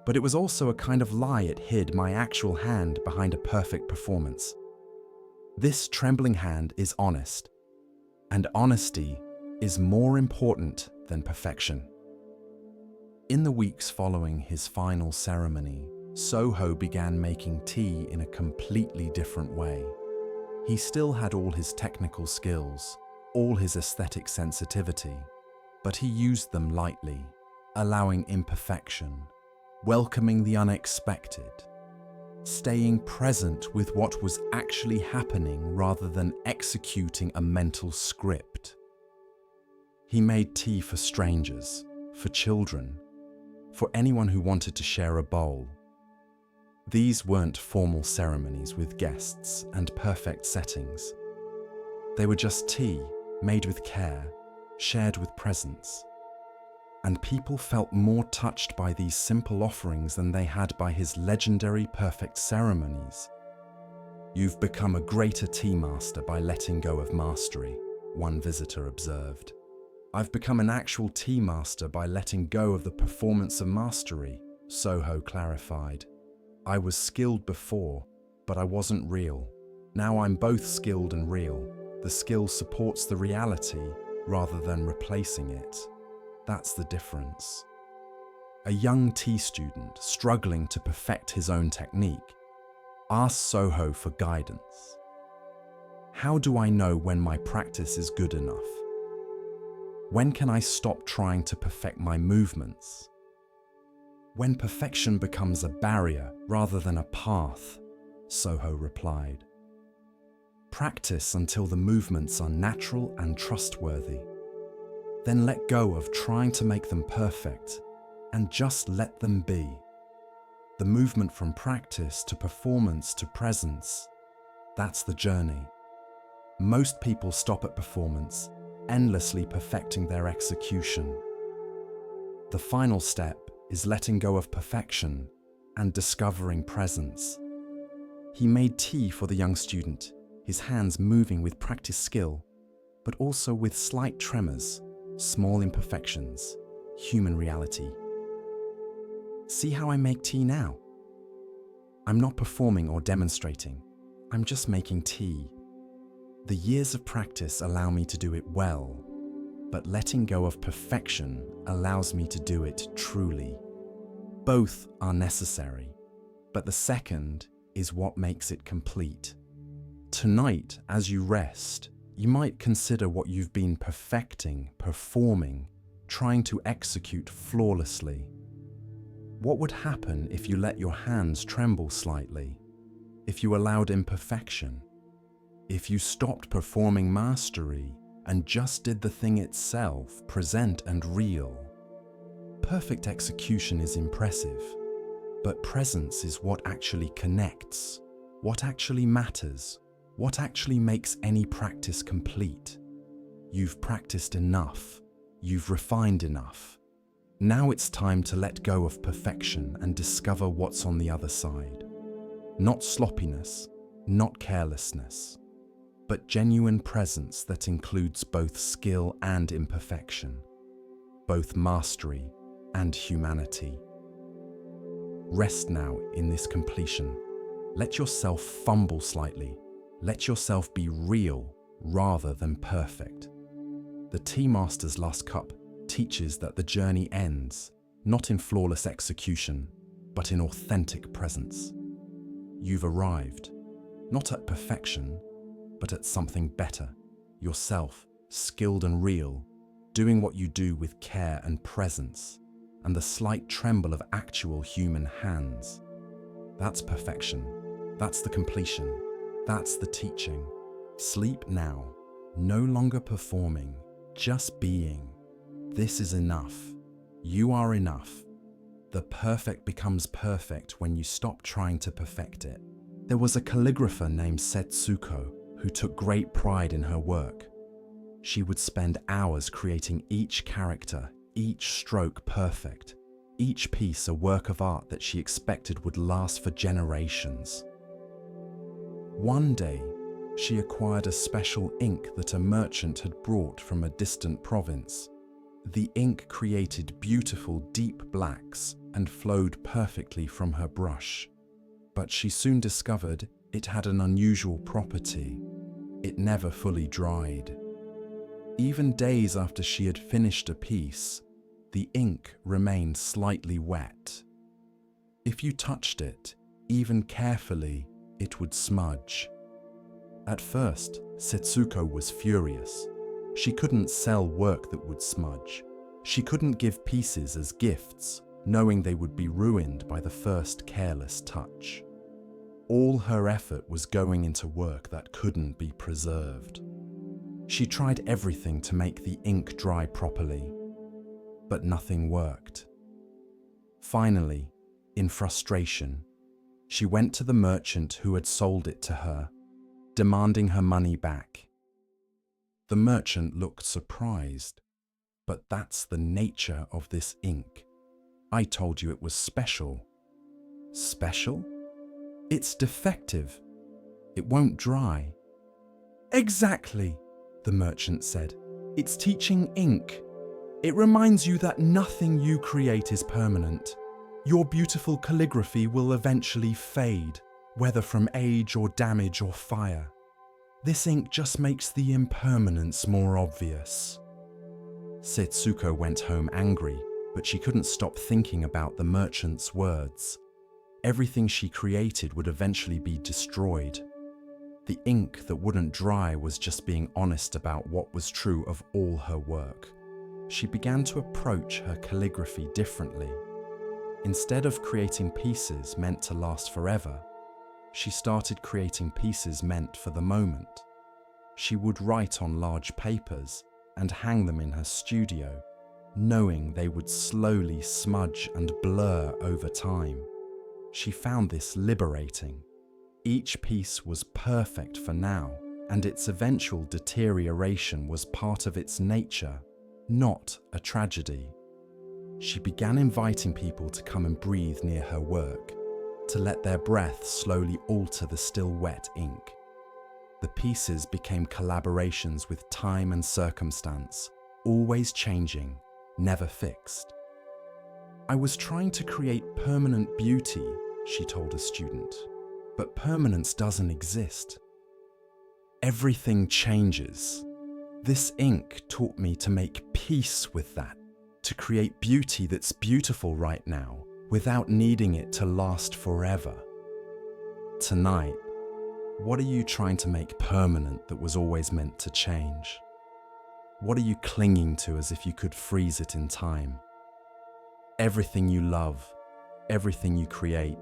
but it was also a kind of lie it hid my actual hand behind a perfect performance. This trembling hand is honest, and honesty is more important than perfection." In the weeks following his final ceremony, Soho began making tea in a completely different way. He still had all his technical skills, all his aesthetic sensitivity, but he used them lightly, allowing imperfection, welcoming the unexpected, staying present with what was actually happening rather than executing a mental script. He made tea for strangers, for children, for anyone who wanted to share a bowl. These weren't formal ceremonies with guests and perfect settings. They were just tea, made with care, shared with presence. And people felt more touched by these simple offerings than they had by his legendary perfect ceremonies. "You've become a greater tea master by letting go of mastery," one visitor observed. "I've become an actual tea master by letting go of the performance of mastery," Soho clarified. "I was skilled before, but I wasn't real. Now I'm both skilled and real. The skill supports the reality rather than replacing it. That's the difference." A young tea student struggling to perfect his own technique asked Soho for guidance. "How do I know when my practice is good enough? When can I stop trying to perfect my movements? When perfection becomes a barrier rather than a path," Soho replied. "Practice until the movements are natural and trustworthy. Then let go of trying to make them perfect and just let them be. The movement from practice to performance to presence, that's the journey. Most people stop at performance, endlessly perfecting their execution. The final step is letting go of perfection and discovering presence." He made tea for the young student, his hands moving with practiced skill, but also with slight tremors, small imperfections, human reality. "See how I make tea now? I'm not performing or demonstrating, I'm just making tea. The years of practice allow me to do it well, but letting go of perfection allows me to do it truly. Both are necessary, but the second is what makes it complete. Tonight, as you rest, you might consider what you've been perfecting, performing, trying to execute flawlessly. What would happen if you let your hands tremble slightly? If you allowed imperfection? If you stopped performing mastery and just did the thing itself, present and real? Perfect execution is impressive, but presence is what actually connects, what actually matters, what actually makes any practice complete. You've practiced enough, you've refined enough. Now it's time to let go of perfection and discover what's on the other side. Not sloppiness, not carelessness, but genuine presence that includes both skill and imperfection, both mastery and humanity. Rest now in this completion. Let yourself fumble slightly. Let yourself be real rather than perfect. The tea master's last cup teaches that the journey ends not in flawless execution, but in authentic presence. You've arrived, not at perfection, but at something better. Yourself, skilled and real, doing what you do with care and presence, and the slight tremble of actual human hands. That's perfection. That's the completion. That's the teaching. Sleep now, no longer performing, just being. This is enough. You are enough. The perfect becomes perfect when you stop trying to perfect it. There was a calligrapher named Setsuko who took great pride in her work. She would spend hours creating each character, each stroke perfect, each piece a work of art that she expected would last for generations. One day, she acquired a special ink that a merchant had brought from a distant province. The ink created beautiful deep blacks and flowed perfectly from her brush. But she soon discovered it had an unusual property. It never fully dried. Even days after she had finished a piece, the ink remained slightly wet. If you touched it, even carefully, it would smudge. At first, Setsuko was furious. She couldn't sell work that would smudge. She couldn't give pieces as gifts, knowing they would be ruined by the first careless touch. All her effort was going into work that couldn't be preserved. She tried everything to make the ink dry properly, but nothing worked. Finally, in frustration, she went to the merchant who had sold it to her, demanding her money back. The merchant looked surprised. But that's the nature of this ink. I told you it was special. Special? It's defective. It won't dry. Exactly, the merchant said. It's teaching ink. It reminds you that nothing you create is permanent. Your beautiful calligraphy will eventually fade, whether from age or damage or fire. This ink just makes the impermanence more obvious. Setsuko went home angry, but she couldn't stop thinking about the merchant's words. Everything she created would eventually be destroyed. The ink that wouldn't dry was just being honest about what was true of all her work. She began to approach her calligraphy differently. Instead of creating pieces meant to last forever, she started creating pieces meant for the moment. She would write on large papers and hang them in her studio, knowing they would slowly smudge and blur over time. She found this liberating. Each piece was perfect for now, and its eventual deterioration was part of its nature, not a tragedy. She began inviting people to come and breathe near her work, to let their breath slowly alter the still wet ink. The pieces became collaborations with time and circumstance, always changing, never fixed. I was trying to create permanent beauty, she told a student, but permanence doesn't exist. Everything changes. This ink taught me to make peace with that, to create beauty that's beautiful right now, without needing it to last forever. Tonight, what are you trying to make permanent that was always meant to change? What are you clinging to as if you could freeze it in time? Everything you love, everything you create,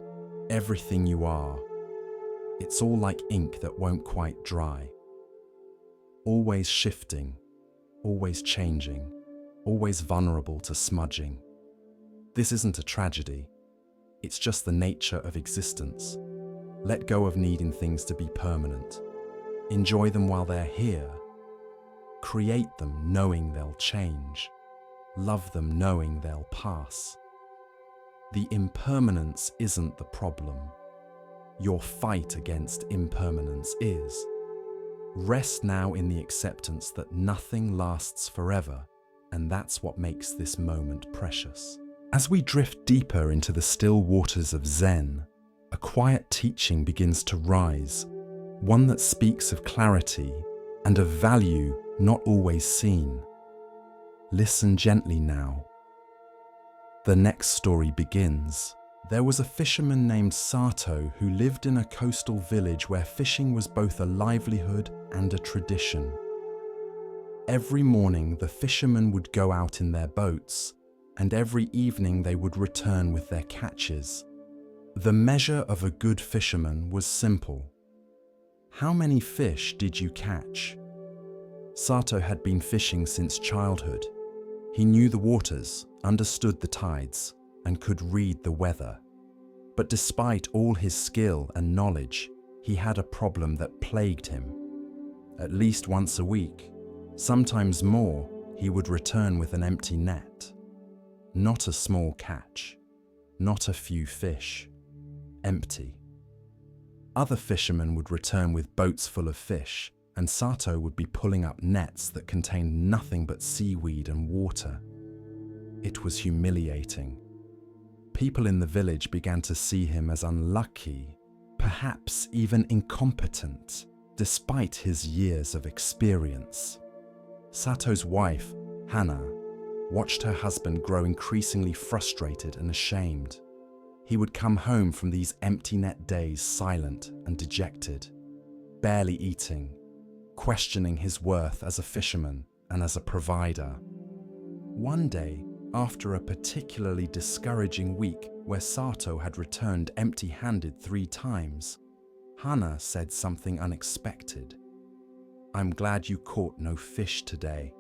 everything you are, it's all like ink that won't quite dry. Always shifting, always changing, always vulnerable to smudging. This isn't a tragedy. It's just the nature of existence. Let go of needing things to be permanent. Enjoy them while they're here. Create them knowing they'll change. Love them knowing they'll pass. The impermanence isn't the problem. Your fight against impermanence is. Rest now in the acceptance that nothing lasts forever, and that's what makes this moment precious. As we drift deeper into the still waters of Zen, a quiet teaching begins to rise, one that speaks of clarity and of value not always seen. Listen gently now. The next story begins. There was a fisherman named Sato who lived in a coastal village where fishing was both a livelihood and a tradition. Every morning, the fishermen would go out in their boats, and every evening they would return with their catches. The measure of a good fisherman was simple. How many fish did you catch? Sato had been fishing since childhood. He knew the waters, understood the tides, and could read the weather. But despite all his skill and knowledge, he had a problem that plagued him. At least once a week, sometimes more, he would return with an empty net. Not a small catch, not a few fish, empty. Other fishermen would return with boats full of fish, and Sato would be pulling up nets that contained nothing but seaweed and water. It was humiliating. People in the village began to see him as unlucky, perhaps even incompetent, despite his years of experience. Sato's wife, Hana, watched her husband grow increasingly frustrated and ashamed. He would come home from these empty net days silent and dejected, barely eating, questioning his worth as a fisherman and as a provider. One day, after a particularly discouraging week where Sato had returned empty-handed 3 times, Hana said something unexpected. "I'm glad you caught no fish today."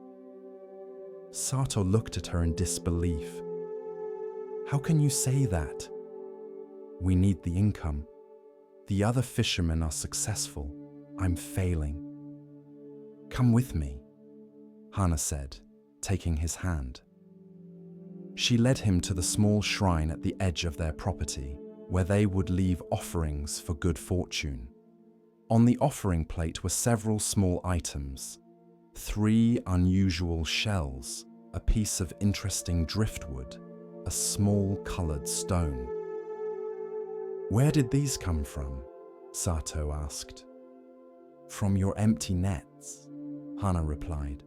Sato looked at her in disbelief. "How can you say that?" "We need the income. The other fishermen are successful. I'm failing." "Come with me," Hana said, taking his hand. She led him to the small shrine at the edge of their property, where they would leave offerings for good fortune. On the offering plate were several small items: 3 unusual shells, a piece of interesting driftwood, a small colored stone. "Where did these come from?" Sato asked. "From your empty nets," Hana replied.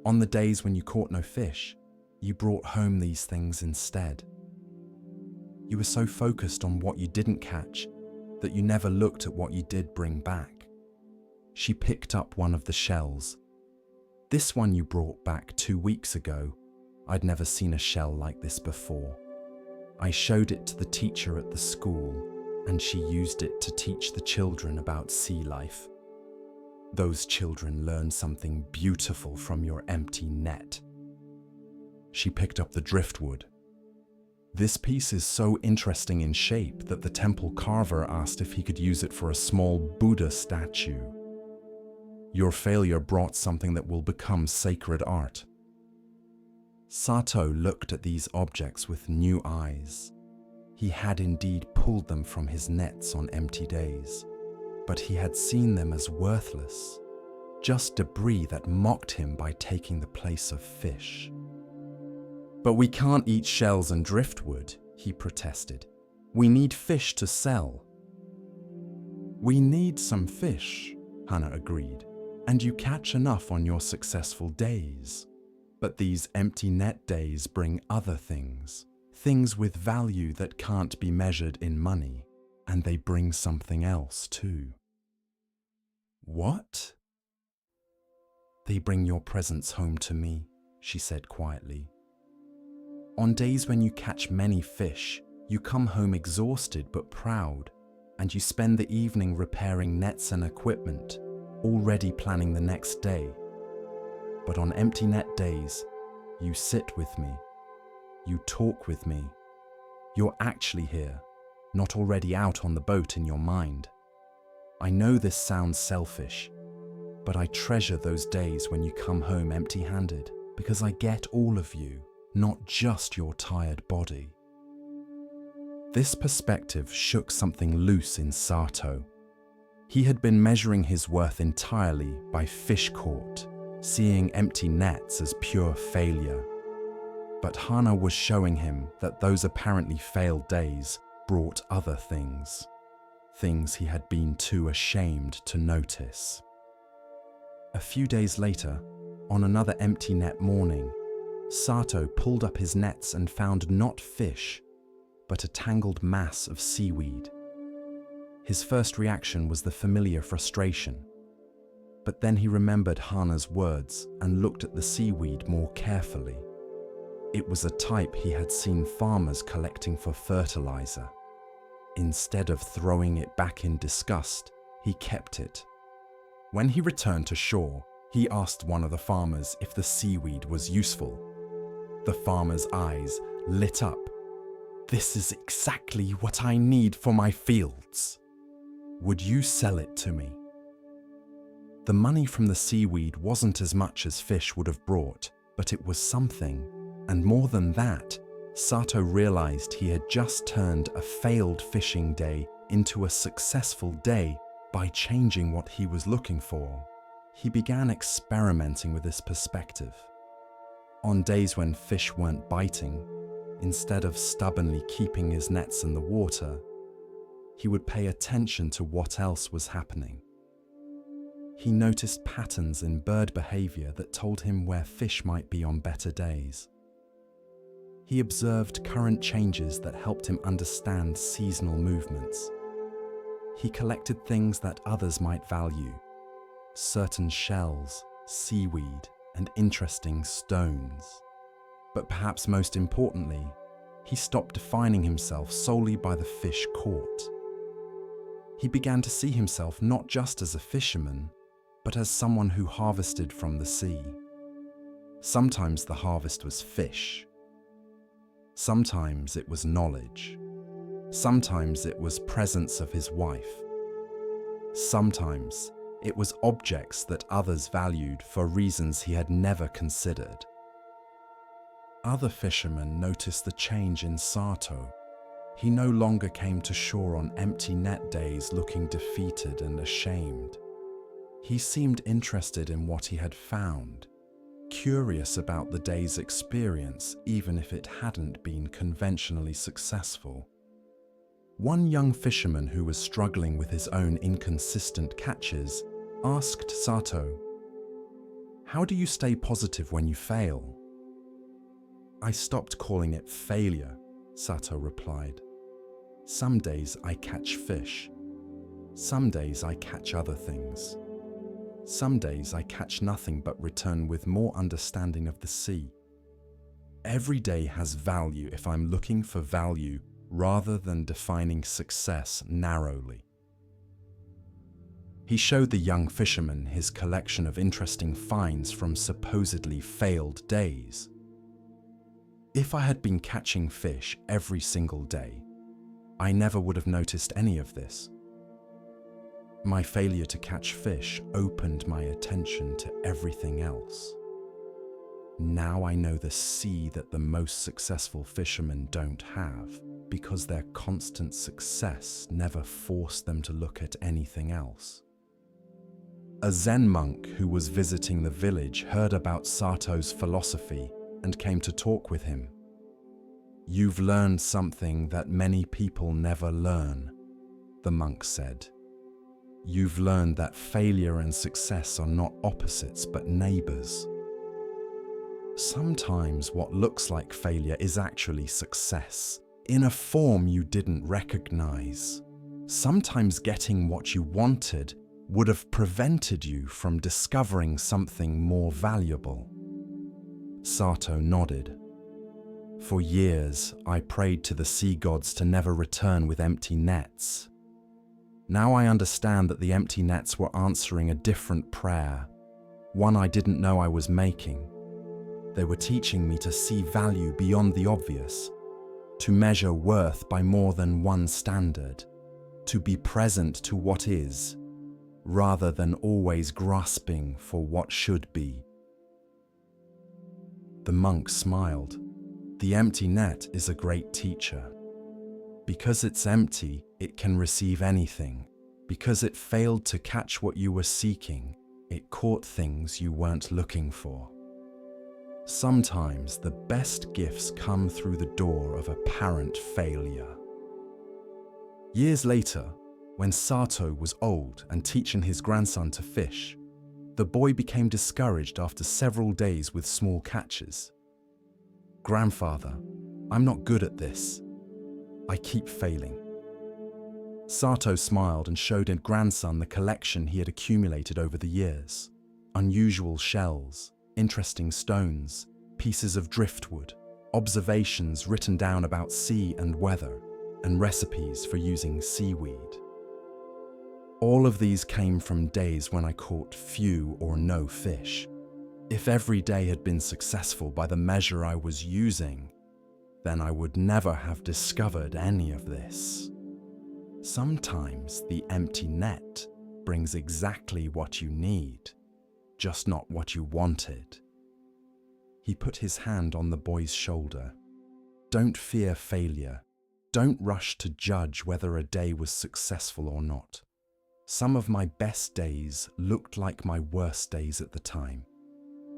"On the days when you caught no fish, you brought home these things instead. You were so focused on what you didn't catch that you never looked at what you did bring back." She picked up one of the shells. "This one you brought back 2 weeks ago. I'd never seen a shell like this before. I showed it to the teacher at the school, and she used it to teach the children about sea life. Those children learned something beautiful from your empty net." She picked up the driftwood. "This piece is so interesting in shape that the temple carver asked if he could use it for a small Buddha statue. Your failure brought something that will become sacred art." Sato looked at these objects with new eyes. He had indeed pulled them from his nets on empty days, but he had seen them as worthless, just debris that mocked him by taking the place of fish. "But we can't eat shells and driftwood," he protested. "We need fish to sell." "We need some fish," Hana agreed, "and you catch enough on your successful days. But these empty net days bring other things, things with value that can't be measured in money, and they bring something else too." "What?" "They bring your presence home to me," she said quietly. "On days when you catch many fish, you come home exhausted but proud, and you spend the evening repairing nets and equipment, already planning the next day. But on empty net days, you sit with me, you talk with me. You're actually here, not already out on the boat in your mind. I know this sounds selfish, but I treasure those days when you come home empty-handed, because I get all of you, not just your tired body." This perspective shook something loose in Sato. He had been measuring his worth entirely by fish caught, seeing empty nets as pure failure. But Hana was showing him that those apparently failed days brought other things, things he had been too ashamed to notice. A few days later, On another empty net morning, Sato pulled up his nets and found not fish, but a tangled mass of seaweed. His first reaction was the familiar frustration, but then he remembered Hana's words and looked at the seaweed more carefully. It was a type he had seen farmers collecting for fertilizer. Instead of throwing it back in disgust, he kept it. When he returned to shore, he asked one of the farmers if the seaweed was useful. The farmer's eyes lit up. "This is exactly what I need for my fields. Would you sell it to me?" The money from the seaweed wasn't as much as fish would have brought, but it was something. And more than that, Sato realized he had just turned a failed fishing day into a successful day by changing what he was looking for. He began experimenting with this perspective. On days when fish weren't biting, instead of stubbornly keeping his nets in the water, he would pay attention to what else was happening. He noticed patterns in bird behavior that told him where fish might be on better days. He observed current changes that helped him understand seasonal movements. He collected things that others might value: certain shells, seaweed, and interesting stones. But perhaps most importantly, he stopped defining himself solely by the fish caught. He began to see himself not just as a fisherman, but as someone who harvested from the sea. Sometimes the harvest was fish. Sometimes it was knowledge. Sometimes it was presence of his wife. Sometimes it was objects that others valued for reasons he had never considered. Other fishermen noticed the change in Sato. He no longer came to shore on empty net days looking defeated and ashamed. He seemed interested in what he had found, curious about the day's experience even if it hadn't been conventionally successful. One young fisherman who was struggling with his own inconsistent catches asked Sato, "How do you stay positive when you fail?" "I stopped calling it failure," Sato replied. "Some days I catch fish. Some days I catch other things. Some days I catch nothing but return with more understanding of the sea. Every day has value if I'm looking for value rather than defining success narrowly." He showed the young fisherman his collection of interesting finds from supposedly failed days. "If I had been catching fish every single day, I never would have noticed any of this. My failure to catch fish opened my attention to everything else. Now I know the sea that the most successful fishermen don't have, because their constant success never forced them to look at anything else." A Zen monk who was visiting the village heard about Sato's philosophy and came to talk with him. "You've learned something that many people never learn," the monk said. "You've learned that failure and success are not opposites but neighbors. Sometimes what looks like failure is actually success, in a form you didn't recognize. Sometimes getting what you wanted would have prevented you from discovering something more valuable." Sato nodded. "For years, I prayed to the sea gods to never return with empty nets. Now I understand that the empty nets were answering a different prayer, one I didn't know I was making. They were teaching me to see value beyond the obvious, to measure worth by more than one standard, to be present to what is, rather than always grasping for what should be." The monk smiled. "The empty net is a great teacher. Because it's empty, it can receive anything. Because it failed to catch what you were seeking, it caught things you weren't looking for. Sometimes the best gifts come through the door of apparent failure." Years later, when Sato was old and teaching his grandson to fish, The boy became discouraged after several days with small catches. "Grandfather, I'm not good at this. I keep failing." Sato smiled and showed his grandson the collection he had accumulated over the years. Unusual shells, interesting stones, pieces of driftwood, observations written down about sea and weather, and recipes for using seaweed. All of these came from days when I caught few or no fish. If every day had been successful by the measure I was using, then I would never have discovered any of this. Sometimes the empty net brings exactly what you need, just not what you wanted. He put his hand on the boy's shoulder. "Don't fear failure. Don't rush to judge whether a day was successful or not. Some of my best days looked like my worst days at the time.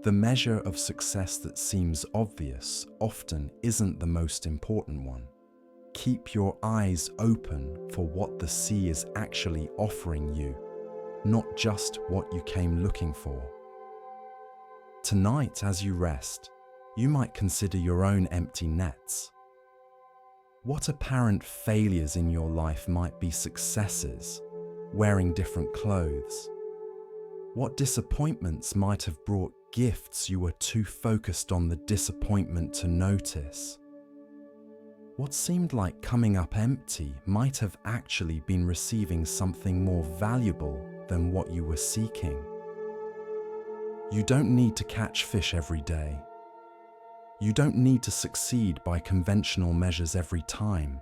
The measure of success that seems obvious often isn't the most important one. Keep your eyes open for what the sea is actually offering you, not just what you came looking for." Tonight, as you rest, you might consider your own empty nets. What apparent failures in your life might be successes? Wearing different clothes? What disappointments might have brought gifts you were too focused on the disappointment to notice? What seemed like coming up empty might have actually been receiving something more valuable than what you were seeking. You don't need to catch fish every day. You don't need to succeed by conventional measures every time.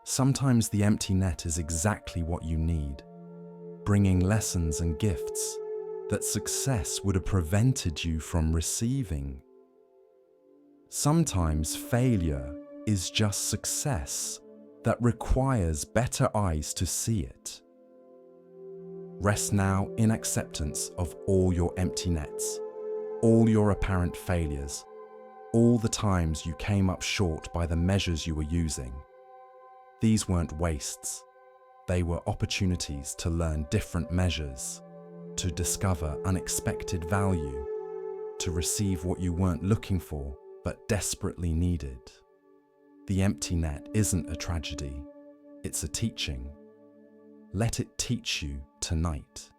Sometimes the empty net is exactly what you need, bringing lessons and gifts that success would have prevented you from receiving. Sometimes failure is just success that requires better eyes to see it. Rest now in acceptance of all your empty nets, all your apparent failures, all the times you came up short by the measures you were using. These weren't wastes. They were opportunities to learn different measures, to discover unexpected value, to receive what you weren't looking for but desperately needed. The empty net isn't a tragedy, it's a teaching. Let it teach you tonight.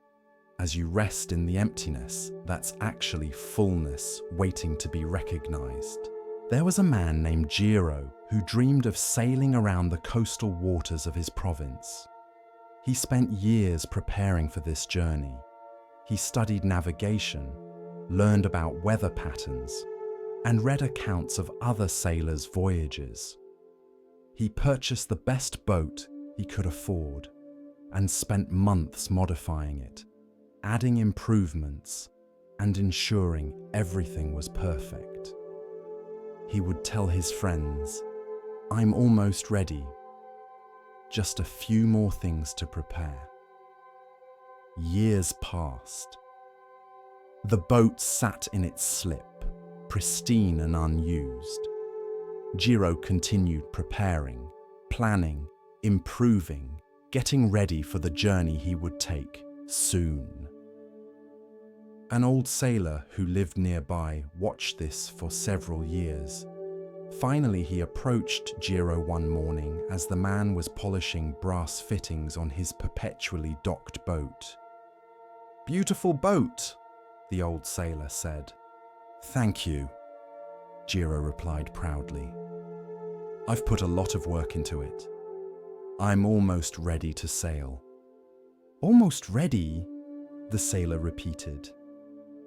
As you rest in the emptiness, that's actually fullness waiting to be recognized. There was a man named Jiro who dreamed of sailing around the coastal waters of his province. He spent years preparing for this journey. He studied navigation, learned about weather patterns, and read accounts of other sailors' voyages. He purchased the best boat he could afford and spent months modifying it, adding improvements and ensuring everything was perfect. He would tell his friends, "I'm almost ready. Just a few more things to prepare." Years passed. The boat sat in its slip, pristine and unused. Jiro continued preparing, planning, improving, getting ready for the journey he would take soon. An old sailor who lived nearby watched this for several years. Finally, he approached Jiro one morning as the man was polishing brass fittings on his perpetually docked boat. "Beautiful boat," the old sailor said. "Thank you," Jiro replied proudly. "I've put a lot of work into it. I'm almost ready to sail." "Almost ready?" the sailor repeated.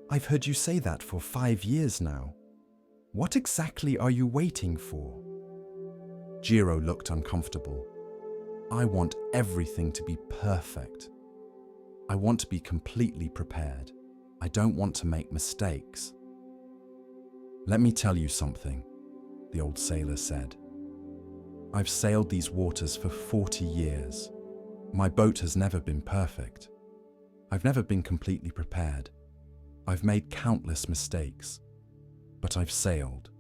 "I've heard you say that for 5 years now. What exactly are you waiting for?" Jiro looked uncomfortable. "I want everything to be perfect. I want to be completely prepared. I don't want to make mistakes." "Let me tell you something," the old sailor said. "I've sailed these waters for 40 years. My boat has never been perfect. I've never been completely prepared. I've made countless mistakes, but I've sailed.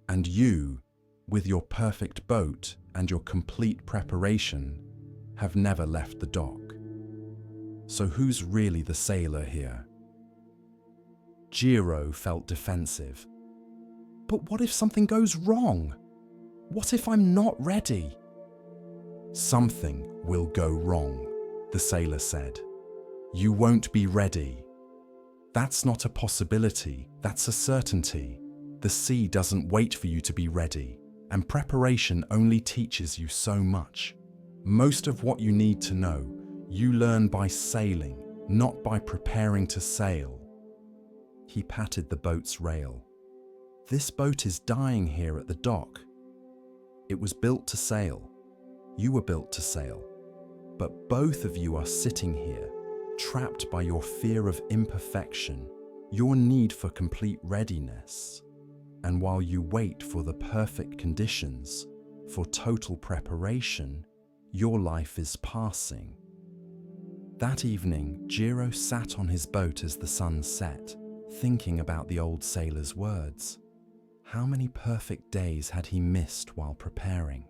And you, with your perfect boat and your complete preparation, have never left the dock. So who's really the sailor here? Jiro felt defensive. But what if something goes wrong? What if I'm not ready? Something will go wrong, the sailor said. You won't be ready. That's not a possibility, that's a certainty. The sea doesn't wait for you to be ready, and preparation only teaches you so much. Most of what you need to know, you learn by sailing, not by preparing to sail. He patted the boat's rail. This boat is dying here at the dock. It was built to sail. You were built to sail. But both of you are sitting here, trapped by your fear of imperfection, your need for complete readiness. And while you wait for the perfect conditions, for total preparation, your life is passing. That evening, Jiro sat on his boat as the sun set, thinking about the old sailor's words. How many perfect days had he missed while preparing?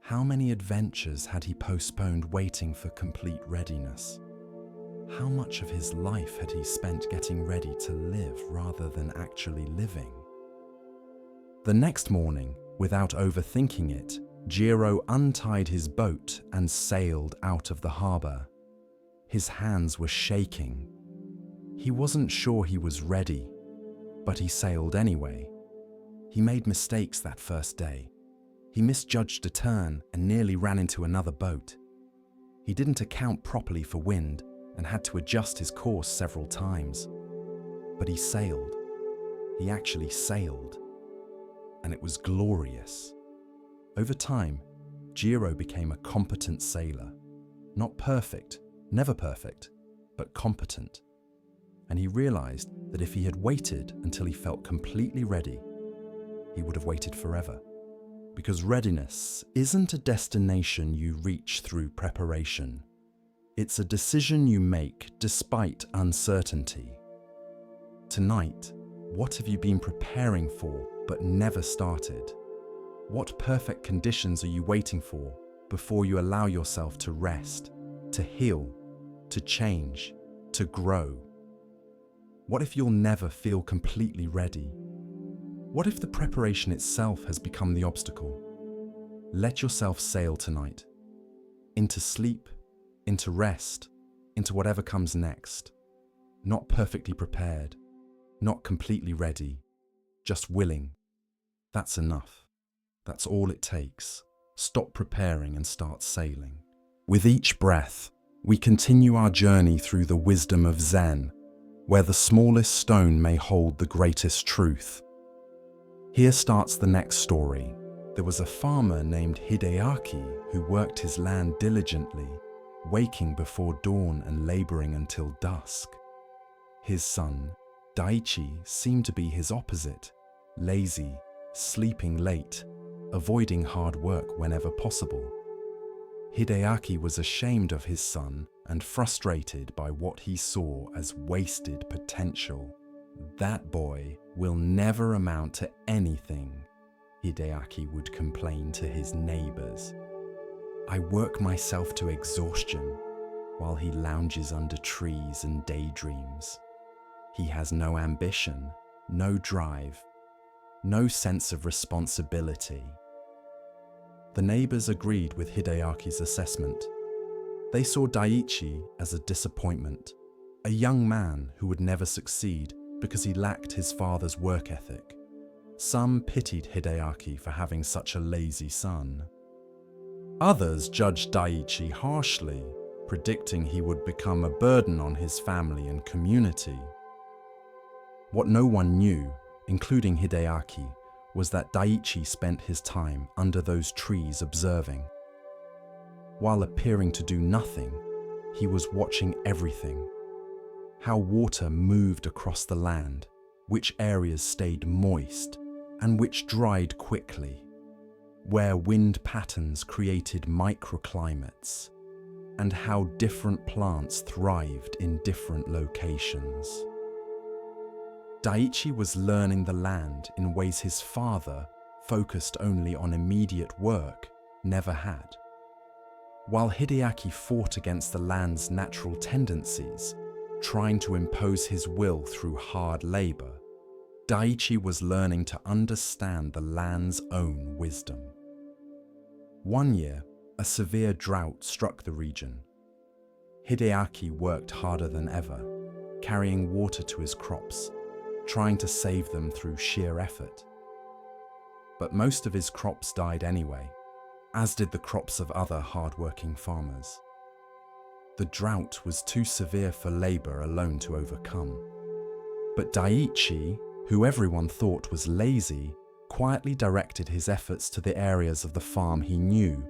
How many adventures had he postponed waiting for complete readiness? How much of his life had he spent getting ready to live rather than actually living? The next morning, without overthinking it, Jiro untied his boat and sailed out of the harbour. His hands were shaking. He wasn't sure he was ready, but he sailed anyway. He made mistakes that first day. He misjudged a turn and nearly ran into another boat. He didn't account properly for wind and had to adjust his course several times. But he sailed. He actually sailed. And it was glorious. Over time, Jiro became a competent sailor. Not perfect, never perfect, but competent. And he realized that if he had waited until he felt completely ready, he would have waited forever. Because readiness isn't a destination you reach through preparation. It's a decision you make despite uncertainty. Tonight, what have you been preparing for but never started? What perfect conditions are you waiting for before you allow yourself to rest, to heal, to change, to grow? What if you'll never feel completely ready? What if the preparation itself has become the obstacle? Let yourself sail tonight. Into sleep, into rest, into whatever comes next. Not perfectly prepared, not completely ready, just willing. That's enough. That's all it takes. Stop preparing and start sailing. With each breath, we continue our journey through the wisdom of Zen, where the smallest stone may hold the greatest truth. Here starts the next story. There was a farmer named Hideaki who worked his land diligently, waking before dawn and laboring until dusk. His son, Daichi, seemed to be his opposite, lazy, sleeping late, avoiding hard work whenever possible. Hideaki was ashamed of his son and frustrated by what he saw as wasted potential. That boy will never amount to anything, Hideaki would complain to his neighbors. I work myself to exhaustion while he lounges under trees and daydreams. He has no ambition, no drive, no sense of responsibility. The neighbors agreed with Hideaki's assessment. They saw Daichi as a disappointment, a young man who would never succeed because he lacked his father's work ethic. Some pitied Hideaki for having such a lazy son. Others judged Daichi harshly, predicting he would become a burden on his family and community. What no one knew, including Hideaki, was that Daichi spent his time under those trees observing. While appearing to do nothing, he was watching everything. How water moved across the land, which areas stayed moist, and which dried quickly, where wind patterns created microclimates, and how different plants thrived in different locations. Daichi was learning the land in ways his father, focused only on immediate work, never had. While Hideaki fought against the land's natural tendencies, trying to impose his will through hard labor, Daiichi was learning to understand the land's own wisdom. One year, a severe drought struck the region. Hideaki worked harder than ever, carrying water to his crops, trying to save them through sheer effort. But most of his crops died anyway, as did the crops of other hard-working farmers. The drought was too severe for labor alone to overcome. But Daiichi, who everyone thought was lazy, quietly directed his efforts to the areas of the farm he knew,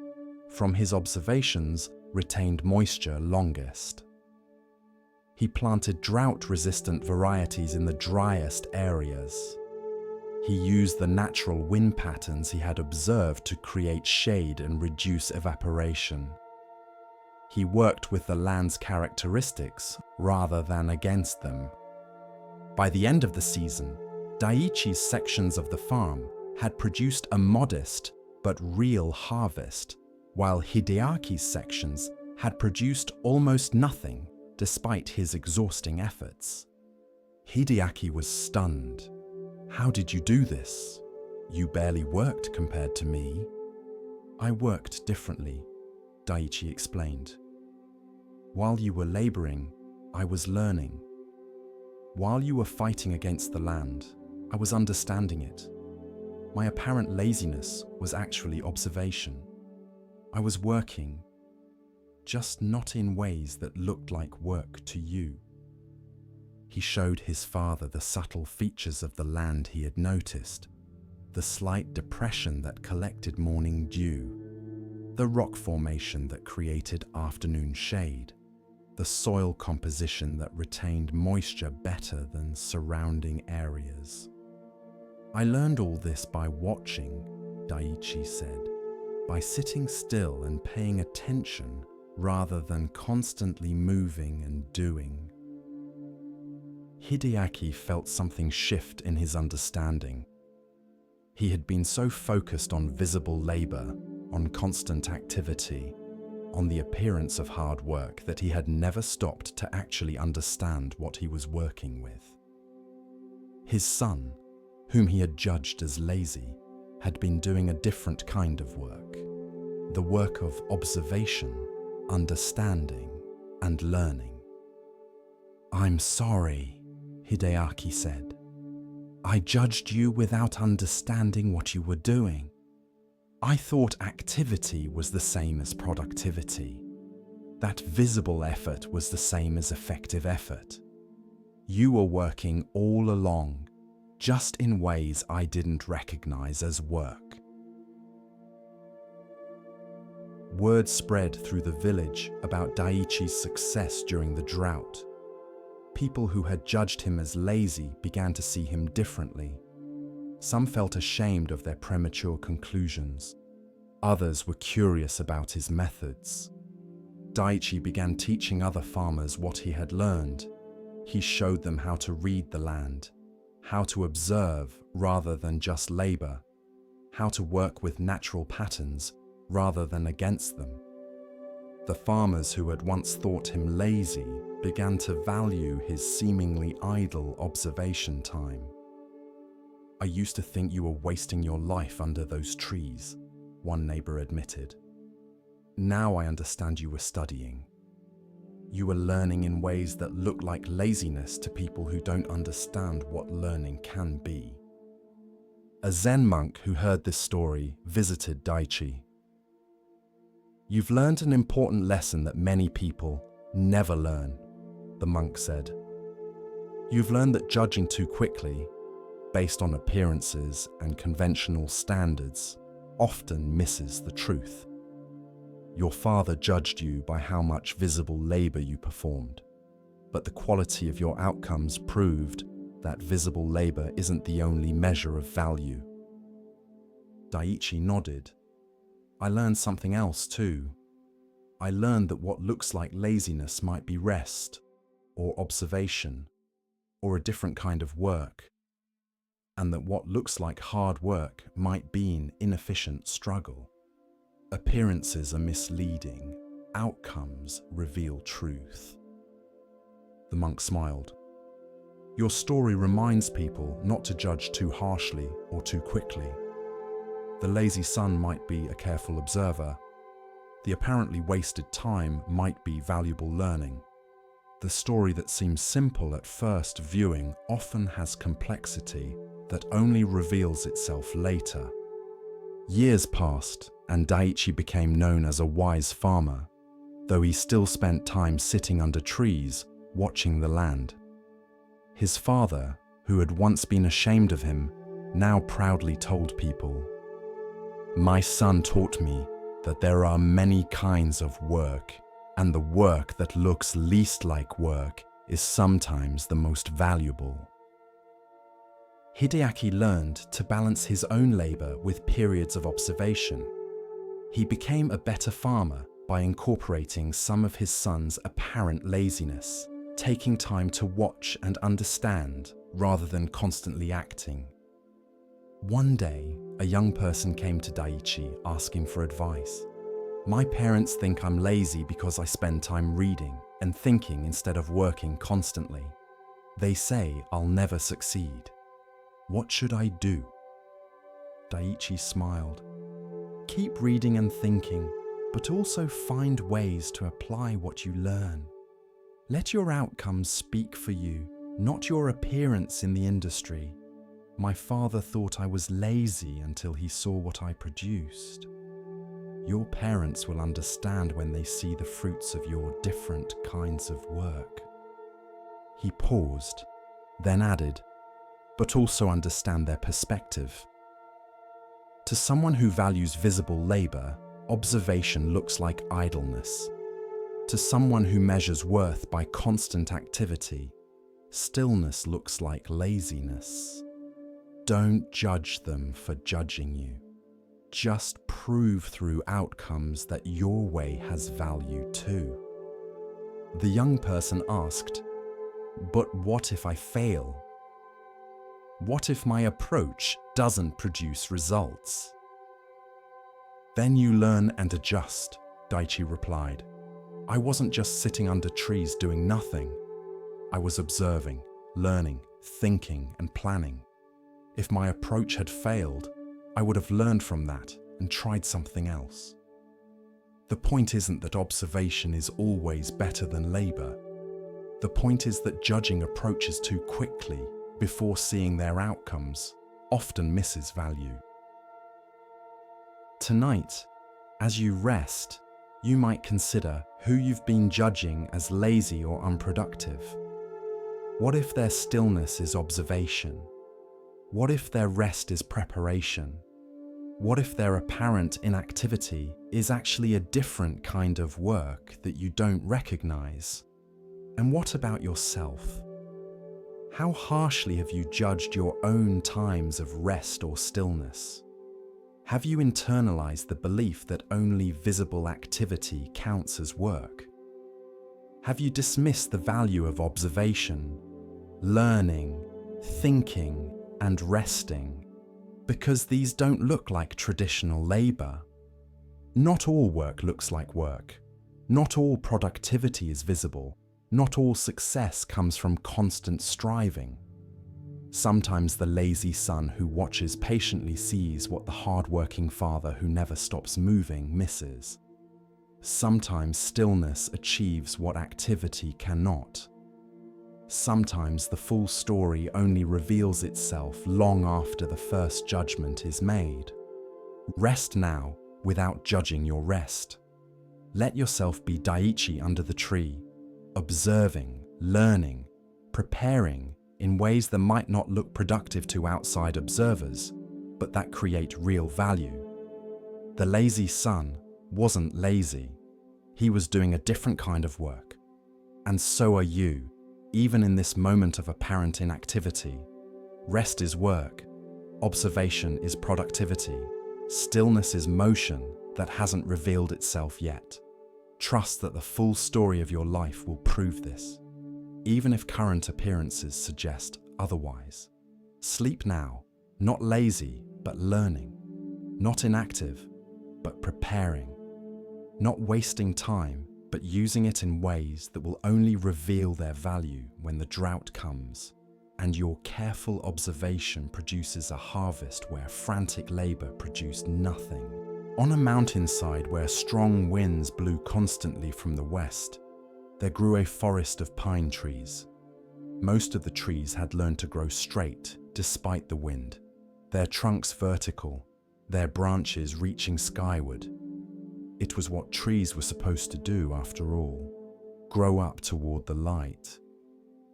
from his observations, retained moisture longest. He planted drought-resistant varieties in the driest areas. He used the natural wind patterns he had observed to create shade and reduce evaporation. He worked with the land's characteristics rather than against them. By the end of the season, Daiichi's sections of the farm had produced a modest but real harvest, while Hideaki's sections had produced almost nothing despite his exhausting efforts. Hideaki was stunned. "How did you do this? You barely worked compared to me." "I worked differently," Daiichi explained. "While you were laboring, I was learning. While you were fighting against the land, I was understanding it. My apparent laziness was actually observation. I was working, just not in ways that looked like work to you." He showed his father the subtle features of the land he had noticed, the slight depression that collected morning dew, the rock formation that created afternoon shade, the soil composition that retained moisture better than surrounding areas. "I learned all this by watching," Daiichi said, "by sitting still and paying attention rather than constantly moving and doing." Hideaki felt something shift in his understanding. He had been so focused on visible labor, on constant activity, on the appearance of hard work that he had never stopped to actually understand what he was working with. His son, whom he had judged as lazy, had been doing a different kind of work, the work of observation, understanding, and learning. "I'm sorry," Hideaki said. "I judged you without understanding what you were doing. I thought activity was the same as productivity, that visible effort was the same as effective effort. You were working all along, just in ways I didn't recognize as work." Word spread through the village about Daiichi's success during the drought. People who had judged him as lazy began to see him differently. Some felt ashamed of their premature conclusions. Others were curious about his methods. Daiichi began teaching other farmers what he had learned. He showed them how to read the land, how to observe rather than just labor, how to work with natural patterns rather than against them. The farmers who had once thought him lazy began to value his seemingly idle observation time. "I used to think you were wasting your life under those trees," one neighbor admitted. "Now I understand you were studying. You were learning in ways that look like laziness to people who don't understand what learning can be." A Zen monk who heard this story visited Daiichi. "You've learned an important lesson that many people never learn," the monk said. "You've learned that judging too quickly, based on appearances and conventional standards, often misses the truth. Your father judged you by how much visible labor you performed, but the quality of your outcomes proved that visible labor isn't the only measure of value." Daiichi nodded. "I learned something else too. I learned that what looks like laziness might be rest, or observation, or a different kind of work, and that what looks like hard work might be an inefficient struggle. Appearances are misleading. outcomes reveal truth. The monk smiled. Your story reminds people not to judge too harshly or too quickly. The lazy son might be a careful observer. The apparently wasted time might be valuable learning. The story that seems simple at first viewing often has complexity that only reveals itself later. Years passed, and Daiichi became known as a wise farmer, though he still spent time sitting under trees, watching the land. His father, who had once been ashamed of him, now proudly told people, "My son taught me that there are many kinds of work, and the work that looks least like work is sometimes the most valuable." Hideaki learned to balance his own labor with periods of observation. He became a better farmer by incorporating some of his son's apparent laziness, taking time to watch and understand rather than constantly acting. One day, a young person came to Daiichi asking for advice. "My parents think I'm lazy because I spend time reading and thinking instead of working constantly. They say I'll never succeed. What should I do?" Daiichi smiled. "Keep reading and thinking, but also find ways to apply what you learn. Let your outcomes speak for you, not your appearance in the industry. My father thought I was lazy until he saw what I produced. Your parents will understand when they see the fruits of your different kinds of work." He paused, then added, "But also understand their perspective. To someone who values visible labor, observation looks like idleness. To someone who measures worth by constant activity, stillness looks like laziness. Don't judge them for judging you. Just prove through outcomes that your way has value too." The young person asked, "But what if I fail? What if my approach doesn't produce results?" "Then you learn and adjust," Daiichi replied. "I wasn't just sitting under trees doing nothing. I was observing, learning, thinking, and planning. If my approach had failed, I would have learned from that and tried something else." The point isn't that observation is always better than labor. The point is that judging approaches too quickly before seeing their outcomes often misses value. Tonight, as you rest, you might consider who you've been judging as lazy or unproductive. What if their stillness is observation? What if their rest is preparation? What if their apparent inactivity is actually a different kind of work that you don't recognize? And what about yourself? How harshly have you judged your own times of rest or stillness? Have you internalized the belief that only visible activity counts as work? Have you dismissed the value of observation, learning, thinking, and resting because these don't look like traditional labor? Not all work looks like work. Not all productivity is visible. Not all success comes from constant striving. Sometimes the lazy son who watches patiently sees what the hard-working father who never stops moving misses. Sometimes stillness achieves what activity cannot. Sometimes the full story only reveals itself long after the first judgment is made. Rest now without judging your rest. Let yourself be Daiichi under the tree, observing, learning, preparing in ways that might not look productive to outside observers, but that create real value. The lazy son wasn't lazy. He was doing a different kind of work. And so are you, even in this moment of apparent inactivity. Rest is work. Observation is productivity. Stillness is motion that hasn't revealed itself yet. Trust that the full story of your life will prove this, even if current appearances suggest otherwise. Sleep now, not lazy, but learning. Not inactive, but preparing. not wasting time, but using it in ways that will only reveal their value when the drought comes, and your careful observation produces a harvest where frantic labor produced nothing. On a mountainside where strong winds blew constantly from the west, there grew a forest of pine trees. Most of the trees had learned to grow straight despite the wind, their trunks vertical, their branches reaching skyward. It was what trees were supposed to do after all, grow up toward the light.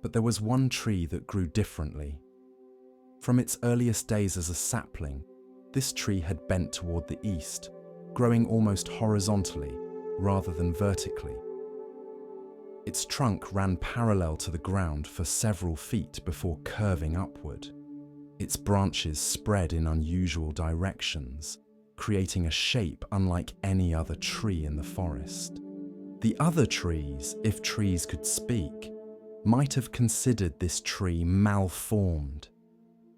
But there was one tree that grew differently. From its earliest days as a sapling, this tree had bent toward the east, growing almost horizontally rather than vertically. Its trunk ran parallel to the ground for several feet before curving upward. Its branches spread in unusual directions, creating a shape unlike any other tree in the forest. The other trees, if trees could speak, might have considered this tree malformed.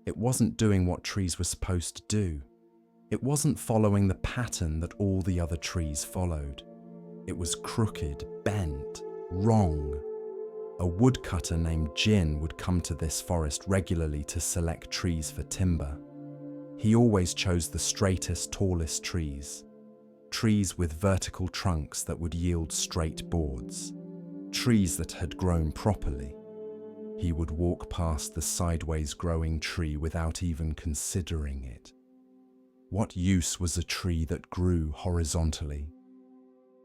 It wasn't doing what trees were supposed to do. It wasn't following the pattern that all the other trees followed. It was crooked, bent, wrong. A woodcutter named Jin would come to this forest regularly to select trees for timber. He always chose the straightest, tallest trees. Trees with vertical trunks that would yield straight boards. Trees that had grown properly. He would walk past the sideways growing tree without even considering it. What use was a tree that grew horizontally?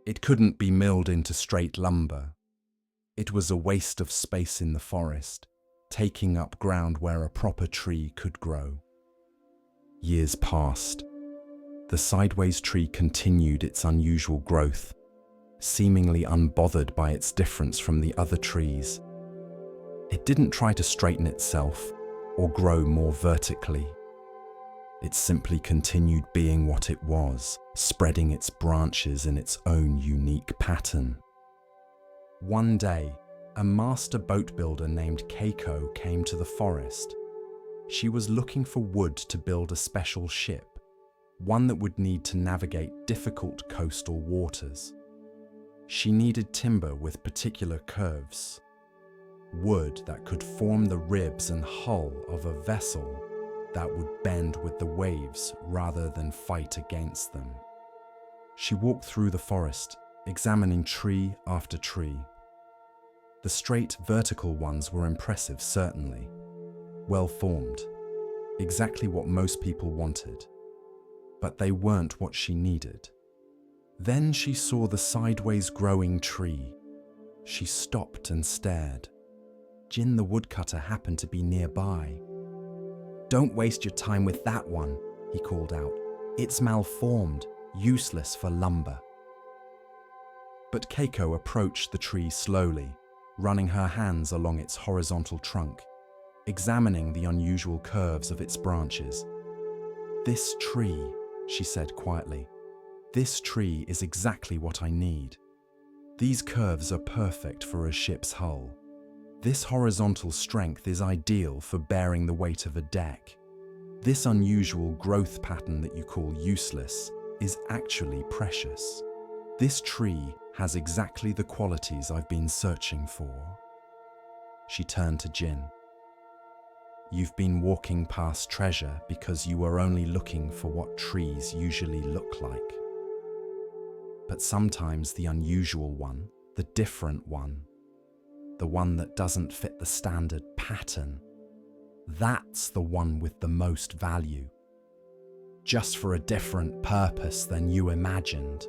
It couldn't be milled into straight lumber. It was a waste of space in the forest, taking up ground where a proper tree could grow. Years passed. The sideways tree continued its unusual growth, seemingly unbothered by its difference from the other trees. It didn't try to straighten itself or grow more vertically. It simply continued being what it was, spreading its branches in its own unique pattern. One day, a master boat builder named Keiko came to the forest. She was looking for wood to build a special ship, one that would need to navigate difficult coastal waters. She needed timber with particular curves, wood that could form the ribs and hull of a vessel that would bend with the waves rather than fight against them. She walked through the forest, examining tree after tree. The straight, vertical ones were impressive, certainly. Well formed, exactly what most people wanted. But they weren't what she needed. Then she saw the sideways growing tree. She stopped and stared. Jin the woodcutter happened to be nearby. "Don't waste your time with that one," he called out. "It's malformed, useless for lumber." But Keiko approached the tree slowly, running her hands along its horizontal trunk, examining the unusual curves of its branches. "This tree," she said quietly, "this tree is exactly what I need. These curves are perfect for a ship's hull. This horizontal strength is ideal for bearing the weight of a deck. This unusual growth pattern that you call useless is actually precious. This tree has exactly the qualities I've been searching for." She turned to Jin. "You've been walking past treasure because you were only looking for what trees usually look like. But sometimes the unusual one, the different one, the one that doesn't fit the standard pattern, that's the one with the most value. Just for a different purpose than you imagined."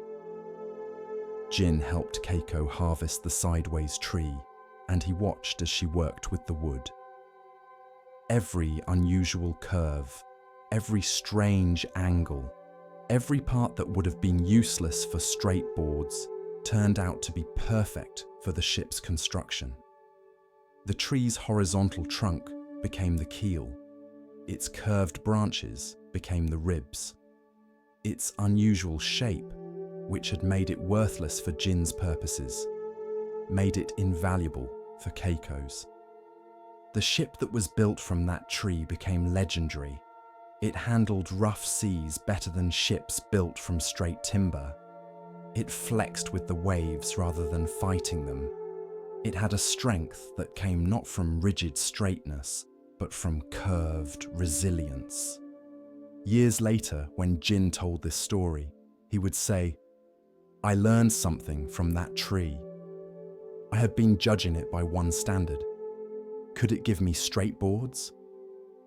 Jin helped Keiko harvest the sideways tree, and he watched as she worked with the wood. Every unusual curve, every strange angle, every part that would have been useless for straight boards turned out to be perfect for the ship's construction. The tree's horizontal trunk became the keel. Its curved branches became the ribs. Its unusual shape, which had made it worthless for Jin's purposes, made it invaluable for Keiko's. The ship that was built from that tree became legendary. It handled rough seas better than ships built from straight timber. It flexed with the waves rather than fighting them. It had a strength that came not from rigid straightness, but from curved resilience. Years later, when Jin told this story, he would say, "I learned something from that tree. I had been judging it by one standard. Could it give me straight boards?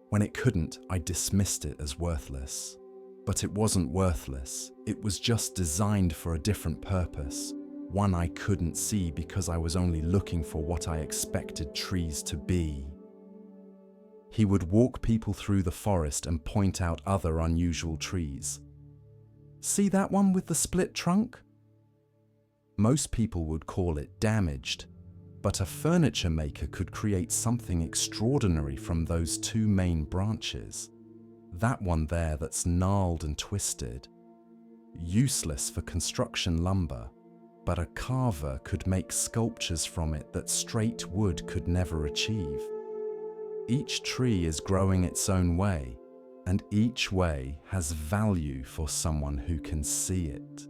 When it couldn't, I dismissed it as worthless. But it wasn't worthless. It was just designed for a different purpose, one I couldn't see because I was only looking for what I expected trees to be." He would walk people through the forest and point out other unusual trees. "See that one with the split trunk?" Most people would call it damaged, but a furniture maker could create something extraordinary from those two main branches. That one there that's gnarled and twisted. Useless for construction lumber, but a carver could make sculptures from it that straight wood could never achieve. Each tree is growing its own way, and each way has value for someone who can see it.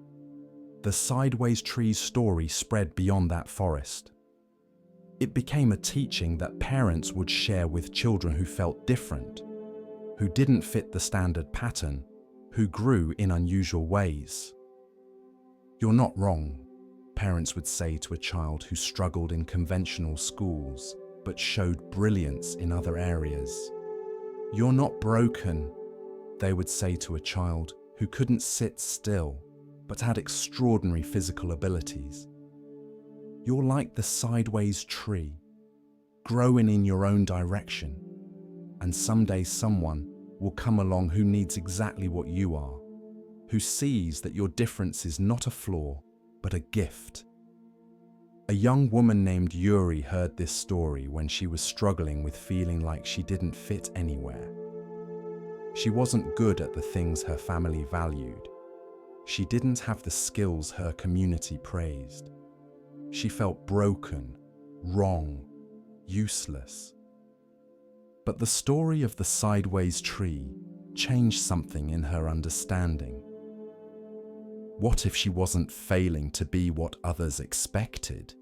The sideways tree's story spread beyond that forest. It became a teaching that parents would share with children who felt different, who didn't fit the standard pattern, who grew in unusual ways. "You're not wrong," parents would say to a child who struggled in conventional schools but showed brilliance in other areas. "You're not broken," they would say to a child who couldn't sit still but had extraordinary physical abilities. "You're like the sideways tree, growing in your own direction, and someday someone will come along who needs exactly what you are, who sees that your difference is not a flaw, but a gift." A young woman named Yuri heard this story when she was struggling with feeling like she didn't fit anywhere. She wasn't good at the things her family valued. She didn't have the skills her community praised. She felt broken, wrong, useless. But the story of the sideways tree changed something in her understanding. What if she wasn't failing to be what others expected?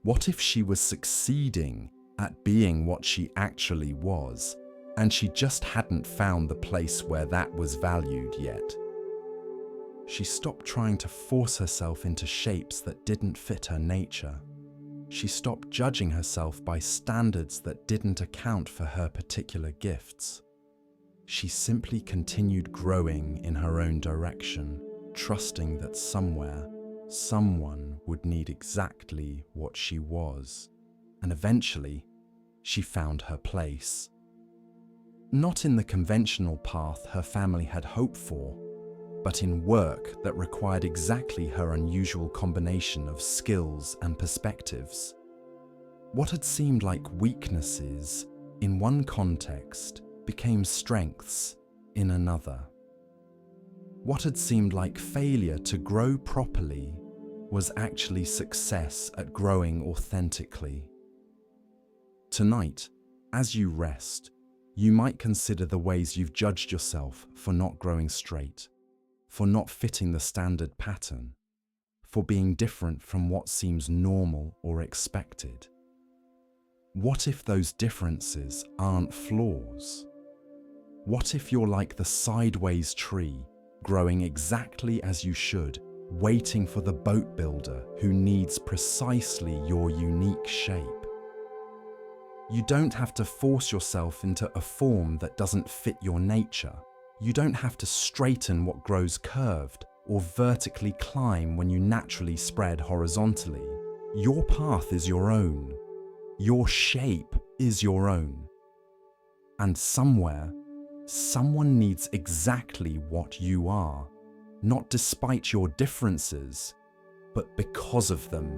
What if she was succeeding at being what she actually was, and she just hadn't found the place where that was valued yet? She stopped trying to force herself into shapes that didn't fit her nature. She stopped judging herself by standards that didn't account for her particular gifts. She simply continued growing in her own direction, trusting that somewhere, someone would need exactly what she was. And eventually, she found her place. Not in the conventional path her family had hoped for, but in work that required exactly her unusual combination of skills and perspectives. What had seemed like weaknesses in one context became strengths in another. What had seemed like failure to grow properly was actually success at growing authentically. Tonight, as you rest, you might consider the ways you've judged yourself for not growing straight, for not fitting the standard pattern, for being different from what seems normal or expected. What if those differences aren't flaws? What if you're like the sideways tree, growing exactly as you should, waiting for the boat builder who needs precisely your unique shape? You don't have to force yourself into a form that doesn't fit your nature. You don't have to straighten what grows curved or vertically climb when you naturally spread horizontally. Your path is your own. Your shape is your own. And somewhere, someone needs exactly what you are, not despite your differences, but because of them.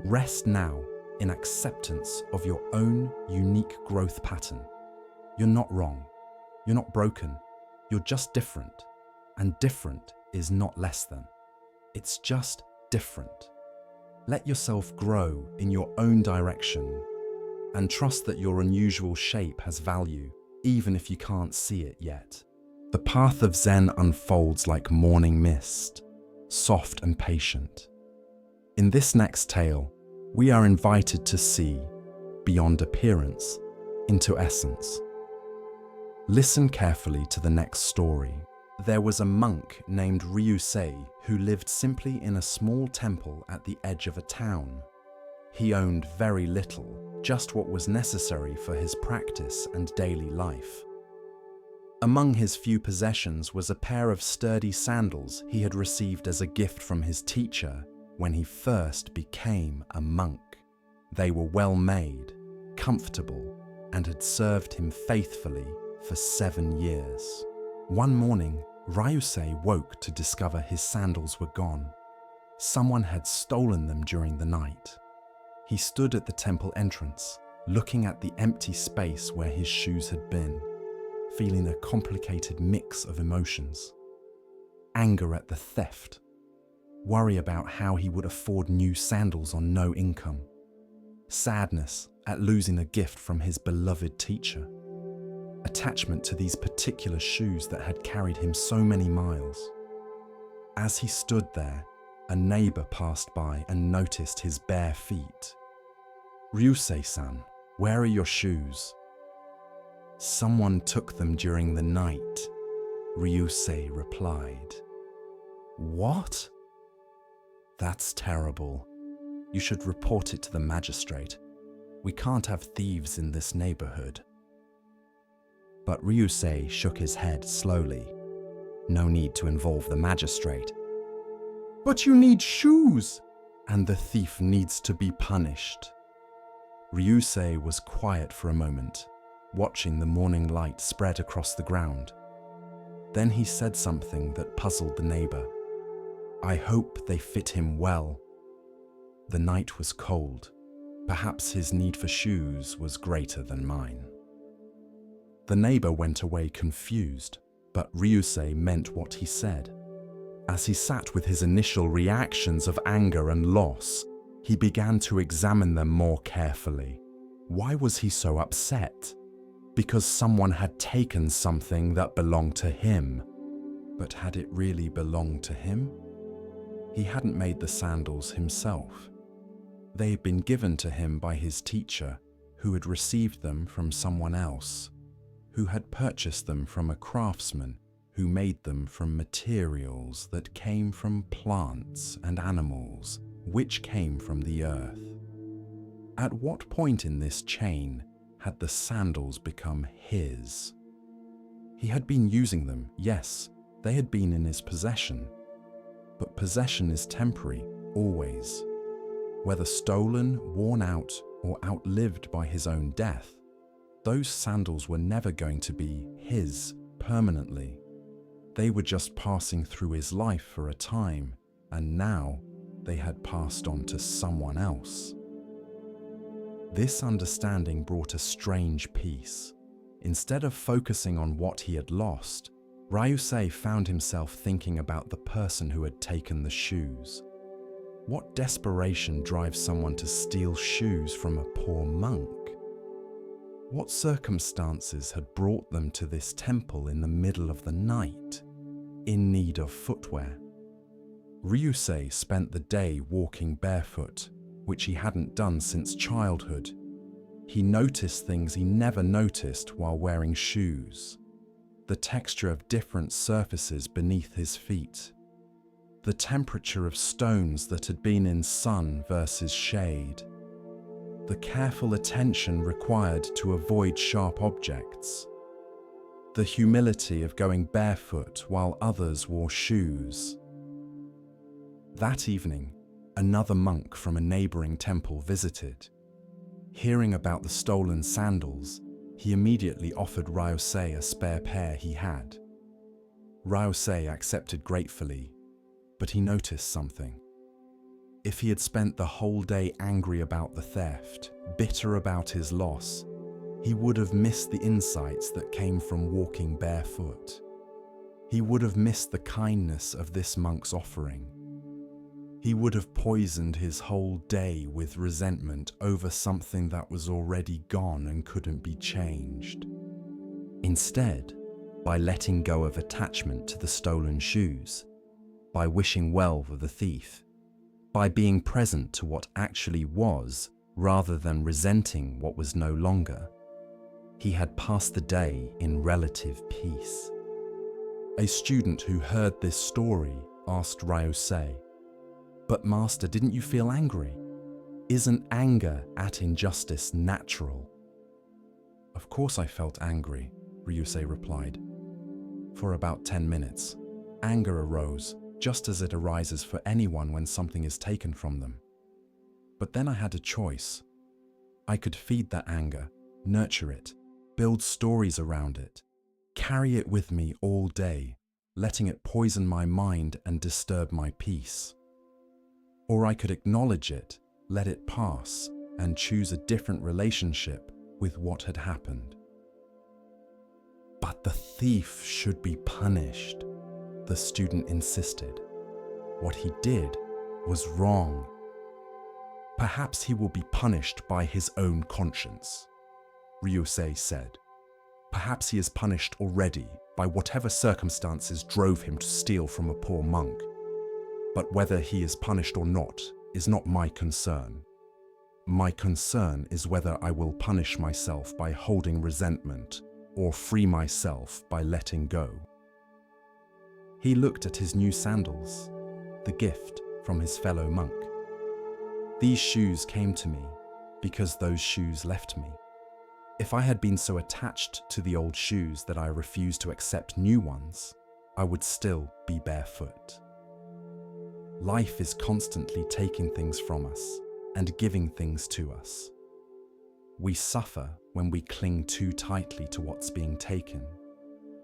Rest now in acceptance of your own unique growth pattern. You're not wrong. You're not broken. You're just different. And different is not less than. It's just different. Let yourself grow in your own direction and trust that your unusual shape has value, even if you can't see it yet. The path of Zen unfolds like morning mist, soft and patient. In this next tale, we are invited to see, beyond appearance, into essence. Listen carefully to the next story. There was a monk named Ryusei who lived simply in a small temple at the edge of a town. He owned very little, just what was necessary for his practice and daily life. Among his few possessions was a pair of sturdy sandals he had received as a gift from his teacher when he first became a monk. They were well made, comfortable, and had served him faithfully for 7 years. One morning, Ryusei woke to discover his sandals were gone. Someone had stolen them during the night. He stood at the temple entrance, looking at the empty space where his shoes had been, feeling a complicated mix of emotions. Anger at the theft, worry about how he would afford new sandals on no income, sadness at losing a gift from his beloved teacher, attachment to these particular shoes that had carried him so many miles. As he stood there, a neighbor passed by and noticed his bare feet. "Ryusei-san, where are your shoes?" "Someone took them during the night," Ryusei replied. "What? That's terrible. You should report it to the magistrate. We can't have thieves in this neighborhood." But Ryusei shook his head slowly. No need to involve the magistrate. "But you need shoes!" "And the thief needs to be punished." Ryusei was quiet for a moment, watching the morning light spread across the ground. Then he said something that puzzled the neighbor. "I hope they fit him well." The night was cold. Perhaps his need for shoes was greater than mine. The neighbor went away confused, but Ryusei meant what he said. As he sat with his initial reactions of anger and loss, he began to examine them more carefully. Why was he so upset? Because someone had taken something that belonged to him. But had it really belonged to him? He hadn't made the sandals himself. They had been given to him by his teacher, who had received them from someone else, who had purchased them from a craftsman who made them from materials that came from plants and animals, which came from the earth. At what point in this chain had the sandals become his? He had been using them, yes, they had been in his possession. But possession is temporary, always. Whether stolen, worn out, or outlived by his own death, those sandals were never going to be his permanently. They were just passing through his life for a time, and now they had passed on to someone else. This understanding brought a strange peace. Instead of focusing on what he had lost, Ryusei found himself thinking about the person who had taken the shoes. What desperation drives someone to steal shoes from a poor monk? What circumstances had brought them to this temple in the middle of the night, in need of footwear? Ryusei spent the day walking barefoot, which he hadn't done since childhood. He noticed things he never noticed while wearing shoes. The texture of different surfaces beneath his feet. The temperature of stones that had been in sun versus shade. The careful attention required to avoid sharp objects. The humility of going barefoot while others wore shoes. That evening, another monk from a neighboring temple visited. Hearing about the stolen sandals, he immediately offered Ryusei a spare pair he had. Ryusei accepted gratefully, but he noticed something. If he had spent the whole day angry about the theft, bitter about his loss, he would have missed the insights that came from walking barefoot. He would have missed the kindness of this monk's offering. He would have poisoned his whole day with resentment over something that was already gone and couldn't be changed. Instead, by letting go of attachment to the stolen shoes, by wishing well for the thief, by being present to what actually was rather than resenting what was no longer. He had passed the day in relative peace. A student who heard this story asked Ryosei, "But Master, didn't you feel angry? Isn't anger at injustice natural?" "Of course I felt angry," Ryusei replied. "For about 10 minutes, anger arose, just as it arises for anyone when something is taken from them. But then I had a choice. I could feed that anger, nurture it, build stories around it, carry it with me all day, letting it poison my mind and disturb my peace. Or I could acknowledge it, let it pass, and choose a different relationship with what had happened." "But the thief should be punished," the student insisted. "What he did was wrong." "Perhaps he will be punished by his own conscience," Ryusei said. "Perhaps he is punished already by whatever circumstances drove him to steal from a poor monk. But whether he is punished or not is not my concern. My concern is whether I will punish myself by holding resentment or free myself by letting go." He looked at his new sandals, the gift from his fellow monk. "These shoes came to me because those shoes left me. If I had been so attached to the old shoes that I refused to accept new ones, I would still be barefoot." Life is constantly taking things from us and giving things to us. We suffer when we cling too tightly to what's being taken,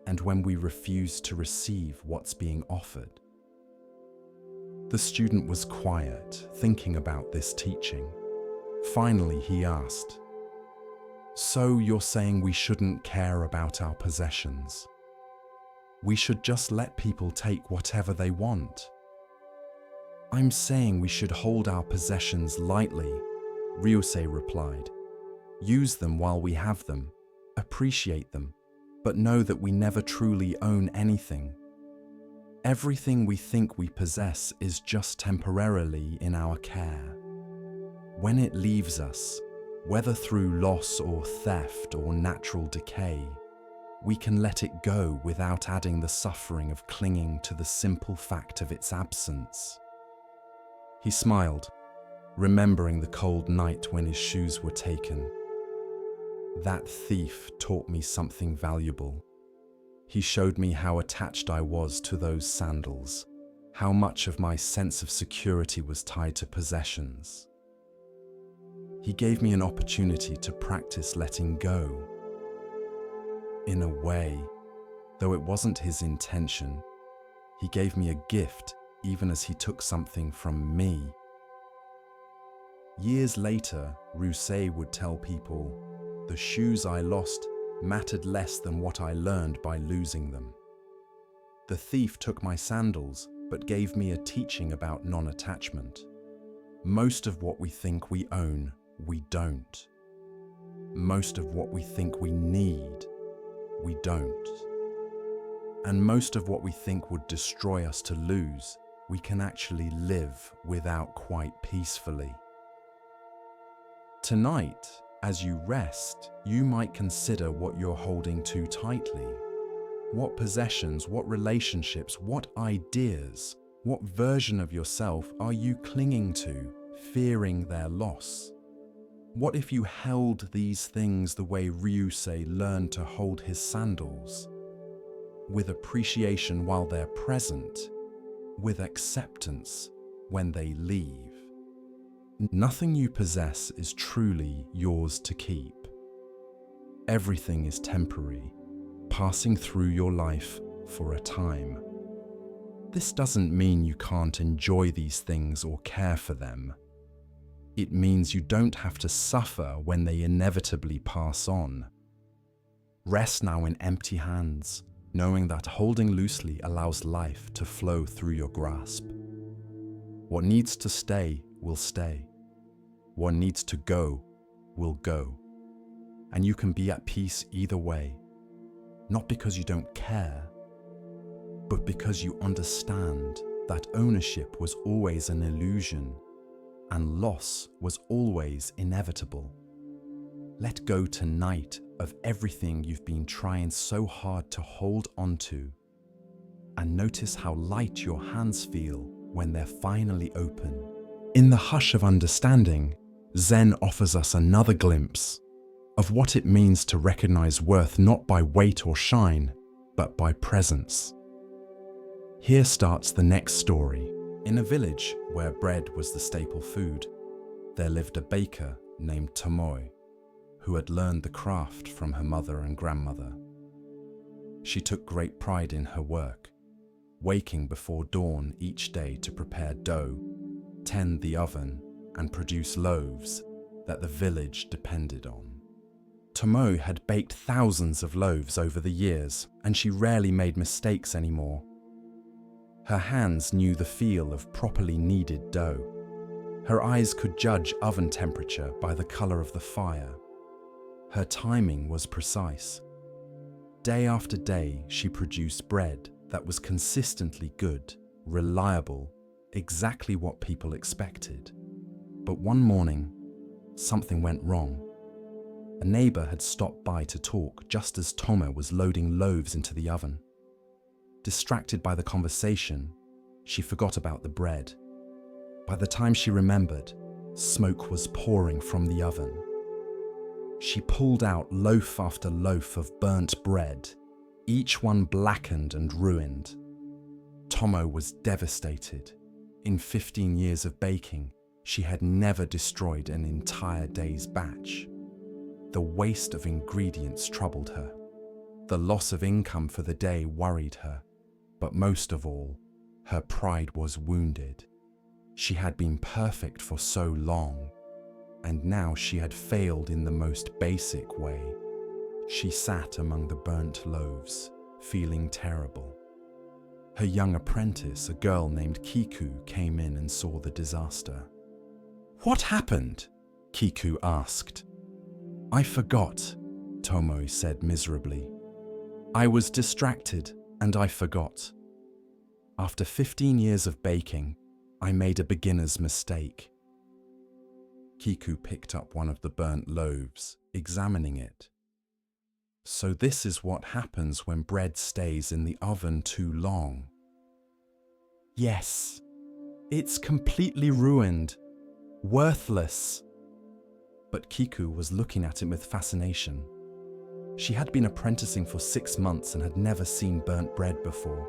and when we refuse to receive what's being offered. The student was quiet, thinking about this teaching. Finally, he asked, "So you're saying we shouldn't care about our possessions? We should just let people take whatever they want?" "I'm saying we should hold our possessions lightly," Ryusei replied. "Use them while we have them, appreciate them, but know that we never truly own anything. Everything we think we possess is just temporarily in our care. When it leaves us, whether through loss or theft or natural decay, we can let it go without adding the suffering of clinging to the simple fact of its absence." He smiled, remembering the cold night when his shoes were taken. "That thief taught me something valuable. He showed me how attached I was to those sandals, how much of my sense of security was tied to possessions. He gave me an opportunity to practice letting go. In a way, though it wasn't his intention, he gave me a gift even as he took something from me." Years later, Ryusei would tell people, "The shoes I lost mattered less than what I learned by losing them. The thief took my sandals, but gave me a teaching about non-attachment. Most of what we think we own, we don't. Most of what we think we need, we don't. And most of what we think would destroy us to lose, we can actually live without quite peacefully." Tonight, as you rest, you might consider what you're holding too tightly. What possessions, what relationships, what ideas, what version of yourself are you clinging to, fearing their loss? What if you held these things the way Ryusei learned to hold his sandals? With appreciation while they're present, with acceptance when they leave. Nothing you possess is truly yours to keep. Everything is temporary, passing through your life for a time. This doesn't mean you can't enjoy these things or care for them. It means you don't have to suffer when they inevitably pass on. Rest now in empty hands, knowing that holding loosely allows life to flow through your grasp. What needs to stay will stay. What needs to go will go. And you can be at peace either way, not because you don't care, but because you understand that ownership was always an illusion and loss was always inevitable. Let go tonight of everything you've been trying so hard to hold onto, and notice how light your hands feel when they're finally open. In the hush of understanding, Zen offers us another glimpse of what it means to recognize worth not by weight or shine, but by presence. Here starts the next story. In a village where bread was the staple food, there lived a baker named Tomoe, who had learned the craft from her mother and grandmother. She took great pride in her work, waking before dawn each day to prepare dough, tend the oven, and produce loaves that the village depended on. Tomoe had baked thousands of loaves over the years, and she rarely made mistakes anymore. Her hands knew the feel of properly kneaded dough. Her eyes could judge oven temperature by the color of the fire. Her timing was precise. Day after day, she produced bread that was consistently good, reliable, exactly what people expected. But one morning, something went wrong. A neighbor had stopped by to talk just as Tomoe was loading loaves into the oven. Distracted by the conversation, she forgot about the bread. By the time she remembered, smoke was pouring from the oven. She pulled out loaf after loaf of burnt bread, each one blackened and ruined. Tomoe was devastated. In 15 years of baking, she had never destroyed an entire day's batch. The waste of ingredients troubled her. The loss of income for the day worried her, but most of all, her pride was wounded. She had been perfect for so long, and now she had failed in the most basic way. She sat among the burnt loaves, feeling terrible. Her young apprentice, a girl named Kiku, came in and saw the disaster. "What happened?" Kiku asked. "I forgot," Tomoe said miserably. "I was distracted and I forgot. After 15 years of baking, I made a beginner's mistake." Kiku picked up one of the burnt loaves, examining it. "So this is what happens when bread stays in the oven too long." "Yes, it's completely ruined, worthless." But Kiku was looking at it with fascination. She had been apprenticing for 6 months and had never seen burnt bread before.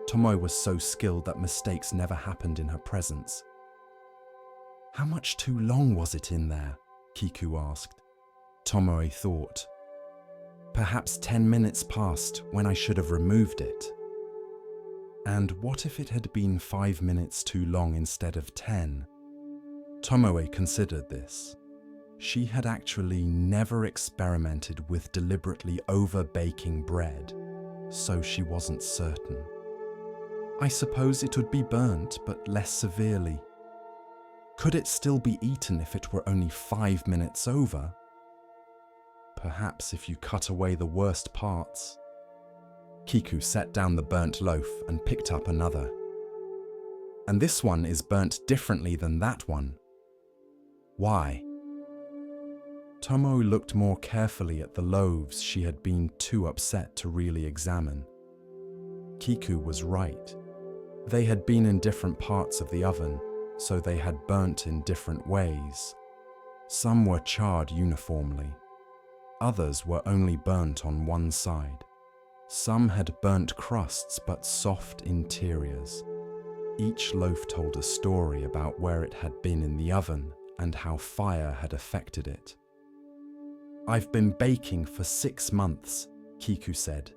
Tomoe was so skilled that mistakes never happened in her presence. "How much too long was it in there?" Kiku asked. Tomoe thought. "Perhaps 10 minutes passed when I should have removed it." And what if it had been 5 minutes too long instead of 10? Tomoe considered this. She had actually never experimented with deliberately over-baking bread, so she wasn't certain. "I suppose it would be burnt, but less severely. Could it still be eaten if it were only 5 minutes over? Perhaps if you cut away the worst parts." Kiku set down the burnt loaf and picked up another. "And this one is burnt differently than that one. Why?" Tomoe looked more carefully at the loaves she had been too upset to really examine. Kiku was right. They had been in different parts of the oven, so they had burnt in different ways. Some were charred uniformly. Others were only burnt on one side. Some had burnt crusts but soft interiors. Each loaf told a story about where it had been in the oven and how fire had affected it. "I've been baking for 6 months, Kiku said,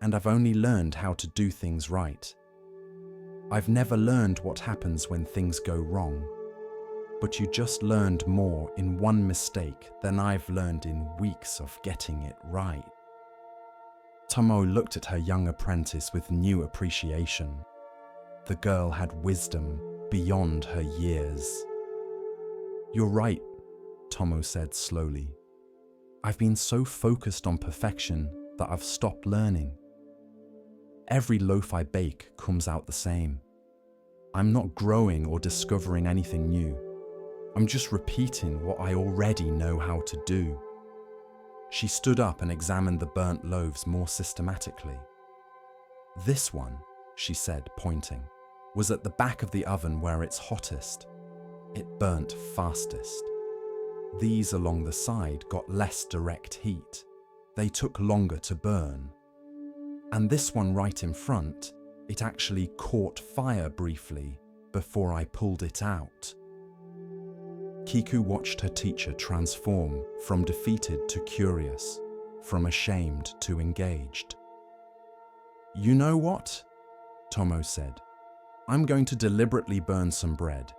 "and I've only learned how to do things right. I've never learned what happens when things go wrong, but you just learned more in one mistake than I've learned in weeks of getting it right." Tomoe looked at her young apprentice with new appreciation. The girl had wisdom beyond her years. "You're right," Tomoe said slowly. "I've been so focused on perfection that I've stopped learning. Every loaf I bake comes out the same. I'm not growing or discovering anything new. I'm just repeating what I already know how to do. She stood up and examined the burnt loaves more systematically. This one, she said, pointing, was at the back of the oven where it's hottest. It burnt fastest. These along the side got less direct heat. They took longer to burn. And this one right in front, it actually caught fire briefly before I pulled it out. Kiku watched her teacher transform from defeated to curious, from ashamed to engaged. You know what? Tomo said. I'm going to deliberately burn some bread.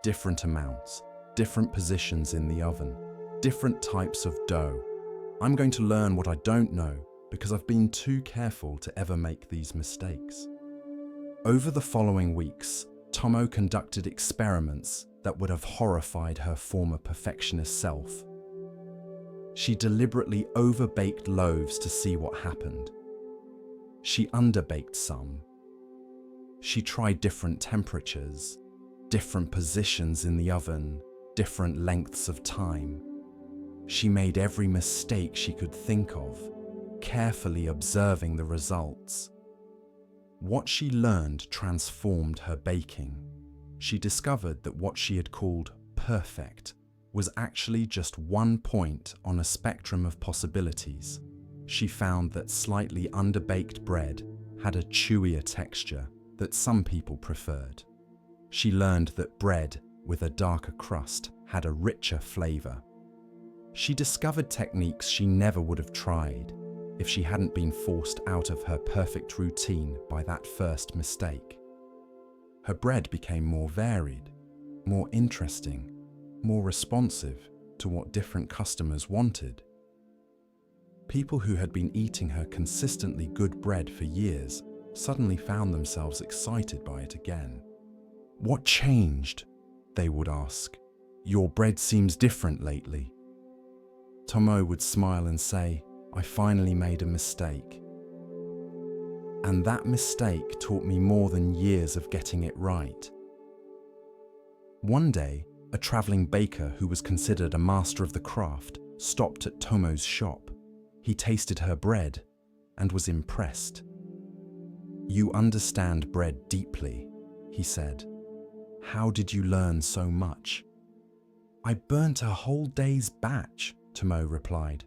Different amounts, different positions in the oven, different types of dough. I'm going to learn what I don't know because I've been too careful to ever make these mistakes. Over the following weeks, Tomo conducted experiments that would have horrified her former perfectionist self. She deliberately overbaked loaves to see what happened. She underbaked some. She tried different temperatures, different positions in the oven, different lengths of time. She made every mistake she could think of, carefully observing the results. What she learned transformed her baking. She discovered that what she had called perfect was actually just one point on a spectrum of possibilities. She found that slightly underbaked bread had a chewier texture that some people preferred. She learned that bread with a darker crust had a richer flavor. She discovered techniques she never would have tried if she hadn't been forced out of her perfect routine by that first mistake. Her bread became more varied, more interesting, more responsive to what different customers wanted. People who had been eating her consistently good bread for years suddenly found themselves excited by it again. What changed? They would ask. Your bread seems different lately. Tomo would smile and say, I finally made a mistake. And that mistake taught me more than years of getting it right. One day, a traveling baker who was considered a master of the craft stopped at Tomo's shop. He tasted her bread and was impressed. You understand bread deeply, he said. How did you learn so much? I burnt a whole day's batch, Tomo replied,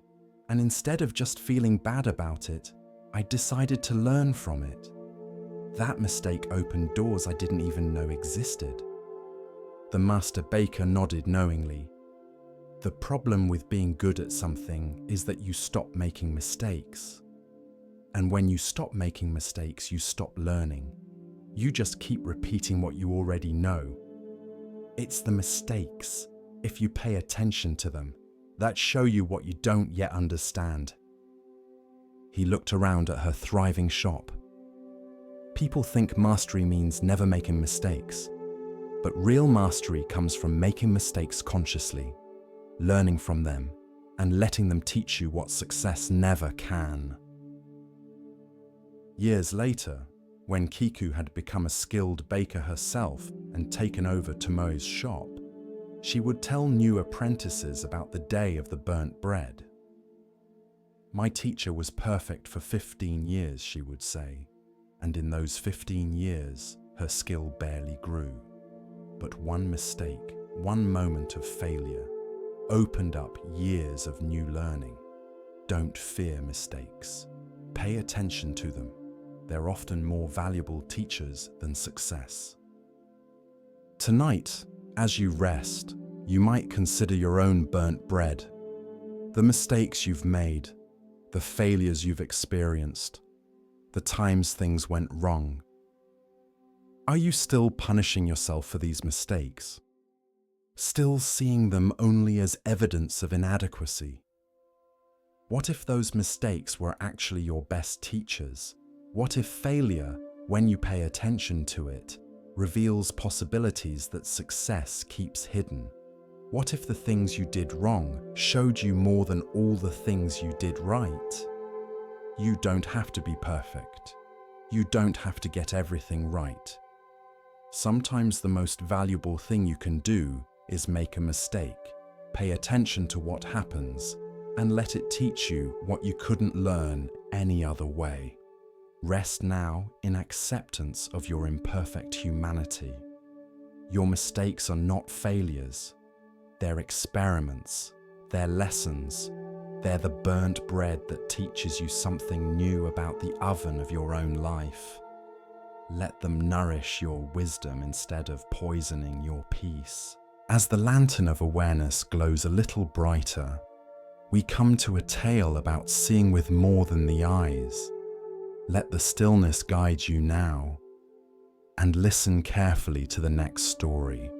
and instead of just feeling bad about it, I decided to learn from it. That mistake opened doors I didn't even know existed. The master baker nodded knowingly. The problem with being good at something is that you stop making mistakes. And when you stop making mistakes, you stop learning. You just keep repeating what you already know. It's the mistakes, if you pay attention to them, that show you what you don't yet understand. He looked around at her thriving shop. People think mastery means never making mistakes, but real mastery comes from making mistakes consciously, learning from them, and letting them teach you what success never can. Years later, when Kiku had become a skilled baker herself and taken over Tomo's shop, she would tell new apprentices about the day of the burnt bread. My teacher was perfect for 15 years, she would say, and in those 15 years, her skill barely grew. But one mistake, one moment of failure, opened up years of new learning. Don't fear mistakes. Pay attention to them. They're often more valuable teachers than success. Tonight, as you rest, you might consider your own burnt bread, the mistakes you've made, the failures you've experienced, the times things went wrong. Are you still punishing yourself for these mistakes? Still seeing them only as evidence of inadequacy? What if those mistakes were actually your best teachers? What if failure, when you pay attention to it, reveals possibilities that success keeps hidden? What if the things you did wrong showed you more than all the things you did right? You don't have to be perfect. You don't have to get everything right. Sometimes the most valuable thing you can do is make a mistake, pay attention to what happens, and let it teach you what you couldn't learn any other way. Rest now in acceptance of your imperfect humanity. Your mistakes are not failures. They're experiments. They're lessons. They're the burnt bread that teaches you something new about the oven of your own life. Let them nourish your wisdom instead of poisoning your peace. As the lantern of awareness glows a little brighter, we come to a tale about seeing with more than the eyes. Let the stillness guide you now, and listen carefully to the next story.